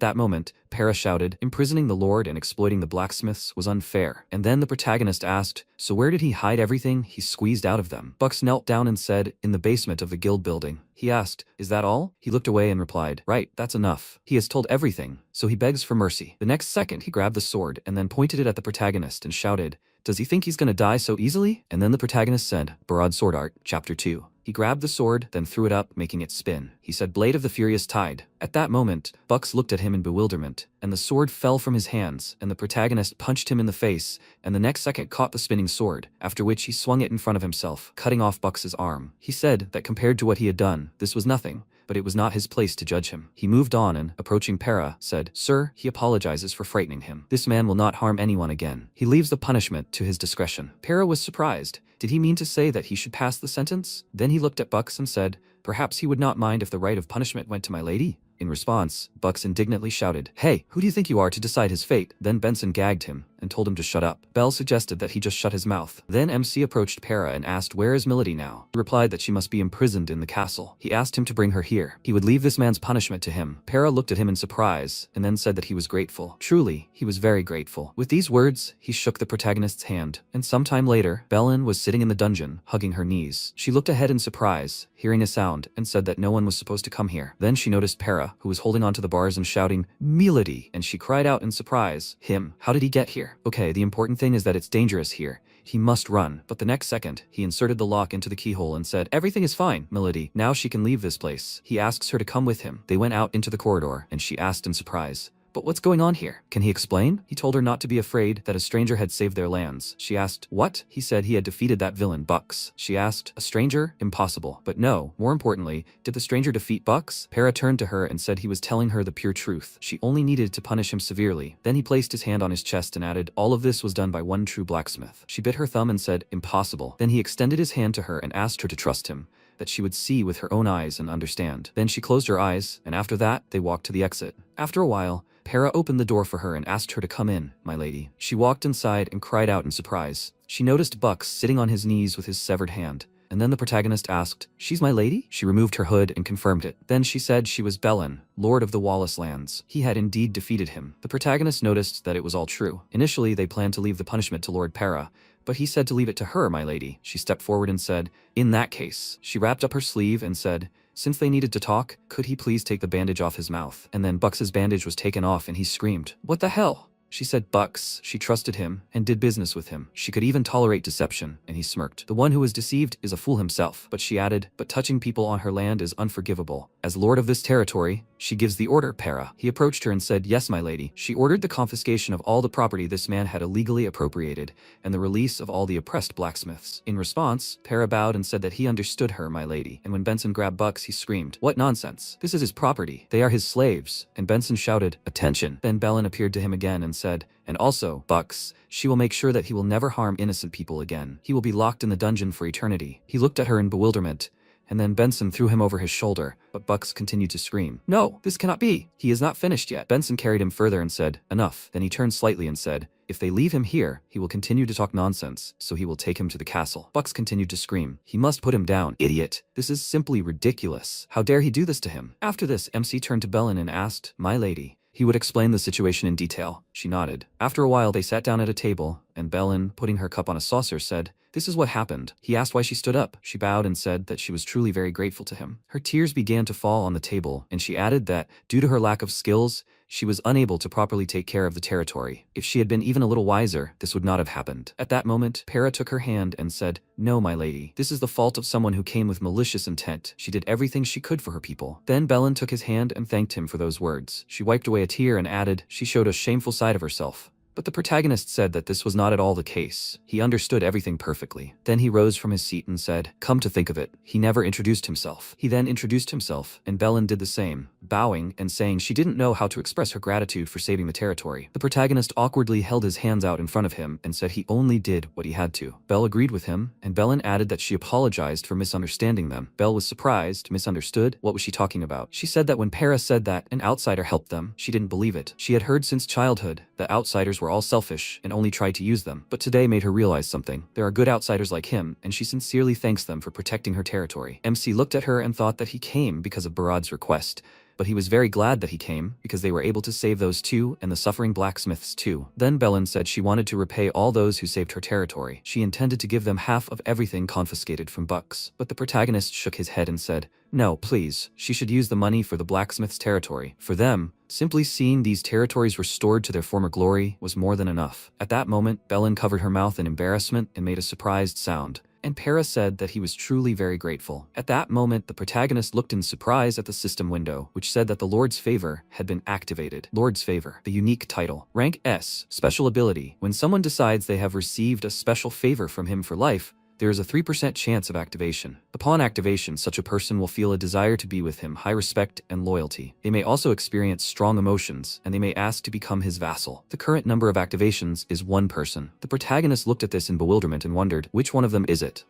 that moment, Para shouted, "Imprisoning the lord and exploiting the blacksmiths was unfair." And then the protagonist asked, "So where did he hide everything he squeezed out of them?" Bucks knelt down and said, "In the basement of the guild building." He asked, "Is that all?" He looked away and replied, "Right, that's enough. He has told everything, so he begs for mercy." The next second, he grabbed the sword and then pointed it at the protagonist and shouted, "Does he think he's gonna die so easily?" And then the protagonist said, "Broadsword Art, Chapter 2. He grabbed the sword, then threw it up, making it spin. He said, "Blade of the Furious Tide." At that moment, Bucks looked at him in bewilderment, and the sword fell from his hands, and the protagonist punched him in the face, and the next second caught the spinning sword, after which he swung it in front of himself, cutting off Bucks's arm. He said that compared to what he had done, this was nothing, but it was not his place to judge him. He moved on and, approaching Para, said, "Sir, he apologizes for frightening him. This man will not harm anyone again. He leaves the punishment to his discretion." Para was surprised. Did he mean to say that he should pass the sentence? Then he looked at Bucks and said, "Perhaps he would not mind if the right of punishment went to my lady?" In response, Bucks indignantly shouted, "Hey, who do you think you are to decide his fate?" Then Benson gagged him, and told him to shut up. Belle suggested that he just shut his mouth. Then MC approached Para and asked where is Milady now. He replied that she must be imprisoned in the castle. He asked him to bring her here. He would leave this man's punishment to him. Para looked at him in surprise and then said that he was grateful. Truly, he was very grateful. With these words, he shook the protagonist's hand, and sometime later, Belen was sitting in the dungeon, hugging her knees. She looked ahead in surprise, hearing a sound, and said that no one was supposed to come here. Then she noticed Para, who was holding onto the bars and shouting, "Milady!" and she cried out in surprise, "Him? How did he get here? Okay, the important thing is that it's dangerous here. He must run." But the next second, he inserted the lock into the keyhole and said, "Everything is fine, Milady. Now she can leave this place." He asks her to come with him. They went out into the corridor, and she asked in surprise, "But what's going on here? Can he explain?" He told her not to be afraid, that a stranger had saved their lands. She asked, "What?" He said he had defeated that villain, Bucks. She asked, "A stranger? Impossible." But no, more importantly, did the stranger defeat Bucks? Para turned to her and said he was telling her the pure truth. She only needed to punish him severely. Then he placed his hand on his chest and added, "All of this was done by one true blacksmith." She bit her thumb and said, "Impossible." Then he extended his hand to her and asked her to trust him, that she would see with her own eyes and understand. Then she closed her eyes, and after that, they walked to the exit. After a while, Para opened the door for her and asked her to come in, my lady. She walked inside and cried out in surprise. She noticed Bucks sitting on his knees with his severed hand. And then the protagonist asked, "She's my lady?" She removed her hood and confirmed it. Then she said she was Belen, Lord of the Wallace lands. He had indeed defeated him. The protagonist noticed that it was all true. Initially, they planned to leave the punishment to Lord Para, but he said to leave it to her, my lady. She stepped forward and said, "In that case." She wrapped up her sleeve and said, since they needed to talk, could he please take the bandage off his mouth? And then Bucks's bandage was taken off and he screamed, "What the hell?" She said Bucks, she trusted him, and did business with him. She could even tolerate deception, and he smirked. The one who was deceived is a fool himself. But she added, but touching people on her land is unforgivable. As lord of this territory, she gives the order, Para. He approached her and said, yes, my lady. She ordered the confiscation of all the property this man had illegally appropriated, and the release of all the oppressed blacksmiths. In response, Para bowed and said that he understood her, my lady. And when Benson grabbed Bucks, he screamed, "What nonsense! This is his property. They are his slaves." And Benson shouted, "Attention." Then Belen appeared to him again and said, "And also, Bucks, she will make sure that he will never harm innocent people again. He will be locked in the dungeon for eternity." He looked at her in bewilderment, and then Benson threw him over his shoulder, but Bucks continued to scream, "No, this cannot be. He is not finished yet." Benson carried him further and said, "Enough." Then he turned slightly and said, "If they leave him here, he will continue to talk nonsense, so he will take him to the castle." Bucks continued to scream, "He must put him down, idiot. This is simply ridiculous. How dare he do this to him?" After this, MC turned to Belen and asked, "My lady." He would explain the situation in detail. She nodded. After a while, they sat down at a table, and Belen, putting her cup on a saucer, said, "This is what happened." He asked why she stood up. She bowed and said that she was truly very grateful to him. Her tears began to fall on the table, and she added that, due to her lack of skills, she was unable to properly take care of the territory. If she had been even a little wiser, this would not have happened. At that moment, Para took her hand and said, "No, my lady. This is the fault of someone who came with malicious intent. She did everything she could for her people." Then Belen took his hand and thanked him for those words. She wiped away a tear and added, "She showed a shameful side of herself." But the protagonist said that this was not at all the case. He understood everything perfectly. Then he rose from his seat and said, "Come to think of it, he never introduced himself." He then introduced himself, and Belen did the same, bowing and saying she didn't know how to express her gratitude for saving the territory. The protagonist awkwardly held his hands out in front of him and said he only did what he had to. Belle agreed with him, and Belen added that she apologized for misunderstanding them. Belle was surprised, misunderstood. What was she talking about? She said that when Para said that an outsider helped them, she didn't believe it. She had heard since childhood that outsiders were all selfish and only tried to use them. But today made her realize something. There are good outsiders like him, and she sincerely thanks them for protecting her territory. MC looked at her and thought that he came because of Barad's request, but he was very glad that he came because they were able to save those two and the suffering blacksmiths too. Then Belen said she wanted to repay all those who saved her territory. She intended to give them half of everything confiscated from Bucks. But the protagonist shook his head and said, "No, please. She should use the money for the blacksmiths' territory. For them, simply seeing these territories restored to their former glory was more than enough." At that moment, Belen covered her mouth in embarrassment and made a surprised sound. And Para said that he was truly very grateful. At that moment, the protagonist looked in surprise at the system window, which said that the Lord's Favor had been activated. Lord's Favor, the unique title. Rank S, special ability. When someone decides they have received a special favor from him for life, there is a 3% chance of activation. Upon activation, such a person will feel a desire to be with him, high respect and loyalty. They may also experience strong emotions, and they may ask to become his vassal. The current number of activations is 1 person. The protagonist looked at this in bewilderment and wondered, which one of them is it?